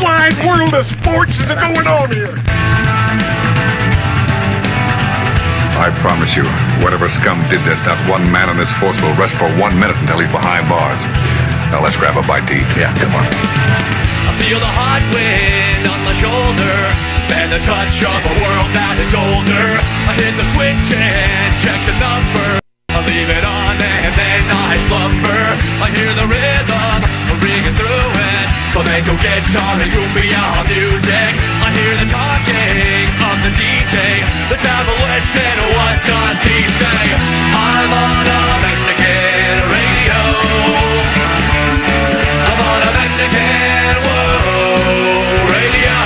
wide world of sports is going on here? I promise you, whatever scum did this, not one man on this force will rest for 1 minute until he's behind bars. Now let's grab a bite to eat. Yeah, come on. I feel the hot wind on my shoulder and the touch of a world that is older. I hit the switch and check the number. I leave it on and then I slumber. I hear the rhythm ringing through it. Flamenco guitar and cumbia music. I hear the talking of the DJ. The travel listen, what does he say? I'm on a Mexican radio. I'm on a Mexican radio.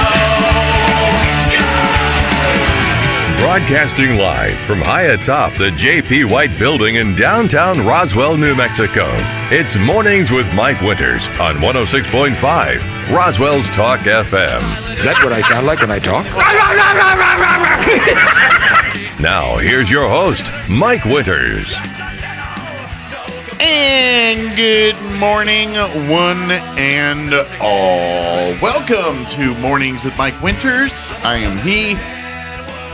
Broadcasting live from high atop the J.P. White Building in downtown Roswell, New Mexico. It's Mornings with Mike Winters on 106.5 Roswell's Talk FM. Is that what I sound like when I talk? Now, here's your host, Mike Winters. And good morning, one and all. Welcome to Mornings with Mike Winters. I am he.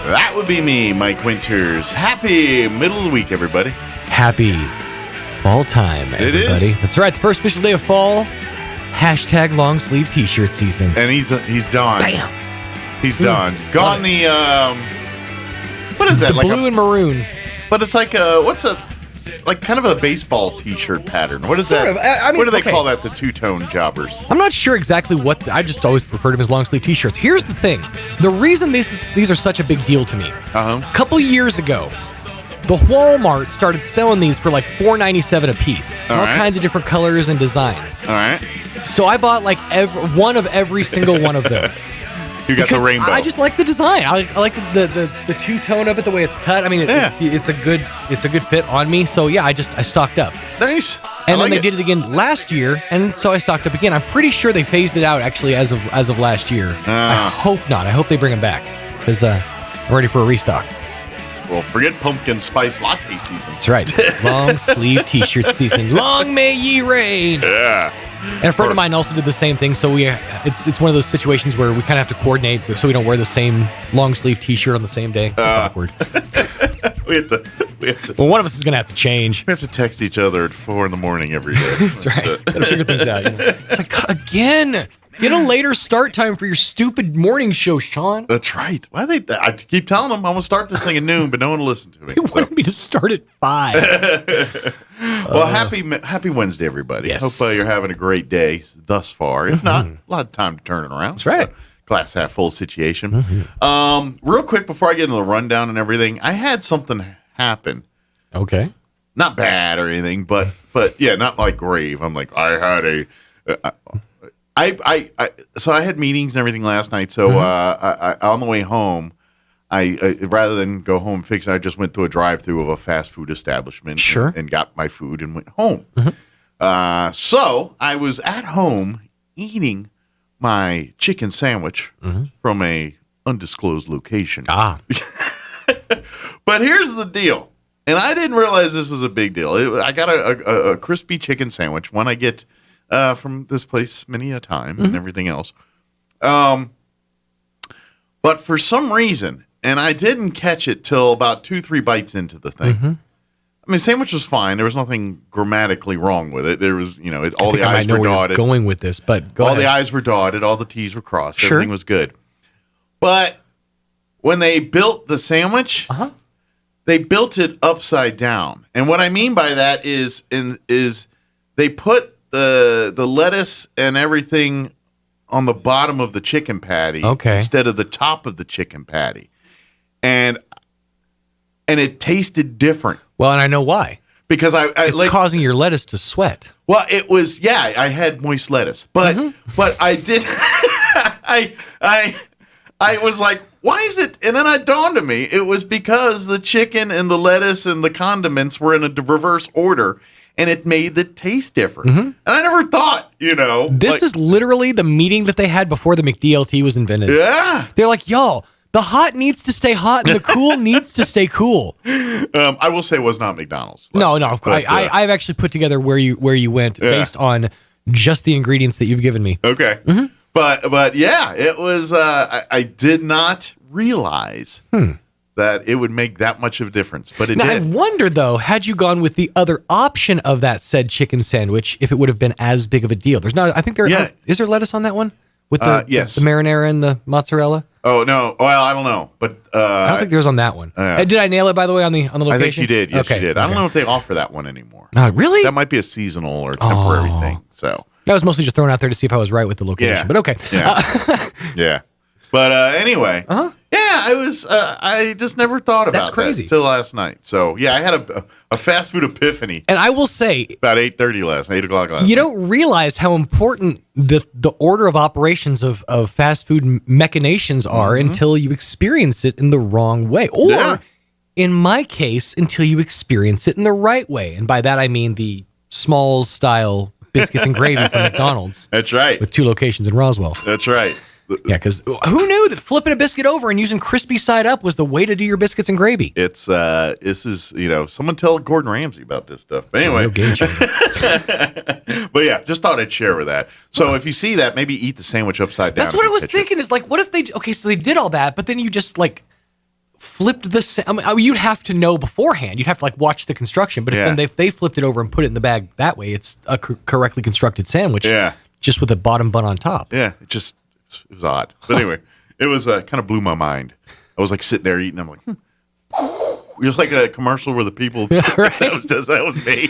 That would be me, Mike Winters. Happy middle of the week, everybody. Happy fall time, everybody. It is. That's right. The first official day of fall. Hashtag long sleeve t-shirt season. And he's done. Bam. He's done. Gone the what is that? The like blue and maroon. But it's like like kind of a baseball t-shirt pattern. What is Sort that? of. I mean, what do they okay. call that? The two-tone jobbers. I'm not sure exactly what. I just always preferred them as long sleeve t-shirts. Here's the thing. The reason these are such a big deal to me. Uh-huh. A couple years ago, the Walmart started selling these for like $4.97 a piece. All right. kinds of different colors and designs. All right. So I bought like one of every single one of them. You got Because the rainbow. I just like the design. I like the two-tone of it, the way it's cut. I mean, it's a good fit on me. So yeah, I stocked up. Nice. And then they did it again last year, and so I stocked up again. I'm pretty sure they phased it out actually as of last year. I hope not. I hope they bring them back because I'm ready for a restock. Well, forget pumpkin spice latte season. That's right. Long sleeve t-shirt season. Long may ye reign. Yeah. And a friend of mine also did the same thing. So it's one of those situations where we kind of have to coordinate so we don't wear the same long sleeve t-shirt on the same day. It's awkward. We have to. Well, one of us is gonna have to change. We have to text each other at 4 a.m. every day. That's right. Gotta figure things out. You know? It's like, again, get a later start time for your stupid morning show, Sean. That's right. Why I keep telling them I'm gonna start this thing at noon, but no one will listen to me. You wanted me to start at 5. Well, happy Wednesday, everybody. Yes. Hope you're having a great day thus far. If not, a lot of time to turn it around. That's right. Glass half full situation. Real quick before I get into the rundown and everything, I had something happen. Okay. Not bad or anything, but yeah, not like grave. I'm like, I had so I had meetings and everything last night. So I on the way home, I rather than go home and fix it, I just went to a drive-through of a fast food establishment. Sure. And got my food and went home. So I was at home eating my chicken sandwich from a undisclosed location. But here's the deal. And I didn't realize this was a big deal. I got a crispy chicken sandwich, one I get from this place many a time and everything else. But for some reason, and I didn't catch it till about 2-3 bites into the thing. I mean, sandwich was fine. There was nothing grammatically wrong with it. There was, all the I's were dotted. Going with this, but all the I's were dotted, all the T's were crossed. Sure. Everything was good. But when they built the sandwich, they built it upside down. And what I mean by that is they put the lettuce and everything on the bottom of the chicken patty instead of the top of the chicken patty. And it tasted different. Well, and I know why. Because it's causing your lettuce to sweat. Well, it was, I had moist lettuce. But I did I was like, why is it? And then it dawned on me, it was because the chicken and the lettuce and the condiments were in a reverse order, and it made the taste different. And I never thought, This is literally the meeting that they had before the McDLT was invented. Yeah. They're like, y'all, the hot needs to stay hot and the cool needs to stay cool. I will say it was not McDonald's. No, of course. I've actually put together where you went based on just the ingredients that you've given me. Okay. But yeah, it was. I did not realize that it would make that much of a difference, but it Now, did. I wonder, though, had you gone with the other option of that said chicken sandwich, if it would have been as big of a deal. There's not. I think there is there lettuce on that one with the yes. the marinara and the mozzarella. Oh no! Well, I don't know, but I don't think there's on that one. Did I nail it, by the way, on the location? I think you did. Yes, okay. you did. I don't know if they offer that one anymore. Really? That might be a seasonal or temporary thing. So that was mostly just thrown out there to see if I was right with the location. Yeah. But okay. Yeah. Yeah. But anyway, yeah, I was. I just never thought about That's crazy. that till last night. So yeah, I had a fast food epiphany And I will say, about 8:30 last night. you don't realize how important the order of operations of fast food machinations are until you experience it in the wrong way, or in my case, until you experience it in the right way. And by that I mean the Smalls style biscuits and gravy from McDonald's. That's right. With 2 locations in Roswell. That's right. Yeah, because who knew that flipping a biscuit over and using crispy side up was the way to do your biscuits and gravy? It's this is someone tell Gordon Ramsay about this stuff. But anyway, but yeah, just thought I'd share with that. So if you see that, maybe eat the sandwich upside down. That's what I was thinking. Is like, what if they? Okay, so they did all that, but then you just like flipped the. I mean, you'd have to know beforehand. You'd have to like watch the construction. But if they flipped it over and put it in the bag that way, it's a correctly constructed sandwich. Yeah, just with a bottom bun on top. Yeah, it was odd. But anyway, it was kind of blew my mind. I was like sitting there eating. I'm like, it was like a commercial where the people. That was me.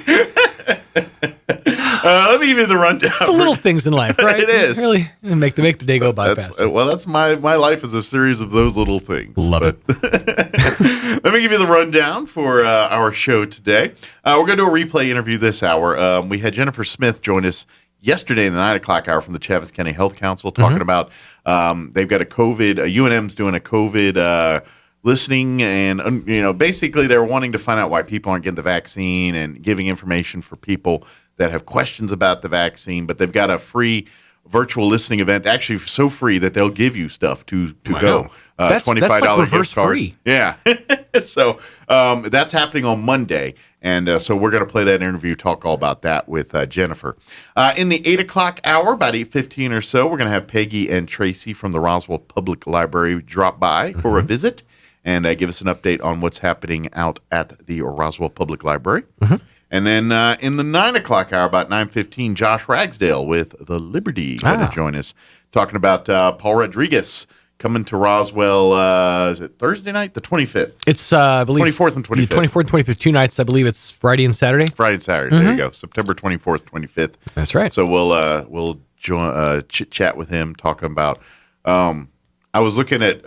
Let me give you the rundown. It's the little things in life, right? It is. Really make the day go by faster. Well, that's my life is a series of those little things. Love it. Let me give you the rundown for our show today. We're going to do a replay interview this hour. We had Jennifer Smith join us yesterday in the 9 o'clock hour from the Chaves County Health Council talking about they've got a COVID, UNM's doing a COVID listening, and basically they're wanting to find out why people aren't getting the vaccine and giving information for people that have questions about the vaccine. But they've got a free virtual listening event, actually so free that they'll give you stuff to go. That's $25 like reverse gift card. free. Yeah. So that's happening on Monday. And so we're going to play that interview, talk all about that with Jennifer. In the 8 o'clock hour, about 8:15 or so, we're going to have Peggy and Tracy from the Roswell Public Library drop by for a visit and give us an update on what's happening out at the Roswell Public Library. And then in the 9 o'clock hour, about 9:15, Josh Ragsdale with The Liberty going to join us, talking about Paul Rodriguez coming to Roswell, is it Thursday night? The 25th. It's, I believe, 24th and 25th. 24th and 25th, 2 nights. I believe it's Friday and Saturday. Friday and Saturday. There you go. September 24th, 25th. That's right. So we'll join, chit-chat with him, talking about I was looking at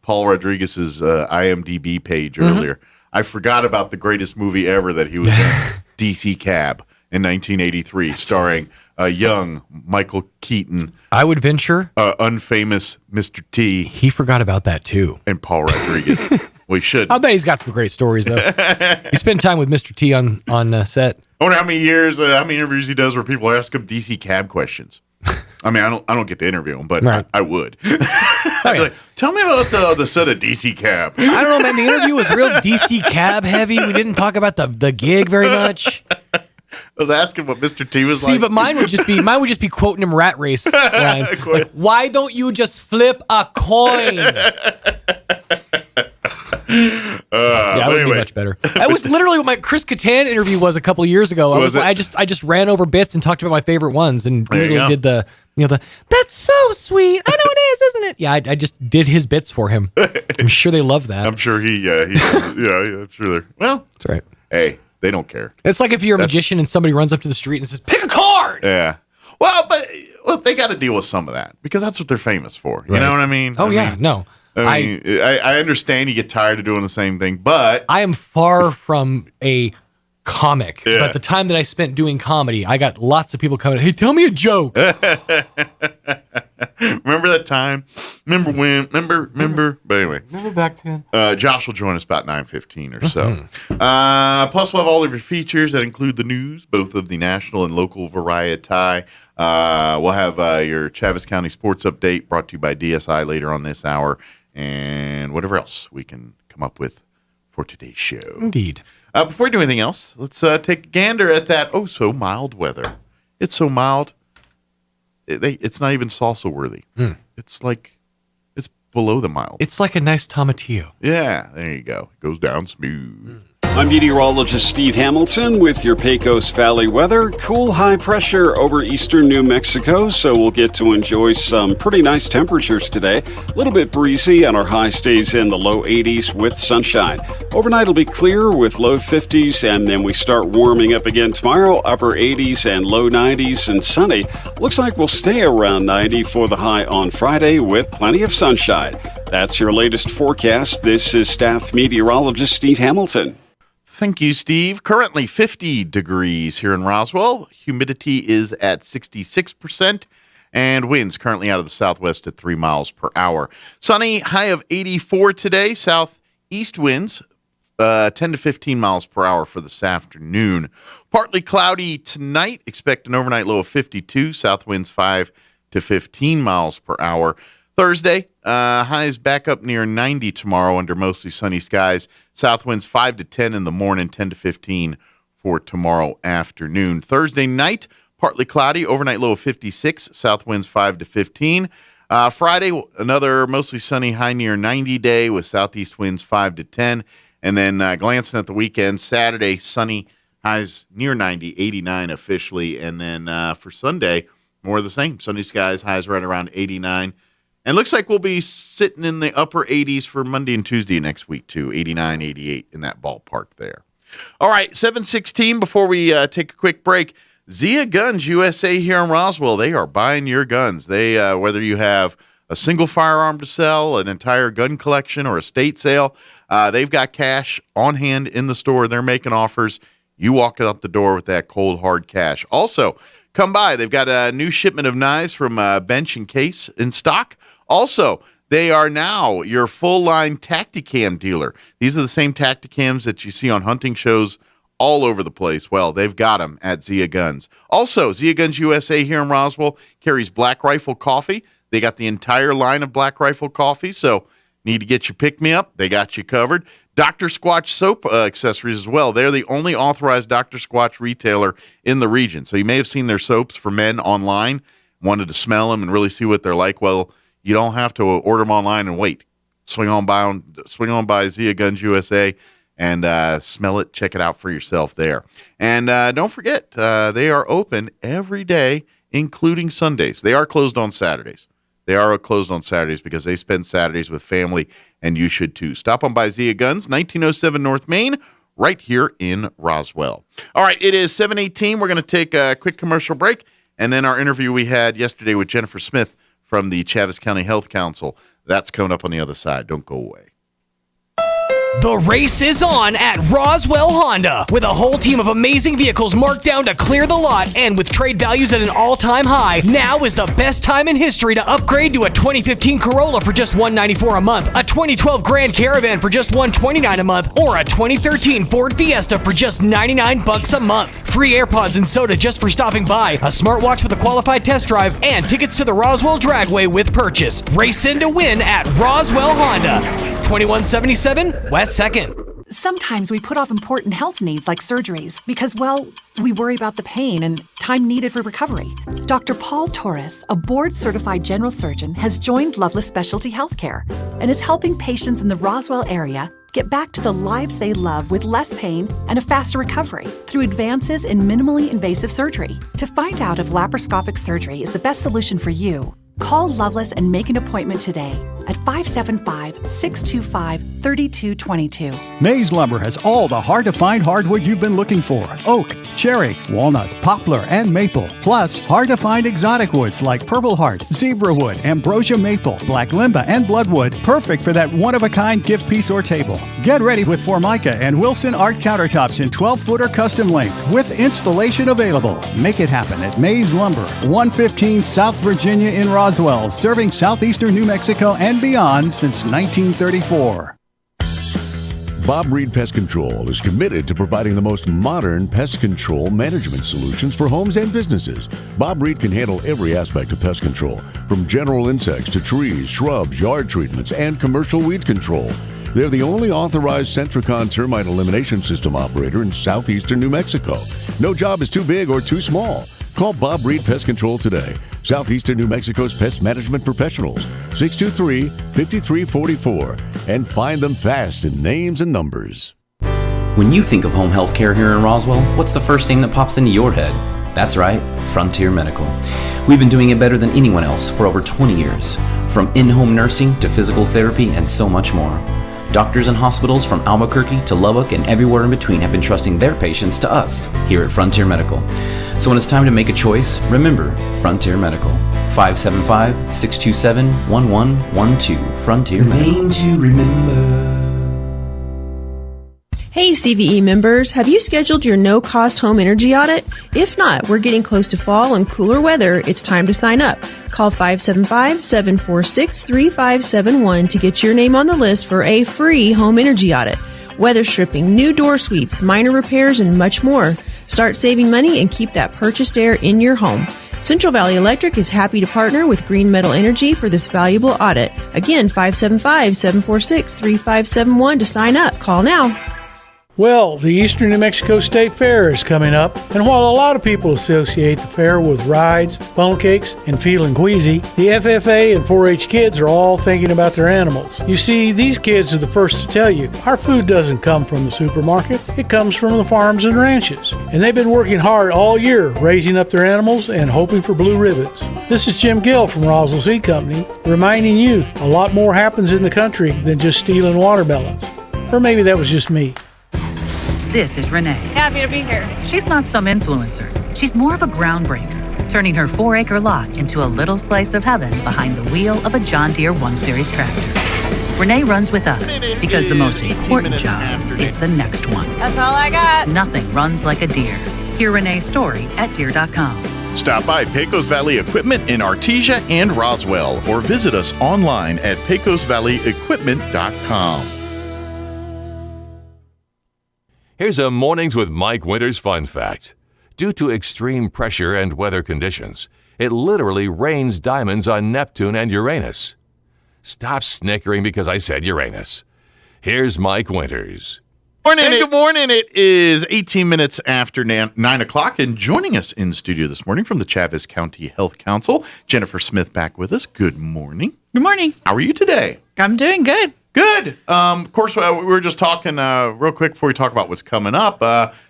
Paul Rodriguez's IMDb page earlier. I forgot about the greatest movie ever that he was in, DC Cab in 1983, starring young Michael Keaton. I would venture. Unfamous Mr. T. He forgot about that, too. And Paul Rodriguez. We should. I'll bet he's got some great stories, though. He spent time with Mr. T on set. I wonder how many interviews he does where people ask him DC Cab questions. I mean, I don't get to interview him, but right. I would. I'd be like, tell me about the set of DC Cab. I don't know, man. The interview was real DC Cab heavy. We didn't talk about the gig very much. I was asking what Mr. T was like. See, but mine would just be quoting him rat race lines. Like, why don't you just flip a coin? That would be much better. That was literally what my Chris Kattan interview was a couple of years ago. I just ran over bits and talked about my favorite ones and literally did the that's so sweet. I know it is, isn't it? Yeah, I just did his bits for him. I'm sure they love that. I'm sure I'm sure they're That's right. Hey, they don't care. It's like if you're a magician and somebody runs up to the street and says, "Pick a card." Yeah. Well, they got to deal with some of that because that's what they're famous for. You know what I mean? Oh, I I understand you get tired of doing the same thing, but I am far from a comic. Yeah. But the time that I spent doing comedy, I got lots of people coming, "Hey, tell me a joke." Remember that time? Remember when? Remember? But anyway. Remember back then? Josh will join us about 9:15 or so. Plus, we'll have all of your features that include the news, both of the national and local variety. We'll have your Chaves County sports update brought to you by DSI later on this hour, and whatever else we can come up with for today's show. Indeed. Before we do anything else, let's take a gander at that so mild weather. It's so mild. it's not even salsa worthy. It's like it's below the mild. It's like a nice tomatillo. Yeah, there you go. It goes down smooth. I'm meteorologist Steve Hamilton with your Pecos Valley weather. Cool high pressure over eastern New Mexico, so we'll get to enjoy some pretty nice temperatures today. A little bit breezy, and our high stays in the low 80s with sunshine. Overnight will be clear with low 50s, and then we start warming up again tomorrow, upper 80s and low 90s and sunny. Looks like we'll stay around 90 for the high on Friday with plenty of sunshine. That's your latest forecast. This is staff meteorologist Steve Hamilton. Thank you, Steve. Currently 50 degrees here in Roswell. Humidity is at 66%, and winds currently out of the southwest at 3 miles per hour. Sunny, high of 84 today. Southeast winds 10 to 15 miles per hour for this afternoon. Partly cloudy tonight. Expect an overnight low of 52. South winds 5 to 15 miles per hour. Thursday, highs back up near 90 tomorrow under mostly sunny skies. South winds 5 to 10 in the morning, 10 to 15 for tomorrow afternoon. Thursday night, partly cloudy, overnight low of 56. South winds 5 to 15. Friday, another mostly sunny, high near 90 day with southeast winds 5 to 10. And then glancing at the weekend, Saturday, sunny, highs near 90, 89 officially. And then for Sunday, more of the same. Sunny skies, highs right around 89. And looks like we'll be sitting in the upper 80s for Monday and Tuesday next week, too. 89, 88 in that ballpark there. All right, 7:16 before we take a quick break. Zia Guns USA here in Roswell, they are buying your guns. They whether you have a single firearm to sell, an entire gun collection, or a estate sale, they've got cash on hand in the store. They're making offers. You walk out the door with that cold, hard cash. Also, come by. They've got a new shipment of knives from Bench and Case in stock. Also, they are now your full-line Tacticam dealer. These are the same Tacticams that you see on hunting shows all over the place. Well, they've got them at Zia Guns. Also, Zia Guns USA here in Roswell carries Black Rifle Coffee. They got the entire line of Black Rifle Coffee, so need to get your pick-me-up, they got you covered. Dr. Squatch soap accessories as well. They're the only authorized Dr. Squatch retailer in the region. So you may have seen their soaps for men online, wanted to smell them and really see what they're like. Well, you don't have to order them online and wait. Swing on by Zia Guns USA and smell it. Check it out for yourself there. And don't forget, they are open every day, including Sundays. They are closed on Saturdays. They are closed on Saturdays because they spend Saturdays with family, and you should too. Stop on by Zia Guns, 1907 North Main, right here in Roswell. All right, it is 7:18. We're going to take a quick commercial break, and then our interview we had yesterday with Jennifer Smith from the Chaves County Health Council. That's coming up on the other side. Don't go away. The race is on at Roswell Honda. With a whole team of amazing vehicles marked down to clear the lot, and with trade values at an all-time high, now is the best time in history to upgrade to a 2015 Corolla for just $194 a month, a 2012 Grand Caravan for just $129 a month, or a 2013 Ford Fiesta for just $99 a month. Free AirPods and soda just for stopping by, a smartwatch with a qualified test drive, and tickets to the Roswell Dragway with purchase. Race in to win at Roswell Honda. 2177 West 2nd. Sometimes we put off important health needs like surgeries because, well, we worry about the pain and time needed for recovery. Dr. Paul Torres, a board-certified general surgeon, has joined Loveless Specialty Healthcare and is helping patients in the Roswell area get back to the lives they love with less pain and a faster recovery through advances in minimally invasive surgery. To find out if laparoscopic surgery is the best solution for you, call Loveless and make an appointment today at 575-625-3222. Mays Lumber has all the hard-to-find hardwood you've been looking for. Oak, cherry, walnut, poplar, and maple. Plus, hard-to-find exotic woods like purple heart, zebra wood, ambrosia maple, black limba, and bloodwood. Perfect for that one-of-a-kind gift piece or table. Get ready with Formica and Wilson Art countertops in 12-footer custom length with installation available. Make it happen at Mays Lumber, 115 South Virginia in Roswell, serving southeastern New Mexico and beyond since 1934. Bob Reed Pest Control is committed to providing the most modern pest control management solutions for homes and businesses. Bob Reed can handle every aspect of pest control, from general insects to trees, shrubs, yard treatments, and commercial weed control. They're the only authorized Centricon termite elimination system operator in southeastern New Mexico. No job is too big or too small. Call Bob Reed Pest Control today. Southeastern New Mexico's pest management professionals. 623-5344. And find them fast in names and numbers. When you think of home health care here in Roswell, what's the first thing that pops into your head? That's right, Frontier Medical. We've been doing it better than anyone else for over 20 years. From in-home nursing to physical therapy and so much more. Doctors and hospitals from Albuquerque to Lubbock and everywhere in between have been trusting their patients to us here at Frontier Medical. So when it's time to make a choice, remember Frontier Medical. 575-627-1112. Frontier Medical. Name to remember. Hey CVE members, have you scheduled your no-cost home energy audit? If not, we're getting close to fall and cooler weather. It's time to sign up. Call 575-746-3571 to get your name on the list for a free home energy audit. Weather stripping, new door sweeps, minor repairs, and much more. Start saving money and keep that purchased air in your home. Central Valley Electric is happy to partner with Green Metal Energy for this valuable audit. Again, 575-746-3571 to sign up. Call now. Well, the Eastern New Mexico State Fair is coming up, and while a lot of people associate the fair with rides, funnel cakes, and feeling queasy, the FFA and 4-H kids are all thinking about their animals. You see, these kids are the first to tell you, our food doesn't come from the supermarket, it comes from the farms and ranches. And they've been working hard all year, raising up their animals and hoping for blue ribbons. This is Jim Gill from Roswell Seed Company, reminding you, a lot more happens in the country than just stealing watermelons. Or maybe that was just me. This is Renee. Happy to be here. She's not some influencer. She's more of a groundbreaker, turning her 4-acre lot into a little slice of heaven behind the wheel of a John Deere 1 Series tractor. Renee runs with us because the most important job is the next one. That's all I got. Nothing runs like a Deere. Hear Renee's story at Deere.com. Stop by Pecos Valley Equipment in Artesia and Roswell, or visit us online at pecosvalleyequipment.com. Here's a Mornings with Mike Winters fun fact. Due to extreme pressure and weather conditions, it literally rains diamonds on Neptune and Uranus. Stop snickering because I said Uranus. Here's Mike Winters. Morning, good morning. It is 18 minutes after 9 o'clock, and joining us in studio this morning from the Chaves County Health Council, Jennifer Smith back with us. Good morning. Good morning. How are you today? I'm doing good. Good. Of course, we were just talking real quick before we talk about what's coming up.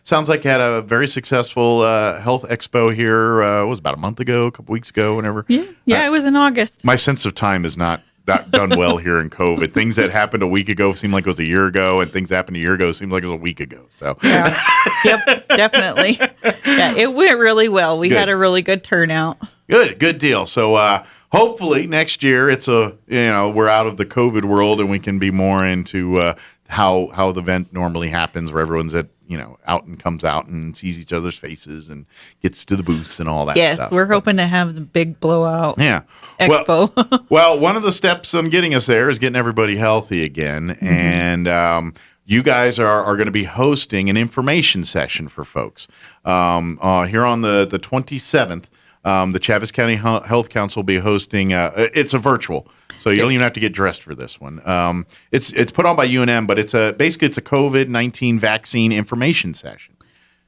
Sounds like you had a very successful health expo here. It was about a month ago, a couple weeks ago, whenever. Yeah, it was in August. My sense of time is not done well here in COVID. Things that happened a week ago seem like it was a year ago, and things that happened a year ago seem like it was a week ago. So yeah. Yep, definitely. Yeah, it went really well. We had a really good turnout. Good deal. So hopefully next year we're out of the COVID world and we can be more into how the event normally happens, where everyone's out and comes out and sees each other's faces and gets to the booths and all that stuff. Yes, we're hoping to have the big blowout expo. Well, one of the steps on getting us there is getting everybody healthy again. Mm-hmm. And you guys are going to be hosting an information session for folks here on the 27th. The Chaves County Health Council will be hosting. It's a virtual, so you don't even have to get dressed for this one. It's put on by UNM, but basically it's a COVID-19 vaccine information session.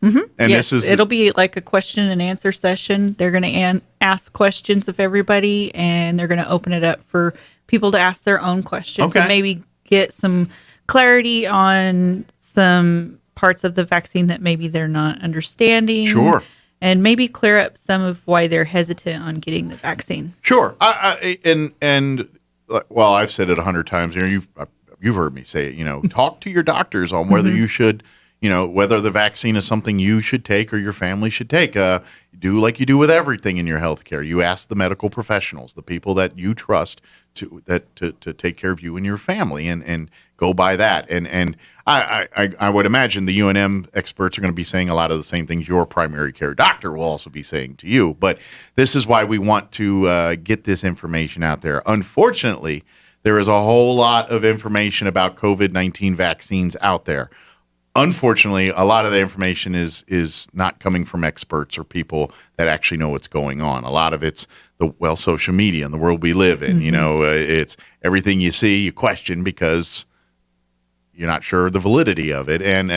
Mm-hmm. And yes, it'll be like a question and answer session. They're going to ask questions of everybody, and they're going to open it up for people to ask their own questions and maybe get some clarity on some parts of the vaccine that maybe they're not understanding. Sure. And maybe clear up some of why they're hesitant on getting the vaccine. Sure. I've said it 100 times. You've heard me say it. Talk to your doctors on whether you should, whether the vaccine is something you should take or your family should take. Do like you do with everything in your healthcare. You ask the medical professionals, the people that you trust to take care of you and your family, and go by that. And I would imagine the UNM experts are going to be saying a lot of the same things your primary care doctor will also be saying to you. But this is why we want to get this information out there. Unfortunately, there is a whole lot of information about COVID-19 vaccines out there. Unfortunately, a lot of the information is not coming from experts or people that actually know what's going on. A lot of it's social media and the world we live in. Mm-hmm. It's everything you see, you question because you're not sure of the validity of it. And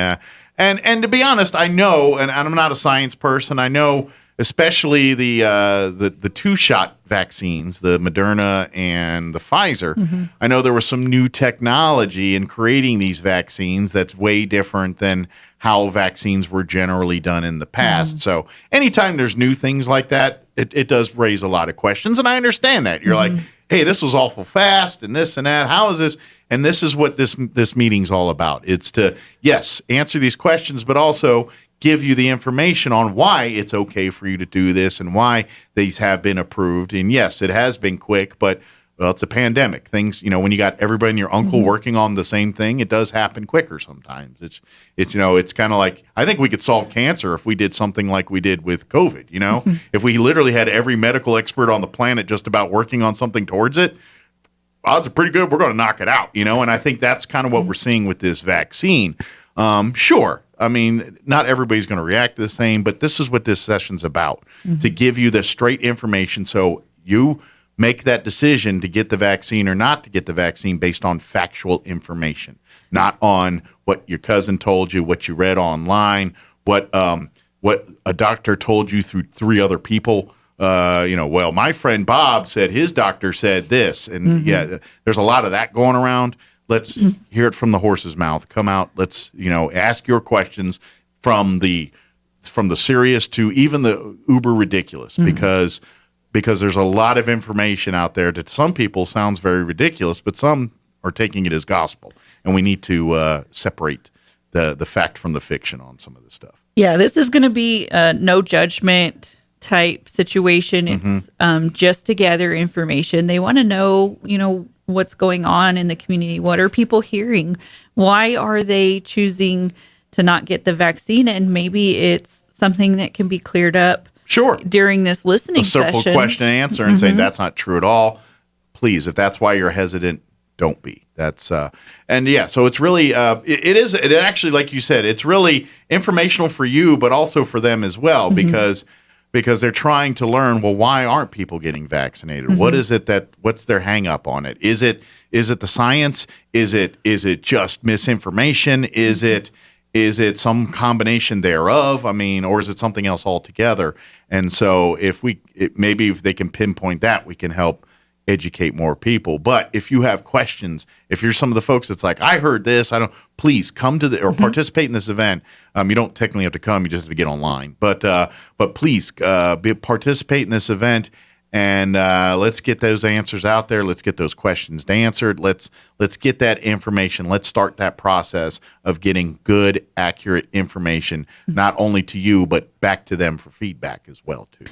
to be honest, I know, and I'm not a science person, I know especially the 2-shot vaccines, the Moderna and the Pfizer. I know there was some new technology in creating these vaccines that's way different than how vaccines were generally done in the past. So anytime there's new things like that, it does raise a lot of questions, and I understand that. You're like, hey, this was awful fast and this and that. How is this? And this is what this meeting's all about. It's to, yes, answer these questions, but also give you the information on why it's okay for you to do this and why these have been approved. And yes, it has been quick, but well, it's a pandemic. Things, when you got everybody and your uncle working on the same thing, it does happen quicker sometimes. It's it's kind of like, I think we could solve cancer if we did something like we did with COVID, If we literally had every medical expert on the planet just about working on something towards it, odds are pretty good we're going to knock it out, And I think that's kind of what we're seeing with this vaccine. Sure. I mean, not everybody's going to react the same, but this is what this session's about, to give you the straight information so you make that decision to get the vaccine or not to get the vaccine based on factual information, not on what your cousin told you, what you read online, what a doctor told you through 3 other people. Well, my friend Bob said his doctor said this, and there's a lot of that going around. Let's hear it from the horse's mouth. Come out. Let's, ask your questions from the serious to even the uber ridiculous, because there's a lot of information out there that some people sounds very ridiculous, but some are taking it as gospel, and we need to separate the fact from the fiction on some of this stuff. Yeah, this is going to be a no judgment type situation. It's just to gather information. They want to know, what's going on in the community. What are people hearing? Why are they choosing to not get the vaccine? And maybe it's something that can be cleared up during this listening session. A simple question and answer and say, that's not true at all. Please, if that's why you're hesitant, don't be. That's so it's really it actually, like you said, it's really informational for you, but also for them as well, because they're trying to learn, well, why aren't people getting vaccinated? What is it what's their hang up on it? Is it the science? Is it just misinformation? Is it some combination thereof? I mean, or is it something else altogether? And so maybe if they can pinpoint that, we can help educate more people. But if you have questions, if you're some of the folks that's like, I heard this, please come to or participate in this event. You don't technically have to come, you just have to get online. But please participate in this event, and let's get those answers out there. Let's get those questions answered. Let's get that information. Let's start that process of getting good, accurate information, not only to you, but back to them for feedback as well, too.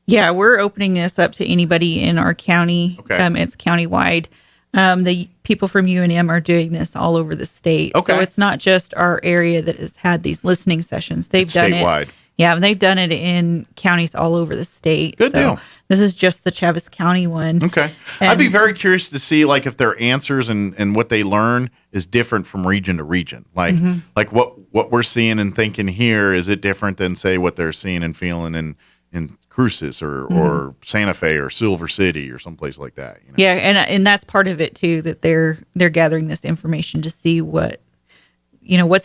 Yeah, we're opening this up to anybody in our county. Okay. It's countywide. The people from UNM are doing this all over the state. Okay. So it's not just our area that has had these listening sessions. They've done statewide. It. Yeah, and they've done it in counties all over the state. Good deal. This is just the Chaves County one. Okay. I'd be very curious to see if their answers and what they learn is different from region to region. Like what we're seeing and thinking here, is it different than, say, what they're seeing and feeling in Cruces or Santa Fe or Silver City or someplace like that. Yeah, and that's part of it too, that they're gathering this information to see what's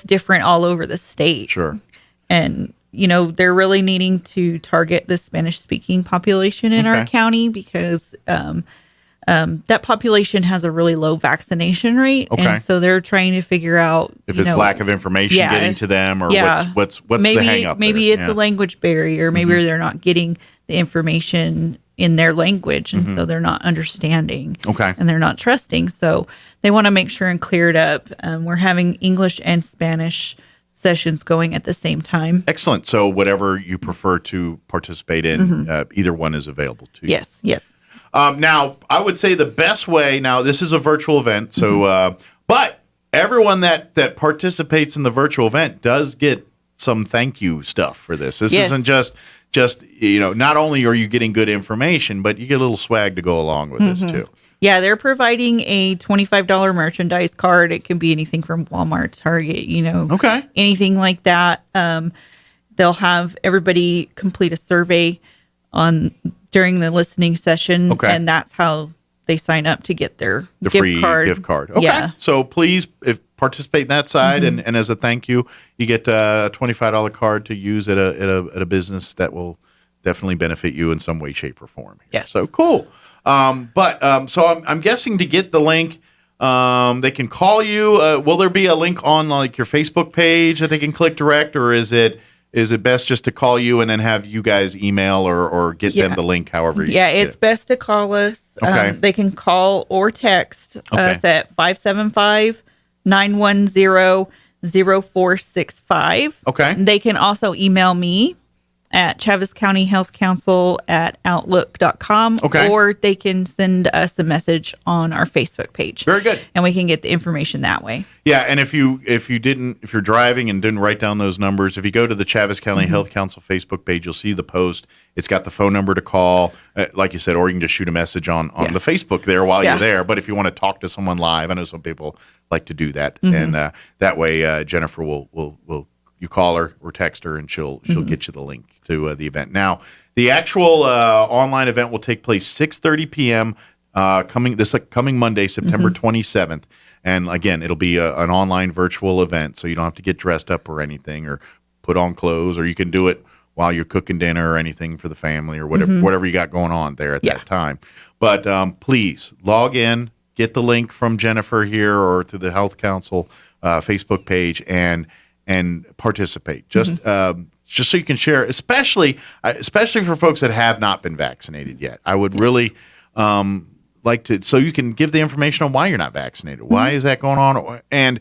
different all over the state. Sure. And they're really needing to target the Spanish speaking population in our county, because that population has a really low vaccination rate. Okay. And so they're trying to figure out if it's lack of information getting to them, or what's maybe, the hang up maybe there? it's a language barrier. Maybe they're not getting the information in their language, and so they're not understanding. Okay. And they're not trusting. So they want to make sure and clear it up. We're having English and Spanish sessions going at the same time. Excellent. So whatever you prefer to participate in, either one is available to you. Yes. Now, I would say the best way, now this is a virtual event, so but everyone that participates in the virtual event does get some thank you stuff for this. This isn't just not only are you getting good information, but you get a little swag to go along with this too. Yeah, they're providing a $25 merchandise card. It can be anything from Walmart, Target, anything like that. They'll have everybody complete a survey during the listening session, and that's how they sign up to get their free gift card. Okay, yeah. So please participate in that side, and as a thank you, you get a $25 card to use at a business that will definitely benefit you in some way, shape, or form. Yes. So cool. So I'm guessing to get the link, they can call you. Will there be a link on like your Facebook page that they can click direct, or is it best just to call you and then have you guys email or get them the link, however you get it's best to call us. Okay. They can call or text us at 575-910-0465. Okay. They can also email me at Chaves County Health Council at outlook.com. Okay. Or they can send us a message on our Facebook page. Very good. And we can get the information that way. Yeah, and if you're driving and didn't write down those numbers, if you go to the Chaves County Health Council Facebook page, you'll see the post. It's got the phone number to call, like you said, or you can just shoot a message on the Facebook there while you're there. But if you want to talk to someone live, I know some people like to do that, and that way Jennifer will you call her or text her, and she'll get you the link to the event. Now, the actual online event will take place 6:30 p.m. coming Monday, September 27th. And again, it'll be an online virtual event, so you don't have to get dressed up or anything or put on clothes, or you can do it while you're cooking dinner or anything for the family or whatever you got going on there at that time. But please log in, get the link from Jennifer here or to the Health Council Facebook page and participate. Just so you can share, especially for folks that have not been vaccinated yet. I would really like to, so you can give the information on why you're not vaccinated. Why is that going on? And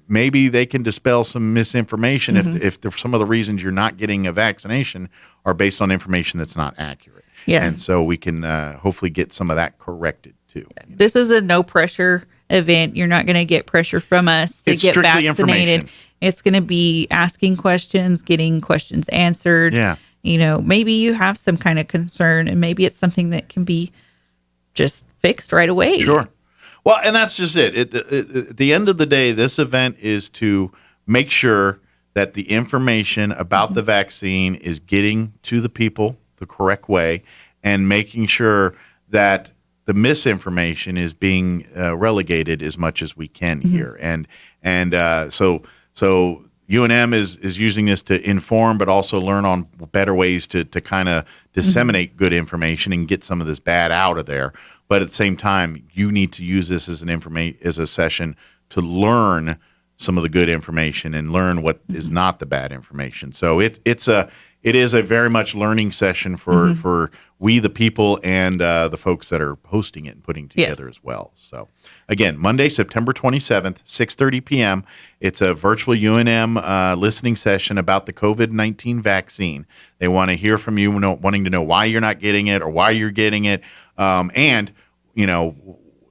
maybe they can dispel some misinformation if some of the reasons you're not getting a vaccination are based on information that's not accurate. Yeah. And so we can hopefully get some of that corrected too. This is a no pressure event. You're not going to get pressure from us to get vaccinated. It's going to be asking questions, getting questions answered. Yeah. Maybe you have some kind of concern, and maybe it's something that can be just fixed right away. Sure. Well, and that's just it. At the end of the day, this event is to make sure that the information about the vaccine is getting to the people the correct way, and making sure that the misinformation is being relegated as much as we can here. And so UNM is using this to inform, but also learn on better ways to kind of disseminate good information and get some of this bad out of there. But at the same time, you need to use this as as a session to learn some of the good information and learn what is not the bad information. So it is a very much learning session for we the people and the folks that are hosting it and putting together as well. So again, Monday, September 27th, 6:30 p.m. It's a virtual UNM listening session about the COVID-19 vaccine. They want to hear from you, wanting to know why you're not getting it or why you're getting it. And,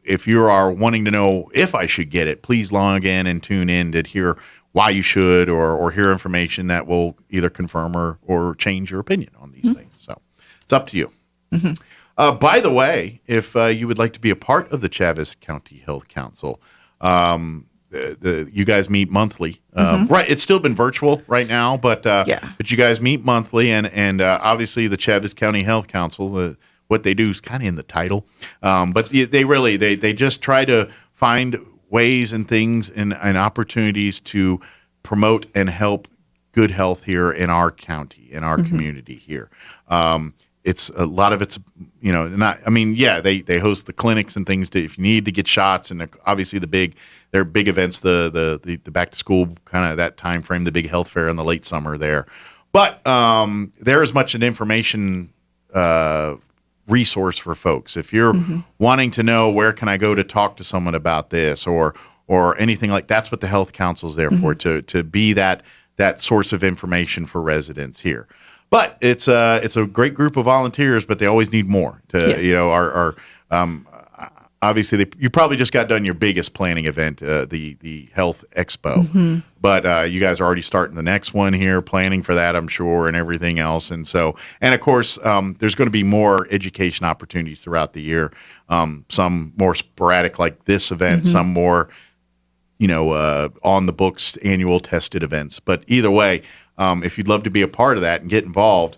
if you are wanting to know if I should get it, please log in and tune in to hear why you should or hear information that will either confirm or change your opinion on these things. So it's up to you. By the way, if you would like to be a part of the Chaves County Health Council, you guys meet monthly. Right, it's still been virtual right now, but you guys meet monthly, and obviously the Chaves County Health Council, what they do is kind of in the title, but they just try to find ways and things and opportunities to promote and help good health here in our county, in our community here. It's a lot of it's, they host the clinics and things if you need to get shots, and obviously their big events, the back to school kind of that time frame, the big health fair in the late summer there. But there is much an information resource for folks. If you're wanting to know where can I go to talk to someone about this or anything like that's what the Health Council is there for, to be that source of information for residents here. But it's a great group of volunteers, but they always need more. Obviously you probably just got done your biggest planning event, the Health Expo, but you guys are already starting the next one here, planning for that, I'm sure, and everything else. And of course, there's going to be more education opportunities throughout the year. Some more sporadic, like this event, some more, on the books annual tested events. But either way, if you'd love to be a part of that and get involved,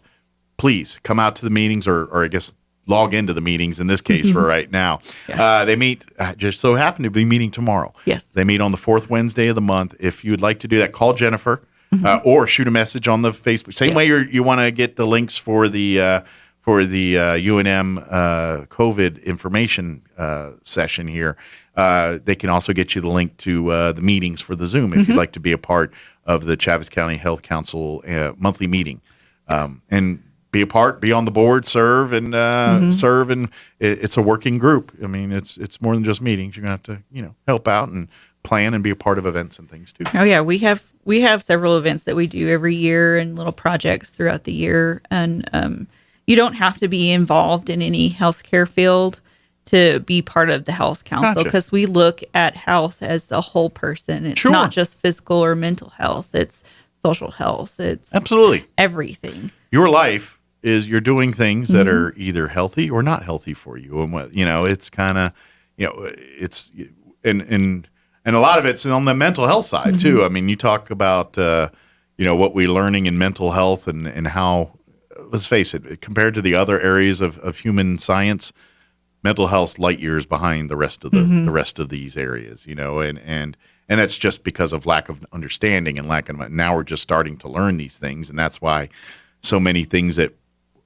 please come out to the meetings or I guess log into the meetings in this case for right now. They meet, just so happen to be meeting tomorrow. Yes. They meet on the fourth Wednesday of the month. If you would like to do that, call Jennifer. or shoot a message on the Facebook. Same way you want to get the links for the UNM COVID information session here. They can also get you the link to the meetings for the Zoom if you'd like to be a part of the Chaves County Health Council monthly meeting. And be a part, be on the board, serve, and it's a working group. I mean, it's more than just meetings. You're gonna have to help out and plan and be a part of events and things too. Oh yeah, we have several events that we do every year and little projects throughout the year, and you don't have to be involved in any healthcare field to be part of the health council, because we look at health as a whole person. It's not just physical or mental health. It's social health. It's absolutely everything. Your life is you're doing things that are either healthy or not healthy for you. And it's kind of, it's, and a lot of it's on the mental health side too. I mean, you talk about, what we're learning in mental health and how, let's face it, compared to the other areas of human science, mental health's light years behind the rest of the rest of these areas, and that's just because of lack of understanding and now we're just starting to learn these things. And that's why so many things that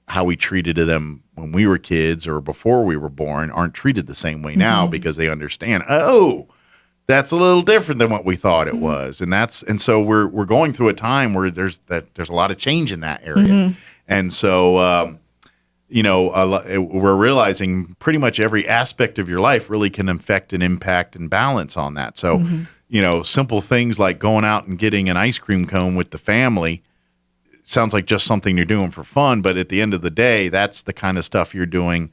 how we treated them when we were kids or before we were born aren't treated the same way now, because they understand, that's a little different than what we thought it was. And so we're going through a time where there's a lot of change in that area. And so, we're realizing pretty much every aspect of your life really can affect and impact and balance on that. So, simple things like going out and getting an ice cream cone with the family sounds like just something you're doing for fun. But at the end of the day, that's the kind of stuff you're doing.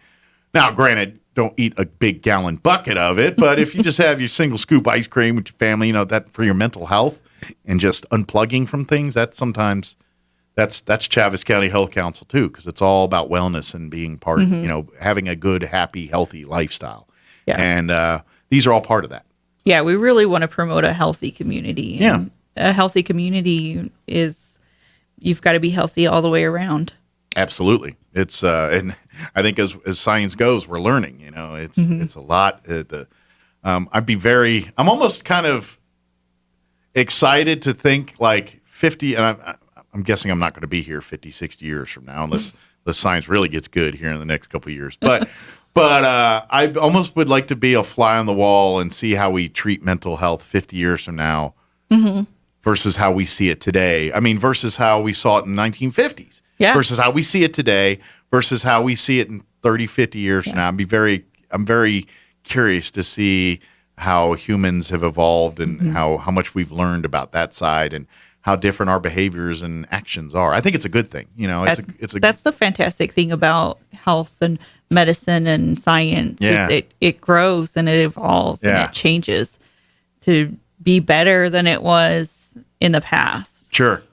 Now, granted, don't eat a big gallon bucket of it. But if you just have your single scoop ice cream with your family, that for your mental health and just unplugging from things, that's Chaves County Health Council too, because it's all about wellness and being part, having a good, happy, healthy lifestyle. Yeah. And these are all part of that. Yeah, we really want to promote a healthy community. And a healthy community is, you've got to be healthy all the way around. Absolutely. It's and I think as science goes, we're learning. It's a lot. I'm almost kind of excited to think like 50, and I'm guessing I'm not going to be here 50, 60 years from now unless the science really gets good here in the next couple of years. But I almost would like to be a fly on the wall and see how we treat mental health 50 years from now versus how we see it today. I mean, versus how we saw it in the 1950s versus how we see it today versus how we see it in 30, 50 years from now. I'm very curious to see how humans have evolved and how much we've learned about that side and how different our behaviors and actions are. I think it's a good thing. That's the fantastic thing about health and medicine and science. Is it grows and it evolves and it changes to be better than it was in the past. Sure.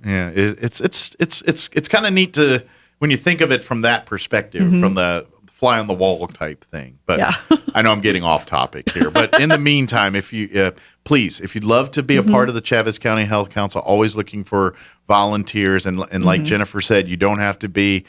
Yeah, it's kind of neat to when you think of it from that perspective, from the fly on the wall type thing. But I know I'm getting off topic here. But in the meantime, if you please, if you'd love to be a part of the Chaves County Health Council, always looking for volunteers. And like Jennifer said, you don't have to be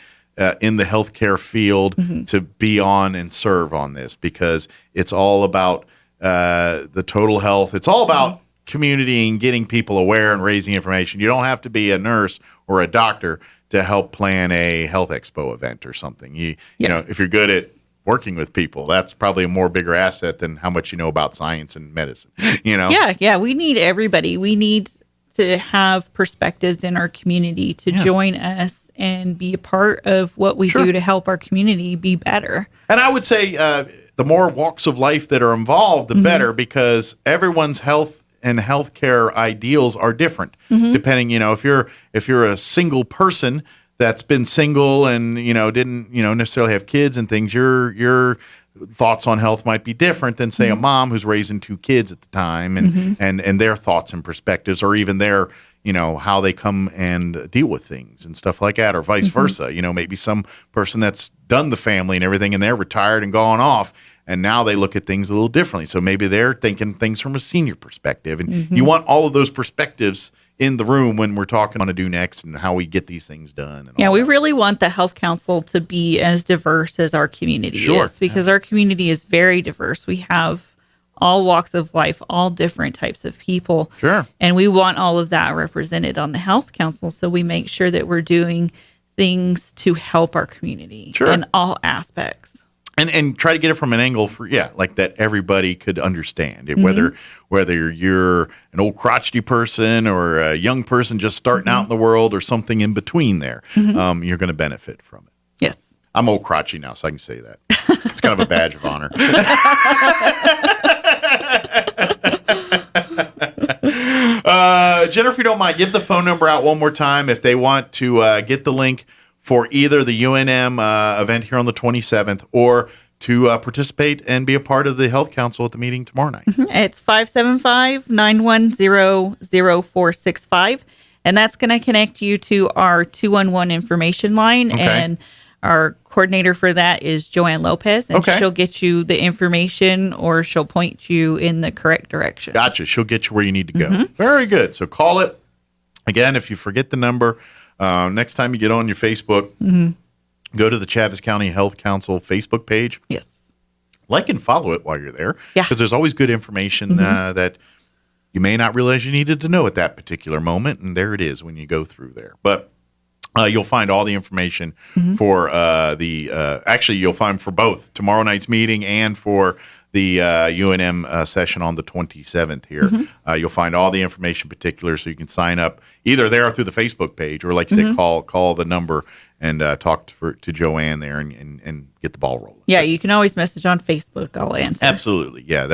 in the healthcare field to be on and serve on this, because it's all about the total health. It's all about community and getting people aware and raising information. You don't have to be a nurse or a doctor to help plan a health expo event or something. You know, if you're good at working with people, that's probably a more bigger asset than how much you know about science and medicine. Yeah. We need everybody. We need to have perspectives in our community to join us and be a part of what we do to help our community be better. And I would say the more walks of life that are involved, the better, because everyone's health and healthcare ideals are different, depending, if you're a single person that's been single and, didn't, necessarily have kids and things, your thoughts on health might be different than, say, a mom who's raising two kids at the time and their thoughts and perspectives, or even their, how they come and deal with things and stuff like that, or vice versa. Maybe some person that's done the family and everything and they're retired and gone off, and now they look at things a little differently. So maybe they're thinking things from a senior perspective. And you want all of those perspectives in the room when we're talking on to do next and how we get these things done. And we really want the Health Council to be as diverse as our community is, because our community is very diverse. We have all walks of life, all different types of people. Sure. And we want all of that represented on the Health Council. So we make sure that we're doing things to help our community in all aspects. And try to get it from an angle like that everybody could understand it, whether you're an old crotchety person or a young person just starting out in the world or something in between there, you're going to benefit from it. Yes. I'm old crotchety now, so I can say that. It's kind of a badge of honor. Jennifer, if you don't mind, give the phone number out one more time if they want to get the link for either the UNM event here on the 27th or to participate and be a part of the Health Council at the meeting tomorrow night. It's 575-910-0465, and that's going to connect you to our 211 information line. Okay. And our coordinator for that is Joanne Lopez, and she'll get you the information or she'll point you in the correct direction. Gotcha. She'll get you where you need to go. Very good. So call it. Again, if you forget the number, next time you get on your Facebook, go to the Chaves County Health Council Facebook page. Yes. Like and follow it while you're there. Yeah. Because there's always good information that you may not realize you needed to know at that particular moment. And there it is when you go through there. But you'll find all the information for actually, you'll find for both tomorrow night's meeting and for the UNM session on the 27th here. You'll find all the information particulars so you can sign up either there or through the Facebook page, or like you said, call the number and talk to Joanne there and get the ball rolling. Yeah, you can always message on Facebook. I'll answer. Absolutely. Yeah,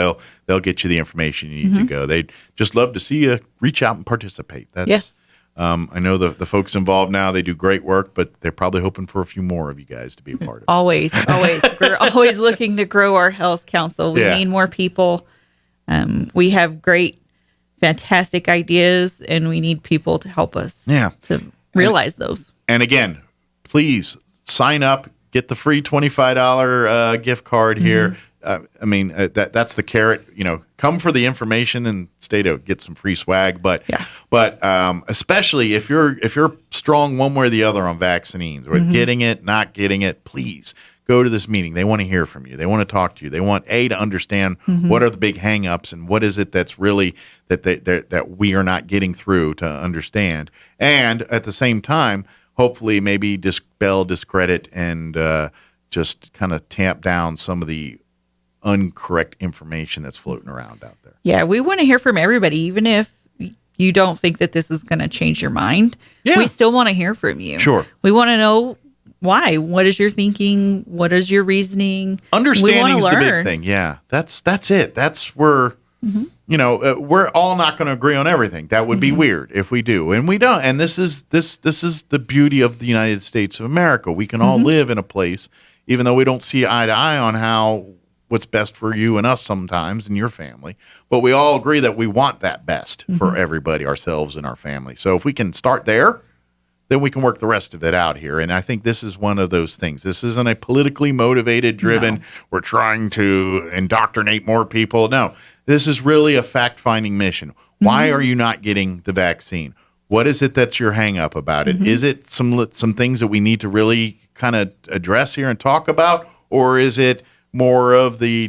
they'll get you the information you need to go. They'd just love to see you reach out and participate. That's I know the folks involved now, they do great work, but they're probably hoping for a few more of you guys to be a part of it. Always. We're always looking to grow our Health Council. We need more people. We have great, fantastic ideas, and we need people to help us to realize those. And again, please sign up, get the free $25 gift card here. That's the carrot. Come for the information and stay to get some free swag. But especially if you're strong one way or the other on vaccines, or getting it, not getting it, please go to this meeting. They want to hear from you. They want to talk to you. They want to understand what are the big hangups and what is it that's really that we are not getting through to understand. And at the same time, hopefully, maybe dispel, discredit, and just kind of tamp down some of the incorrect information that's floating around out there. Yeah, we want to hear from everybody, even if you don't think that this is going to change your mind. We still want to hear from you. Sure. We want to know why. What is your thinking? What is your reasoning? Understanding is the big thing. Yeah, that's it. That's where we're all not going to agree on everything. That would be weird if we do, and we don't. And this is the beauty of the United States of America. We can all live in a place, even though we don't see eye to eye on what's best for you and us sometimes and your family. But we all agree that we want that best for everybody, ourselves and our family. So if we can start there, then we can work the rest of it out here. And I think this is one of those things. This isn't a politically motivated, driven, we're trying to indoctrinate more people. No, this is really a fact-finding mission. Why are you not getting the vaccine? What is it that's your hang-up about it? Is it some things that we need to really kind of address here and talk about? Or is it more of the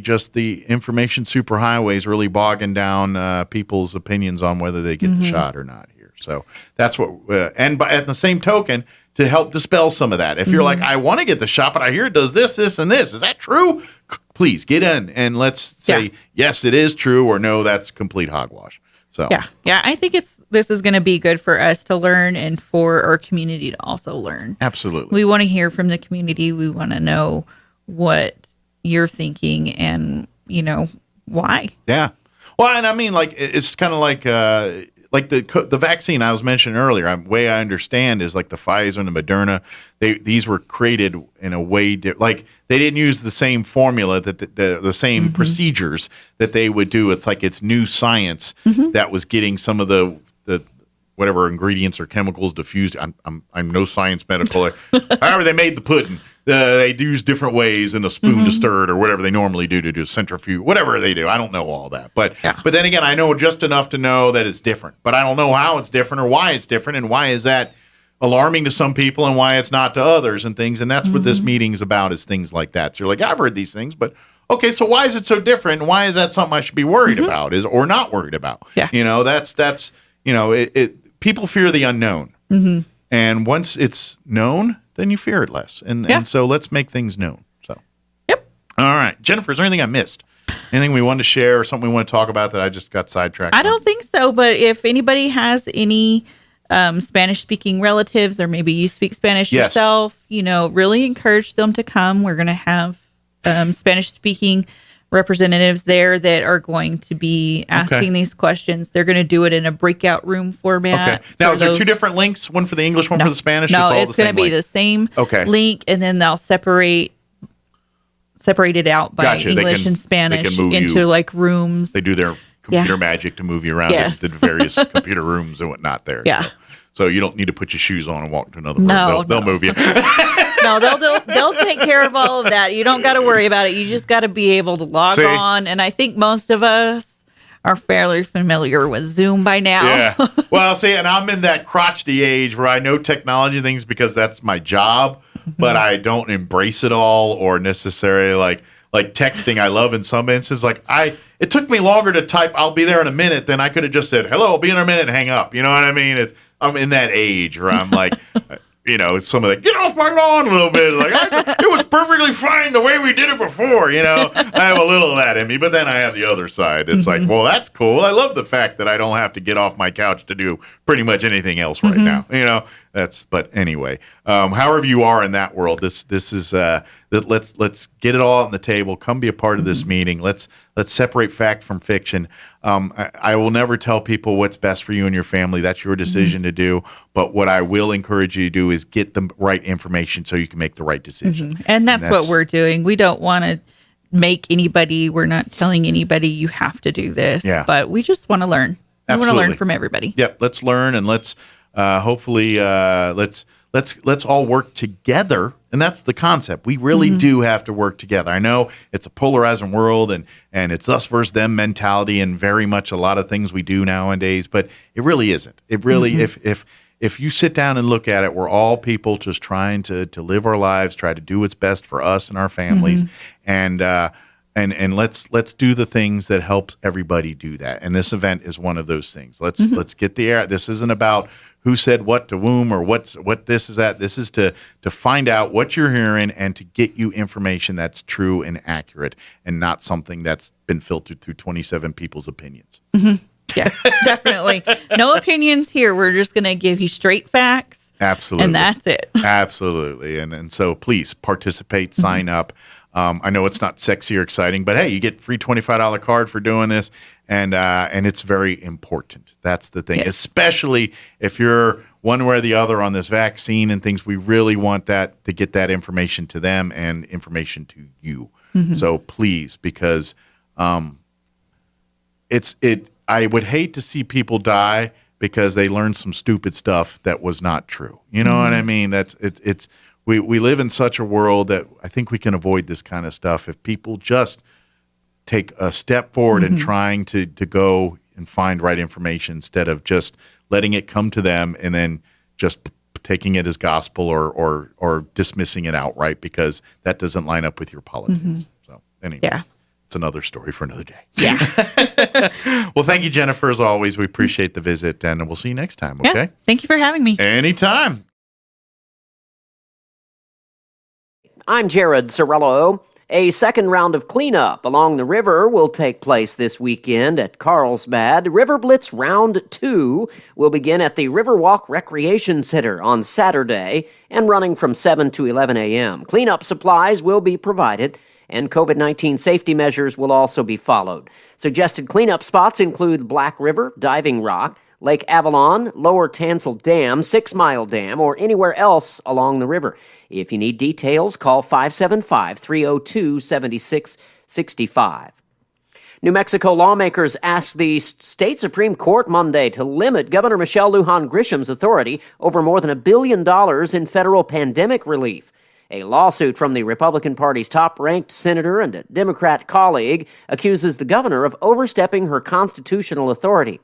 information superhighways really bogging down people's opinions on whether they get the shot or not here? So that's what, and at the same token, to help dispel some of that. If you're like, I want to get the shot, but I hear it does this, this, and this. Is that true? Please get in and let's say, yes, it is true, or no, that's complete hogwash. So yeah, I think this is going to be good for us to learn and for our community to also learn. Absolutely. We want to hear from the community. We want to know what you're thinking and, why. Yeah. Well, and I mean, like, it's kind of like the vaccine I was mentioning earlier. The way I understand is like the Pfizer and the Moderna. These were created in a way like they didn't use the same formula that the same procedures that they would do. It's like it's new science that was getting some of the whatever ingredients or chemicals diffused. I'm no science medical. However, they made the pudding. They use different ways in a spoon to stir it or whatever they normally do to do centrifuge, whatever they do. I don't know all that. But then again, I know just enough to know that it's different. But I don't know how it's different or why it's different and why is that alarming to some people and why it's not to others and things. And that's what this meeting's about, is things like that. So you're like, I've heard these things, but okay, so why is it so different? Why is that something I should be worried about or not worried about? Yeah. That's people fear the unknown. And once it's known, then you fear it less. And so let's make things known. So, yep. All right. Jennifer, is there anything I missed? Anything we wanted to share or something we want to talk about that I just got sidetracked? I don't think so, but if anybody has any Spanish-speaking relatives, or maybe you speak Spanish yourself, really encourage them to come. We're going to have Spanish-speaking representatives there that are going to be asking these questions. They're going to do it in a breakout room format. Okay. Now, is there two different links? One for the English, one for the Spanish? No, it's going to be the same link, and then they'll separate it out by English and Spanish into like rooms. They do their computer magic to move you around the various computer rooms and whatnot there. Yeah. So you don't need to put your shoes on and walk to another room. They'll move you. No, they'll take care of all of that. You don't got to worry about it. You just got to be able to log on. And I think most of us are fairly familiar with Zoom by now. Yeah. Well, see, and I'm in that crotchety age where I know technology things because that's my job, but I don't embrace it all or necessarily like texting. I love in some instances. It took me longer to type, I'll be there in a minute, than I could have just said, hello, I'll be in a minute, and hang up. You know what I mean? I'm in that age where I'm like, it's some of the, get off my lawn a little bit. It was perfectly fine the way we did it before. I have a little of that in me, but then I have the other side. It's like, well, that's cool. I love the fact that I don't have to get off my couch to do pretty much anything else right now. But anyway, however you are in that world, this is, let's get it all on the table. Come be a part of this meeting. Let's separate fact from fiction. I will never tell people what's best for you and your family. That's your decision to do. But what I will encourage you to do is get the right information so you can make the right decision. And that's what we're doing. We don't want to we're not telling anybody you have to do this. Yeah. But we just want to learn. We want to learn from everybody. Yep. Let's learn, and let's hopefully let's all work together. And that's the concept. We really do have to work together. I know it's a polarizing world and it's us versus them mentality and very much a lot of things we do nowadays, but it really isn't. It really, if you sit down and look at it, we're all people just trying to live our lives, try to do what's best for us and our families. And let's do the things that helps everybody do that. And this event is one of those things. Let's get the air. This isn't about who said what to whom or what this is at. This is to find out what you're hearing and to get you information that's true and accurate and not something that's been filtered through 27 people's opinions. Yeah, definitely. No opinions here. We're just going to give you straight facts. Absolutely. And that's it. Absolutely. And so please participate, sign up. I know it's not sexy or exciting, but hey, you get free $25 card for doing this. And it's very important. That's the thing, especially if you're one way or the other on this vaccine and things. We really want that to get that information to them and information to you. So please, because I would hate to see people die because they learned some stupid stuff that was not true. You know what I mean? We live in such a world that I think we can avoid this kind of stuff if people just take a step forward in trying to go and find right information instead of just letting it come to them and then just taking it as gospel or dismissing it outright because that doesn't line up with your politics. So anyway, it's another story for another day. Yeah. Well, thank you, Jennifer, as always. We appreciate the visit, and we'll see you next time, okay? Yeah, thank you for having me. Anytime. I'm Jared Sorello. A second round of cleanup along the river will take place this weekend at Carlsbad. River Blitz Round 2 will begin at the Riverwalk Recreation Center on Saturday and running from 7 to 11 a.m. Cleanup supplies will be provided, and COVID-19 safety measures will also be followed. Suggested cleanup spots include Black River, Diving Rock, Lake Avalon, Lower Tansel Dam, 6 Mile Dam, or anywhere else along the river. If you need details, call 575-302-7665. New Mexico lawmakers asked the state Supreme Court Monday to limit Governor Michelle Lujan Grisham's authority over more than $1 billion in federal pandemic relief. A lawsuit from the Republican Party's top-ranked senator and a Democrat colleague accuses the governor of overstepping her constitutional authority.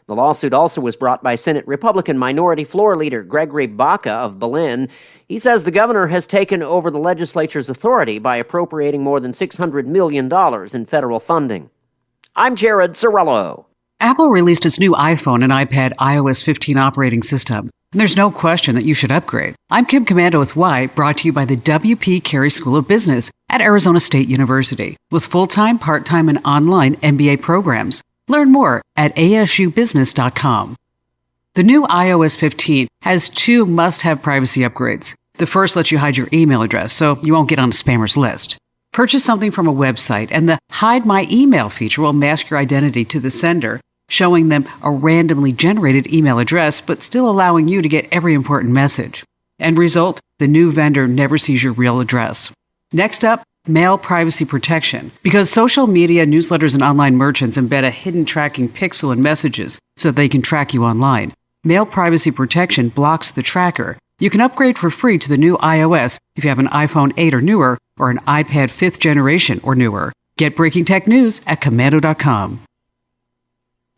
The lawsuit also was brought by Senate Republican Minority Floor Leader Gregory Baca of Belen. He says the governor has taken over the legislature's authority by appropriating more than $600 million in federal funding. I'm Jared Sorello. Apple released its new iPhone and iPad iOS 15 operating system. There's no question that you should upgrade. I'm Kim Commando with Why, brought to you by the W.P. Carey School of Business at Arizona State University, with full-time, part-time, and online MBA programs. Learn more at asubusiness.com. The new iOS 15 has two must-have privacy upgrades. The first lets you hide your email address so you won't get on a spammer's list. Purchase something from a website, and the Hide My Email feature will mask your identity to the sender, showing them a randomly generated email address, but still allowing you to get every important message. End result, the new vendor never sees your real address. Next up, mail privacy protection. Because social media, newsletters, and online merchants embed a hidden tracking pixel in messages so they can track you online. Mail privacy protection blocks the tracker. You can upgrade for free to the new iOS if you have an iPhone 8 or newer, or an iPad 5th generation or newer. Get breaking tech news at commando.com.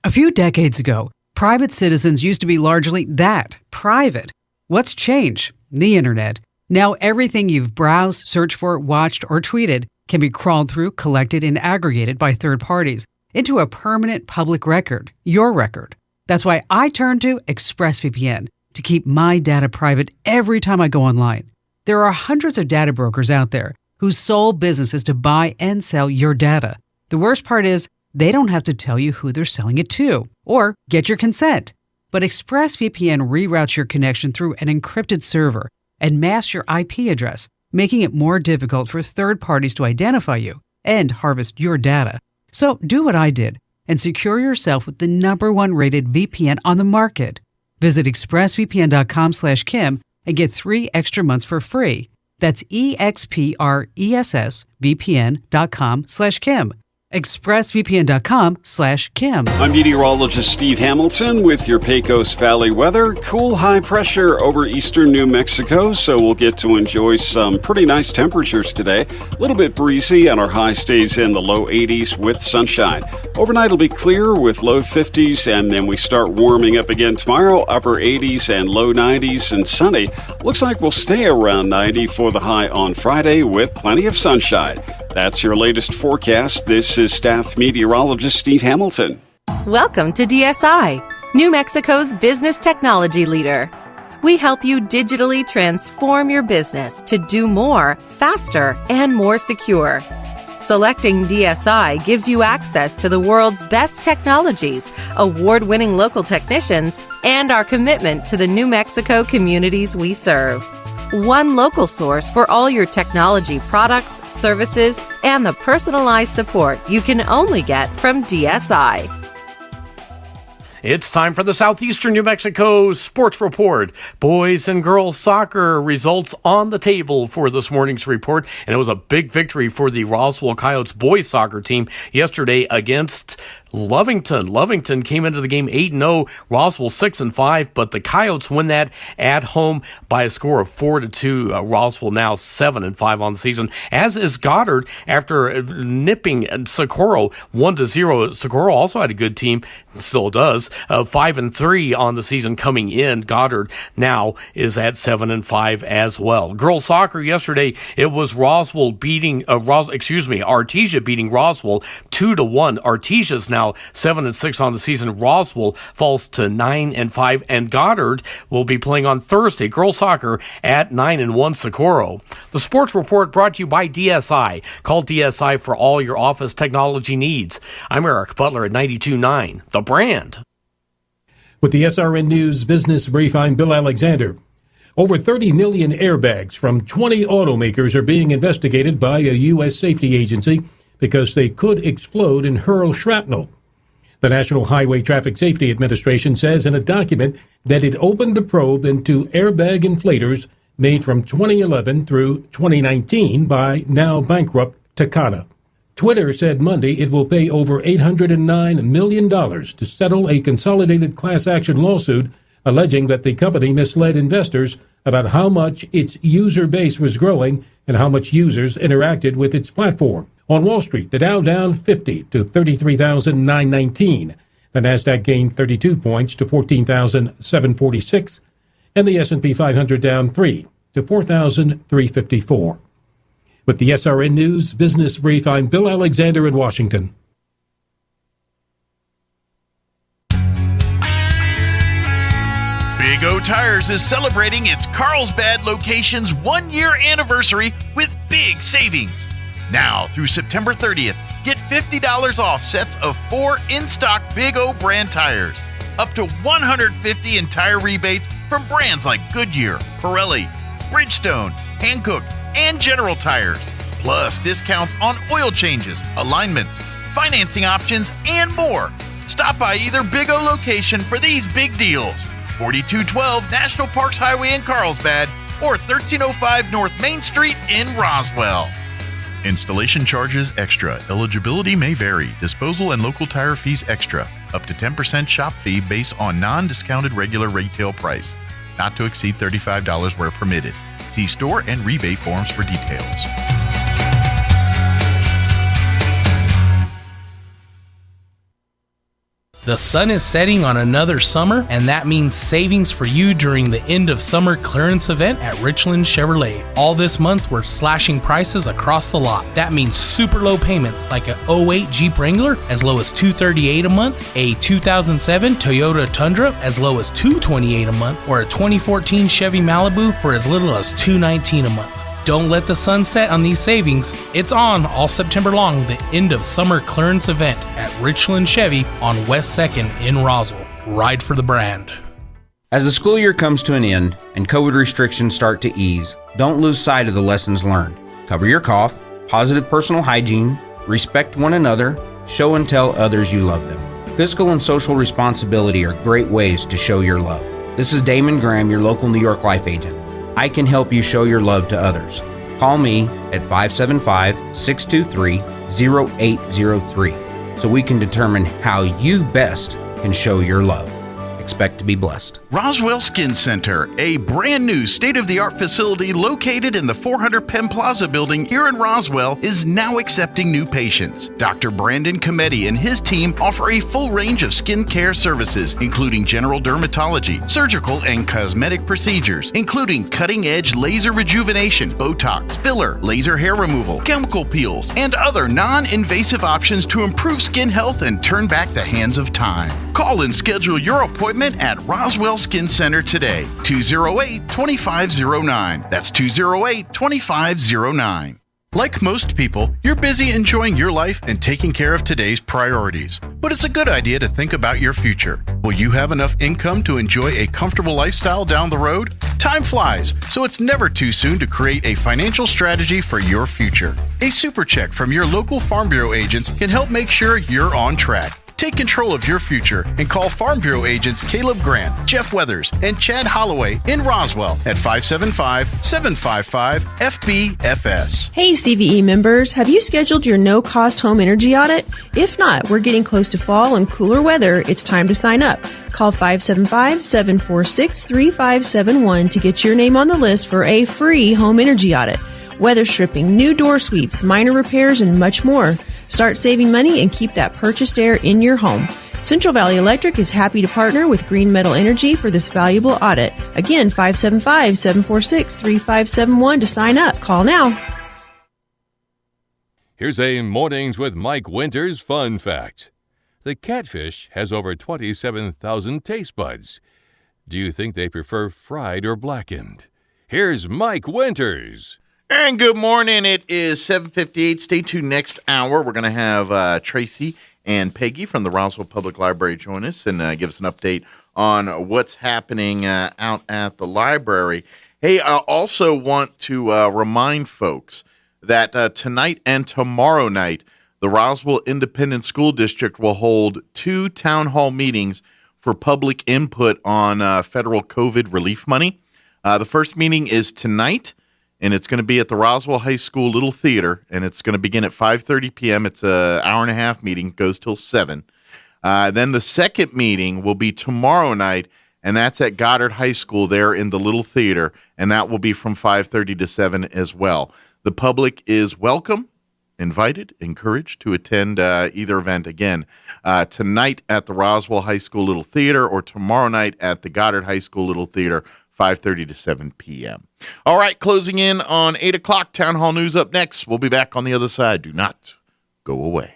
A few decades ago, private citizens used to be largely that, private. What's changed? The internet. Now everything you've browsed, searched for, watched, or tweeted can be crawled through, collected, and aggregated by third parties into a permanent public record, your record. That's why I turn to ExpressVPN to keep my data private every time I go online. There are hundreds of data brokers out there whose sole business is to buy and sell your data. The worst part is they don't have to tell you who they're selling it to or get your consent. But ExpressVPN reroutes your connection through an encrypted server and masks your IP address, making it more difficult for third parties to identify you and harvest your data. So do what I did and secure yourself with the number one rated VPN on the market. Visit expressvpn.com/Kim and get 3 extra months for free. That's expressvpn.com/Kim. expressvpn.com/Kim. I'm meteorologist Steve Hamilton with your Pecos Valley weather. Cool high pressure over eastern New Mexico, so we'll get to enjoy some pretty nice temperatures today. A little bit breezy, and our high stays in the low 80s with sunshine. Overnight will be clear with low 50s, and then we start warming up again tomorrow, upper 80s and low 90s and sunny. Looks like we'll stay around 90 for the high on Friday with plenty of sunshine. That's your latest forecast. This is staff meteorologist Steve Hamilton. Welcome to DSI, New Mexico's business technology leader. We help you digitally transform your business to do more, faster, and more secure. Selecting DSI gives you access to the world's best technologies, award-winning local technicians, and our commitment to the New Mexico communities we serve. One local source for all your technology products, services, and the personalized support you can only get from DSI. It's time for the Southeastern New Mexico Sports Report. Boys and girls soccer results on the table for this morning's report, and it was a big victory for the Roswell Coyotes boys soccer team yesterday against Lovington. Lovington came into the game 8-0, Roswell 6-5, but the Coyotes win that at home by a score of 4-2. Roswell now 7-5 on the season, as is Goddard after nipping Socorro 1-0. Socorro also had a good team, still does, 5-3 on the season coming in. Goddard now is at 7-5 as well. Girls soccer yesterday, it was Roswell beating Artesia beating Roswell 2-1. Artesia's now 7-6 on the season. Roswell falls to 9-5, and Goddard will be playing on Thursday. Girls soccer at 9-1 Socorro. The sports report brought to you by DSI. Call DSI for all your office technology needs. I'm Eric Butler at 92.9, The Brand. With the SRN News Business Brief, I'm Bill Alexander. Over 30 million airbags from 20 automakers are being investigated by a U.S. safety agency because they could explode and hurl shrapnel. The National Highway Traffic Safety Administration says in a document that it opened the probe into airbag inflators made from 2011 through 2019 by now bankrupt Takata. Twitter said Monday it will pay over $809 million to settle a consolidated class action lawsuit alleging that the company misled investors about how much its user base was growing and how much users interacted with its platform. On Wall Street, the Dow down 50 to 33,919. The Nasdaq gained 32 points to 14,746, and the S&P 500 down 3 to 4,354. With the SRN News Business Brief, I'm Bill Alexander in Washington. Big O Tires is celebrating its Carlsbad location's 1-year anniversary with big savings. Now through September 30th, get $50 off sets of 4 in-stock Big O brand tires. Up to $150 in tire rebates from brands like Goodyear, Pirelli, Bridgestone, Hankook, and General Tires. Plus discounts on oil changes, alignments, financing options, and more. Stop by either Big O location for these big deals. 4212 National Parks Highway in Carlsbad or 1305 North Main Street in Roswell. Installation charges extra. Eligibility may vary. Disposal and local tire fees extra. Up to 10% shop fee based on non-discounted regular retail price. Not to exceed $35 where permitted. See store and rebate forms for details. The sun is setting on another summer, and that means savings for you during the end of summer clearance event at Richland Chevrolet. All this month, we're slashing prices across the lot. That means super low payments like a 08 Jeep Wrangler as low as $238 a month, a 2007 Toyota Tundra as low as $228 a month, or a 2014 Chevy Malibu for as little as $219 a month. Don't let the sun set on these savings. It's on all September long, the end of summer clearance event at Richland Chevy on West 2nd in Roswell. Ride for the brand. As the school year comes to an end and COVID restrictions start to ease, don't lose sight of the lessons learned. Cover your cough, positive personal hygiene, respect one another, show and tell others you love them. Fiscal and social responsibility are great ways to show your love. This is Damon Graham, your local New York Life agent. I can help you show your love to others. Call me at 575-623-0803 so we can determine how you best can show your love. Expect to be blessed. Roswell Skin Center, a brand new state-of-the-art facility located in the 400 Penn Plaza building here in Roswell, is now accepting new patients. Dr. Brandon Cometti and his team offer a full range of skin care services, including general dermatology, surgical and cosmetic procedures, including cutting-edge laser rejuvenation, Botox, filler, laser hair removal, chemical peels, and other non-invasive options to improve skin health and turn back the hands of time. Call and schedule your appointment at Roswell Skin Center today, 208-2509. That's 208-2509. Like most people, you're busy enjoying your life and taking care of today's priorities. But it's a good idea to think about your future. Will you have enough income to enjoy a comfortable lifestyle down the road? Time flies, so it's never too soon to create a financial strategy for your future. A super check from your local Farm Bureau agents can help make sure you're on track. Take control of your future and call Farm Bureau agents Caleb Grant, Jeff Weathers, and Chad Holloway in Roswell at 575-755-FBFS. Hey CVE members, have you scheduled your no-cost home energy audit? If not, we're getting close to fall and cooler weather. It's time to sign up. Call 575-746-3571 to get your name on the list for a free home energy audit. Weather stripping, new door sweeps, minor repairs, and much more. Start saving money and keep that purchased air in your home. Central Valley Electric is happy to partner with Green Metal Energy for this valuable audit. Again, 575-746-3571 to sign up. Call now. Here's a Mornings with Mike Winters fun fact. The catfish has over 27,000 taste buds. Do you think they prefer fried or blackened? Here's Mike Winters. And good morning. It is 7:58. Stay tuned next hour. We're going to have Tracy and Peggy from the Roswell Public Library join us and give us an update on what's happening out at the library. Hey, I also want to remind folks that tonight and tomorrow night, the Roswell Independent School District will hold 2 town hall meetings for public input on federal COVID relief money. The first meeting is tonight, and it's going to be at the Roswell High School Little Theater, and it's going to begin at 5:30 p.m. It's an hour-and-a-half meeting, goes till 7. Then the second meeting will be tomorrow night, and that's at Goddard High School there in the Little Theater, and that will be from 5:30 to 7 as well. The public is welcome invited, encouraged to attend either event again tonight at the Roswell High School Little Theater or tomorrow night at the Goddard High School Little Theater, 5:30 to 7 p.m. All right, closing in on 8 o'clock. Town Hall News up next. We'll be back on the other side. Do not go away.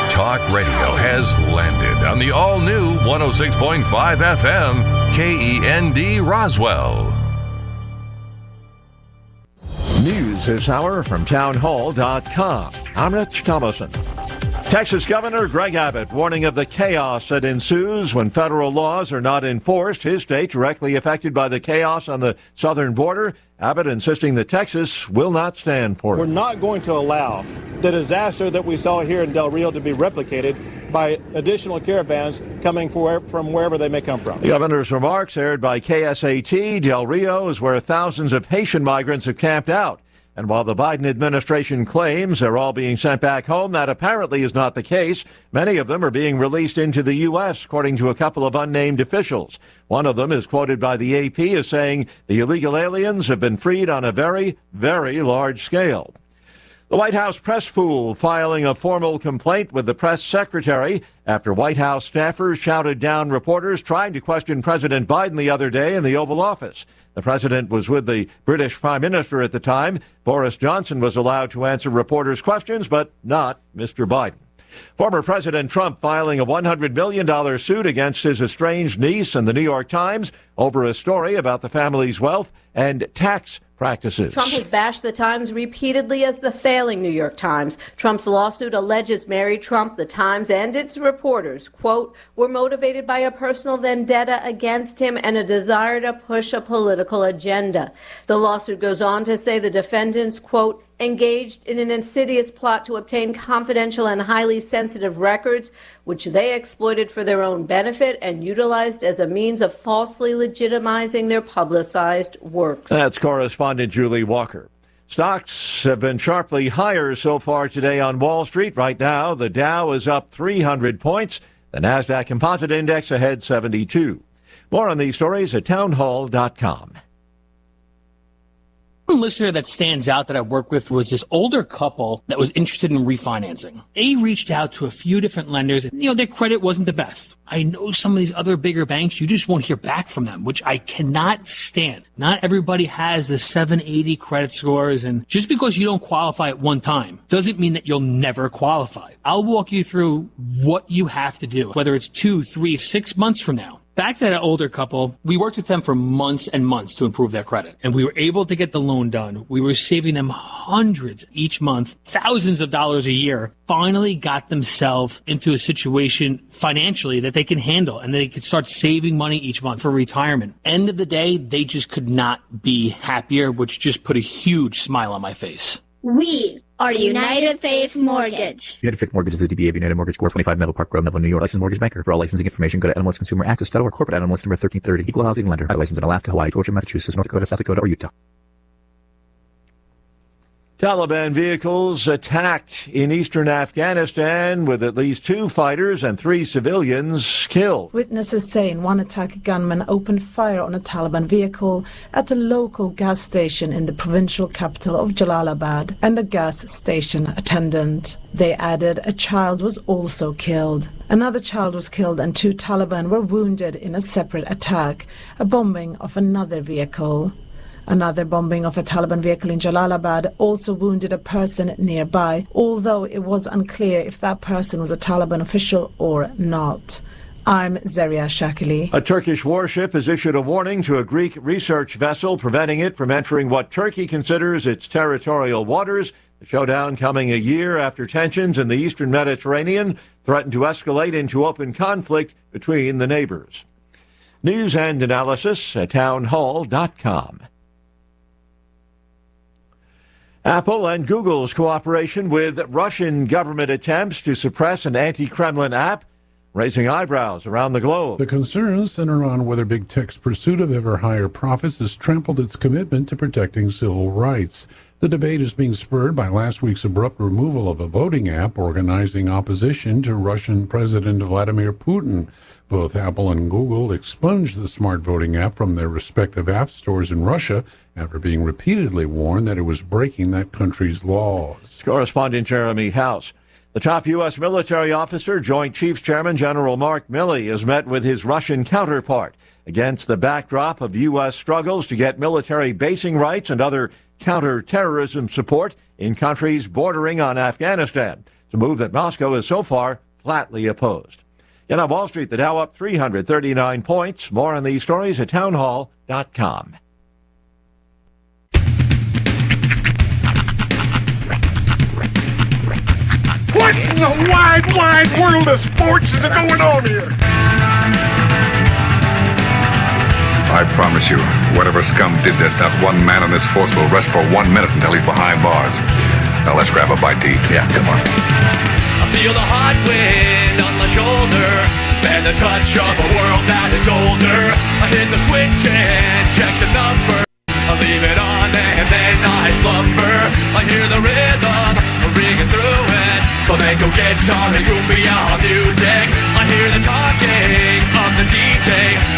Talk radio has landed on the all-new 106.5 FM KEND Roswell. News this hour from townhall.com. I'm Rich Thomason. Texas Governor Greg Abbott warning of the chaos that ensues when federal laws are not enforced. His state directly affected by the chaos on the southern border. Abbott insisting that Texas will not stand for it. We're not going to allow the disaster that we saw here in Del Rio to be replicated by additional caravans coming from wherever they may come from. The governor's remarks aired by KSAT. Del Rio is where thousands of Haitian migrants have camped out. And while the Biden administration claims they're all being sent back home, that apparently is not the case. Many of them are being released into the U.S., according to a couple of unnamed officials. One of them is quoted by the AP as saying the illegal aliens have been freed on a very, very large scale. The White House press pool filing a formal complaint with the press secretary after White House staffers shouted down reporters trying to question President Biden the other day in the Oval Office. The president was with the British Prime Minister at the time. Boris Johnson was allowed to answer reporters' questions, but not Mr. Biden. Former President Trump filing a $100 million suit against his estranged niece in the New York Times over a story about the family's wealth and tax practices. Trump has bashed the Times repeatedly as the failing New York Times. Trump's lawsuit alleges Mary Trump, the Times, and its reporters, quote, were motivated by a personal vendetta against him and a desire to push a political agenda. The lawsuit goes on to say the defendants, quote, engaged in an insidious plot to obtain confidential and highly sensitive records, which they exploited for their own benefit and utilized as a means of falsely legitimizing their publicized works. That's correspondent Julie Walker. Stocks have been sharply higher so far today on Wall Street. Right now, the Dow is up 300 points. The NASDAQ Composite Index ahead 72. More on these stories at townhall.com. One listener that stands out that I worked with was this older couple that was interested in refinancing. They reached out to a few different lenders. Their credit wasn't the best. I know some of these other bigger banks, you just won't hear back from them, which I cannot stand. Not everybody has the 780 credit scores, and just because you don't qualify at one time doesn't mean that you'll never qualify. I'll walk you through what you have to do, whether it's 2, 3, 6 months from now. Back to that older couple, we worked with them for months and months to improve their credit, and we were able to get the loan done. We were saving them hundreds each month, thousands of dollars a year, finally got themselves into a situation financially that they can handle, and they could start saving money each month for retirement. End of the day, they just could not be happier, which just put a huge smile on my face. We are United Faith Mortgage. United Faith Mortgage is a DBA of United Mortgage Corp. 25 Meadow Park Road, Melville, New York. Licensed mortgage banker. For all licensing information, go to NMLSConsumerAccess.org. Corporate NMLS number 1330. Equal housing lender. Licensed in Alaska, Hawaii, Georgia, Massachusetts, North Dakota, South Dakota, or Utah. Taliban vehicles attacked in eastern Afghanistan with at least 2 fighters and 3 civilians killed. Witnesses say in one attack, a gunman opened fire on a Taliban vehicle at a local gas station in the provincial capital of Jalalabad and a gas station attendant. They added a child was also killed. Another child was killed and 2 Taliban were wounded in a separate attack, a bombing of another vehicle. Another bombing of a Taliban vehicle in Jalalabad also wounded a person nearby, although it was unclear if that person was a Taliban official or not. I'm Zeria Shakili. A Turkish warship has issued a warning to a Greek research vessel, preventing it from entering what Turkey considers its territorial waters. The showdown coming a year after tensions in the eastern Mediterranean threatened to escalate into open conflict between the neighbors. News and analysis at townhall.com. Apple and Google's cooperation with Russian government attempts to suppress an anti-Kremlin app, raising eyebrows around the globe. The concerns center on whether big tech's pursuit of ever higher profits has trampled its commitment to protecting civil rights. The debate is being spurred by last week's abrupt removal of a voting app organizing opposition to Russian President Vladimir Putin. Both Apple and Google expunged the smart voting app from their respective app stores in Russia after being repeatedly warned that it was breaking that country's laws. Correspondent Jeremy House. The top U.S. military officer, Joint Chiefs Chairman General Mark Milley, has met with his Russian counterpart against the backdrop of U.S. struggles to get military basing rights and other counterterrorism support in countries bordering on Afghanistan. It's a move that Moscow has so far flatly opposed. On Wall Street, the Dow up 339 points. More on these stories at townhall.com. What in the wide world of sports is going on here? I promise you, whatever scum did this, not one man on this force will rest for 1 minute until he's behind bars. Now let's grab a bite to eat. Yeah, come on. I feel the hot wind on my shoulder and the touch of a world that is older. I hit the switch and check the number. I leave it on and then I slumber. I hear the rhythm ringing through it. So they go guitar and cumbia music. I hear the talking of the DJ.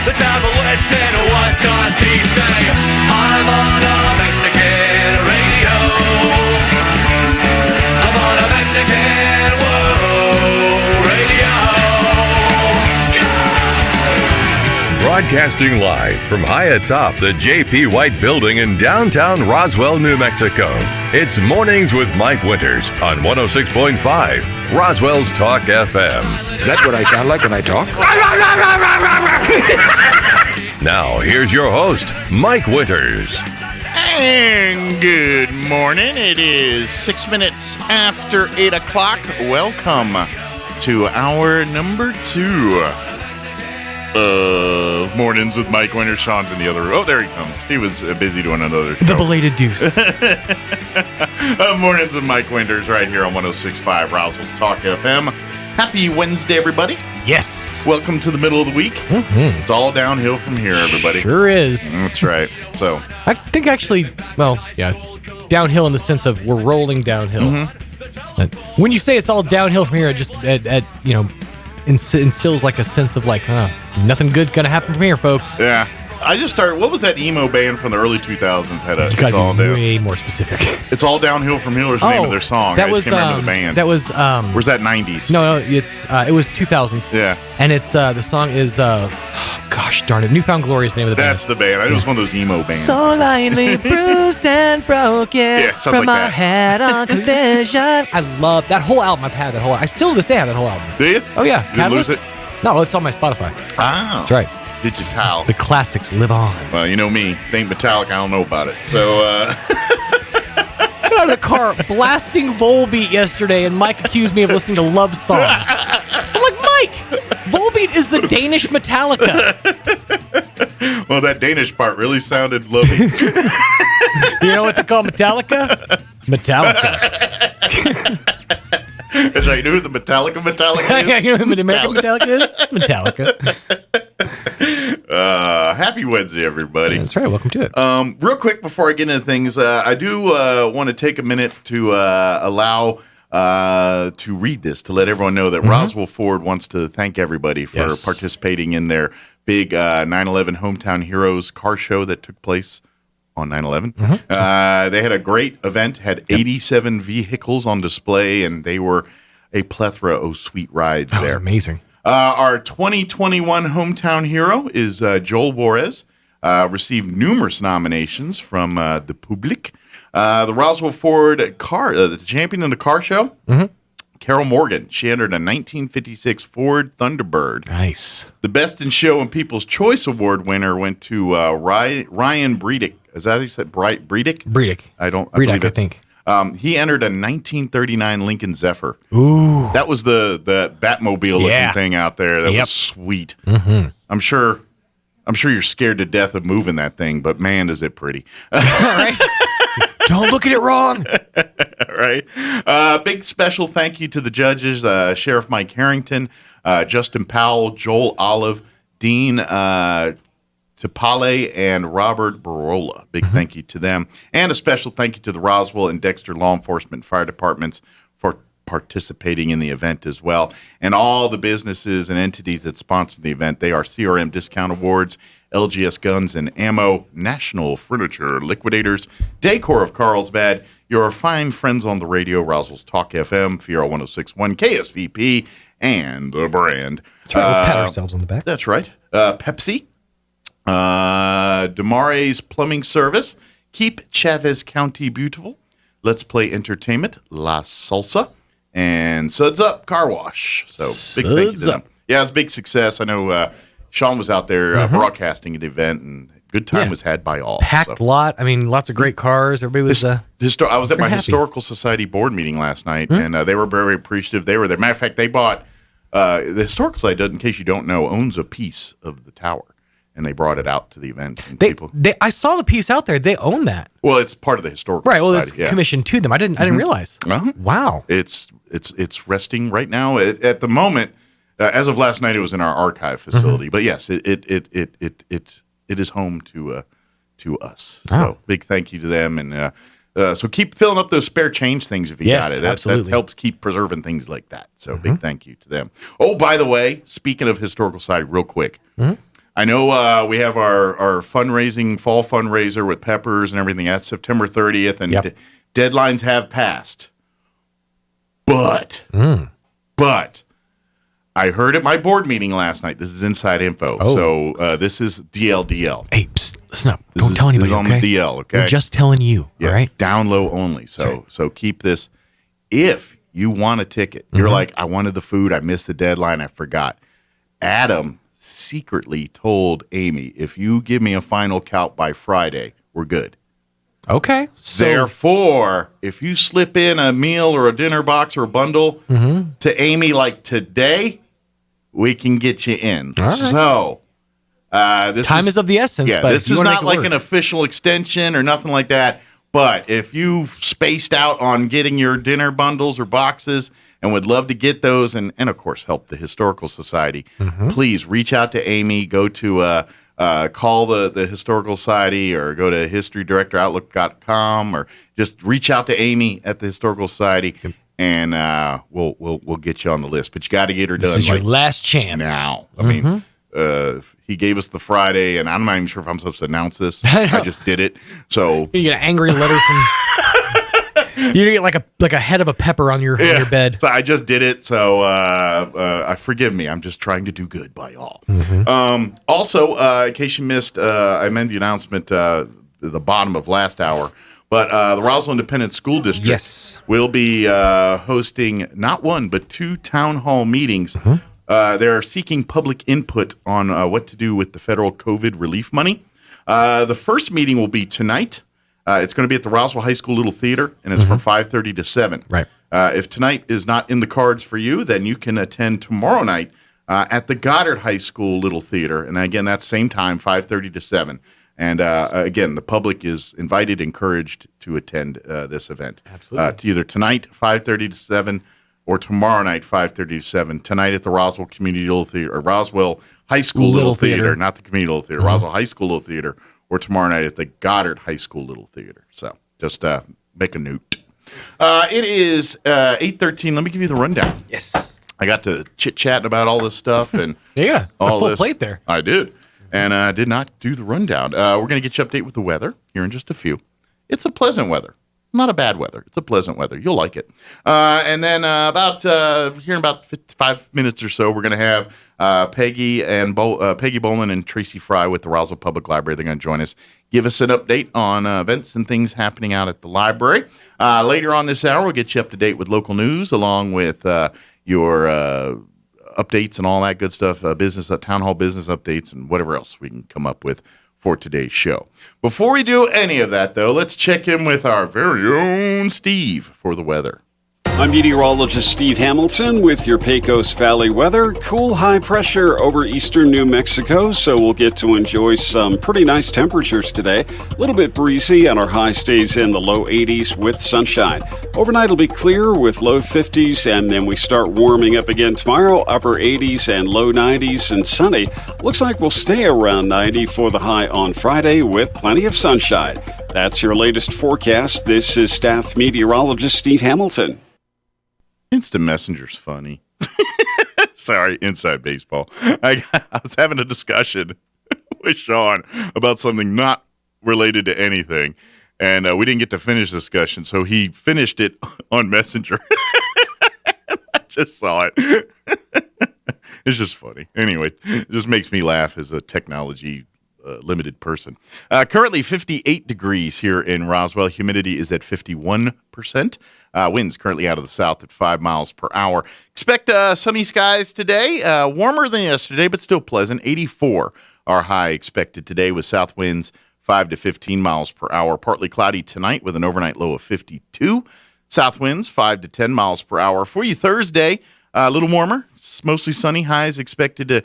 The devil listen, what does he say? I'm on a Mexican radio. I'm on a Mexican radio. Broadcasting live from high atop the J.P. White Building in downtown Roswell, New Mexico. It's Mornings with Mike Winters on 106.5 Roswell's Talk FM. Is that what I sound like when I talk? Now, here's your host, Mike Winters. And good morning. It is 6 minutes after 8 o'clock. Welcome to hour number 2 of Mornings with Mike Winters. Sean's in the other room. Oh, there he comes. He was busy doing another show. The belated deuce. Mornings with Mike Winters right here on 106.5 Roswell's Talk FM. Happy Wednesday, everybody. Yes. Welcome to the middle of the week. Mm-hmm. It's all downhill from here, everybody. Sure is. That's right. So I think actually, well, yeah, it's downhill in the sense of we're rolling downhill. Mm-hmm. When you say it's all downhill from here, it just instills like a sense of like, nothing good gonna happen from here, folks. Yeah. I just started. What was that emo band from the early 2000s? You gotta be way more specific. It's all downhill from here. Was the name of their song? That I was just can't remember the band. That was. Where's that 90s? No, it's it was 2000s. Yeah. And it's the song is gosh darn it, Newfound Glory is the name of the band. That's the band. It was one of those emo bands. So lightly bruised and broken from like our head-on collision. I love that whole album. I've had that whole. I still to this day have that whole album. Do you? Oh yeah. Did you lose it? No, it's on my Spotify. Ah, that's right. Digital. The classics live on. Well, you know me. If it ain't Metallica, I don't know about it. So, got out of the car blasting Volbeat yesterday, and Mike accused me of listening to love songs. I'm like, Mike, Volbeat is the Danish Metallica. Well, that Danish part really sounded lovely. You know what they call Metallica? Metallica. Is that, you know who the Metallica is? Yeah, you know who the American Metallica is? It's Metallica. Happy Wednesday, everybody. That's right. Welcome to it. Real quick before I get into things, I do want to take a minute to allow to read this to let everyone know that Roswell Ford wants to thank everybody for participating in their big 9/11 Hometown Heroes car show that took place on 9/11. They had a great event, had 87 vehicles on display, and they were a plethora of sweet rides there. That was amazing. Our 2021 Hometown Hero is Joel Juarez. Received numerous nominations from the public. The Roswell Ford car, the champion in the car show, Carol Morgan. She entered a 1956 Ford Thunderbird. Nice. The Best in Show and People's Choice Award winner went to Ryan Bredick. Is that how he said? Bredick? Bredick. I think. He entered a 1939 Lincoln Zephyr. Ooh. That was the Batmobile looking thing out there. That was sweet. I'm sure you're scared to death of moving that thing, but man, is it pretty. All right. Don't look at it wrong. Right. Big special thank you to the judges, Sheriff Mike Harrington, Justin Powell, Joel Olive, Dean Tipale and Robert Barola. Big thank you to them. And a special thank you to the Roswell and Dexter Law Enforcement Fire Departments for participating in the event as well. And all the businesses and entities that sponsor the event. They are CRM Discount Awards, LGS Guns and Ammo, National Furniture Liquidators, Decor of Carlsbad, your fine friends on the radio, Roswell's Talk FM, Fiero 106.1, KSVP, and the brand. That's right, we'll pat ourselves on the back. That's right. Pepsi, Demare's Plumbing Service, Keep Chavez County Beautiful, Let's Play Entertainment, La Salsa, and Suds Up Car Wash. So big thank you to them. Yeah, it was a big success. I know Sean was out there broadcasting at the event, and good time was had by all. Packed lot. I mean, lots of great cars. Everybody was. I was at my Historical Society board meeting last night, and they were very appreciative. They were there. Matter of fact, they bought the Historical Society, in case you don't know, owns a piece of the tower, and they brought it out to the event. And I saw the piece out there. They own that. Well, it's part of the Historical Society. Well, it's commissioned to them. I didn't realize. Wow. It's resting right now at the moment. As of last night, it was in our archive facility. But yes, it is home to us. Wow. So big thank you to them, and so keep filling up those spare change things if you got it. That helps keep preserving things like that. So big thank you to them. Oh, by the way, speaking of Historical Society, real quick, I know we have our fundraising fall fundraiser with Peppers and everything. That's September 30th, and deadlines have passed. But I heard at my board meeting last night. This is inside info. Oh. So this is DLDL. Hey, listen up. Don't tell anybody. This is on the DL. Okay, we're just telling you. Yeah, all right, down low only. So keep this. If you want a ticket, you're like, I wanted the food. I missed the deadline. I forgot. Adam secretly told Amy, if you give me a final count by Friday, we're good. Okay. So, therefore, if you slip in a meal or a dinner box or a bundle to Amy like today, we can get you in. All right. So, time is of the essence. Yeah, but this is not like an official extension or nothing like that. But if you spaced out on getting your dinner bundles or boxes and would love to get those and of course, help the Historical Society, please reach out to Amy. Go to call the Historical Society or go to historydirectoroutlook.com or just reach out to Amy at the Historical Society and we'll get you on the list. But you got to get her done. This is your last chance. Now. I mean, he gave us the Friday, and I'm not even sure if I'm supposed to announce this. I just did it. So you get an angry letter from... You get like a head of a pepper on your bed. So I just did it, so forgive me. I'm just trying to do good by all. Also, in case you missed, I made the announcement at the bottom of last hour, but the Roswell Independent School District will be hosting not one, but 2 town hall meetings. They're seeking public input on what to do with the federal COVID relief money. The first meeting will be tonight. It's going to be at the Roswell High School Little Theater, and it's from 5:30 to 7. Right. If tonight is not in the cards for you, then you can attend tomorrow night at the Goddard High School Little Theater. And again, that's same time, 5:30 to 7. And again, the public is invited, encouraged to attend this event. Absolutely. Either tonight, 5:30 to 7, or tomorrow night, 5:30 to 7. Tonight at the Roswell Community Little Theater, or Roswell High School Little Theater, not the Community Little Theater, Roswell High School Little Theater, or tomorrow night at the Goddard High School Little Theater. So just make a note. It is 8:13. Let me give you the rundown. Yes. I got to chit-chatting about all this stuff. And a all full this. plate there. I did. And I did not do the rundown. We're going to get you update with the weather here in just a few. It's a pleasant weather. Not a bad weather. It's a pleasant weather. You'll like it. And then here in about 5 minutes or so, we're going to have Peggy Boland and Tracy Fry with the Roswell Public Library. They're going to join us, give us an update on events and things happening out at the library. Later on this hour, we'll get you up to date with local news, along with your updates and all that good stuff, town hall business updates, and whatever else we can come up with for today's show. Before we do any of that, though, let's check in with our very own Steve for the weather. I'm meteorologist Steve Hamilton with your Pecos Valley weather. Cool high pressure over eastern New Mexico, so we'll get to enjoy some pretty nice temperatures today. A little bit breezy, and our high stays in the low 80s with sunshine. Overnight will be clear with low 50s, and then we start warming up again tomorrow, upper 80s and low 90s and sunny. Looks like we'll stay around 90 for the high on Friday with plenty of sunshine. That's your latest forecast. This is staff meteorologist Steve Hamilton. Instant Messenger's funny. Sorry, inside baseball. I was having a discussion with Sean about something not related to anything, and we didn't get to finish the discussion, so he finished it on Messenger. I just saw it. It's just funny. Anyway, it just makes me laugh as a technology limited person. Currently 58 degrees here in Roswell. Humidity is at 51%. Winds currently out of the south at 5 miles per hour. Expect sunny skies today. Warmer than yesterday, but still pleasant. 84 are high expected today with south winds 5 to 15 miles per hour. Partly cloudy tonight with an overnight low of 52. South winds 5 to 10 miles per hour. For you Thursday, a little warmer. It's mostly sunny. Highs expected to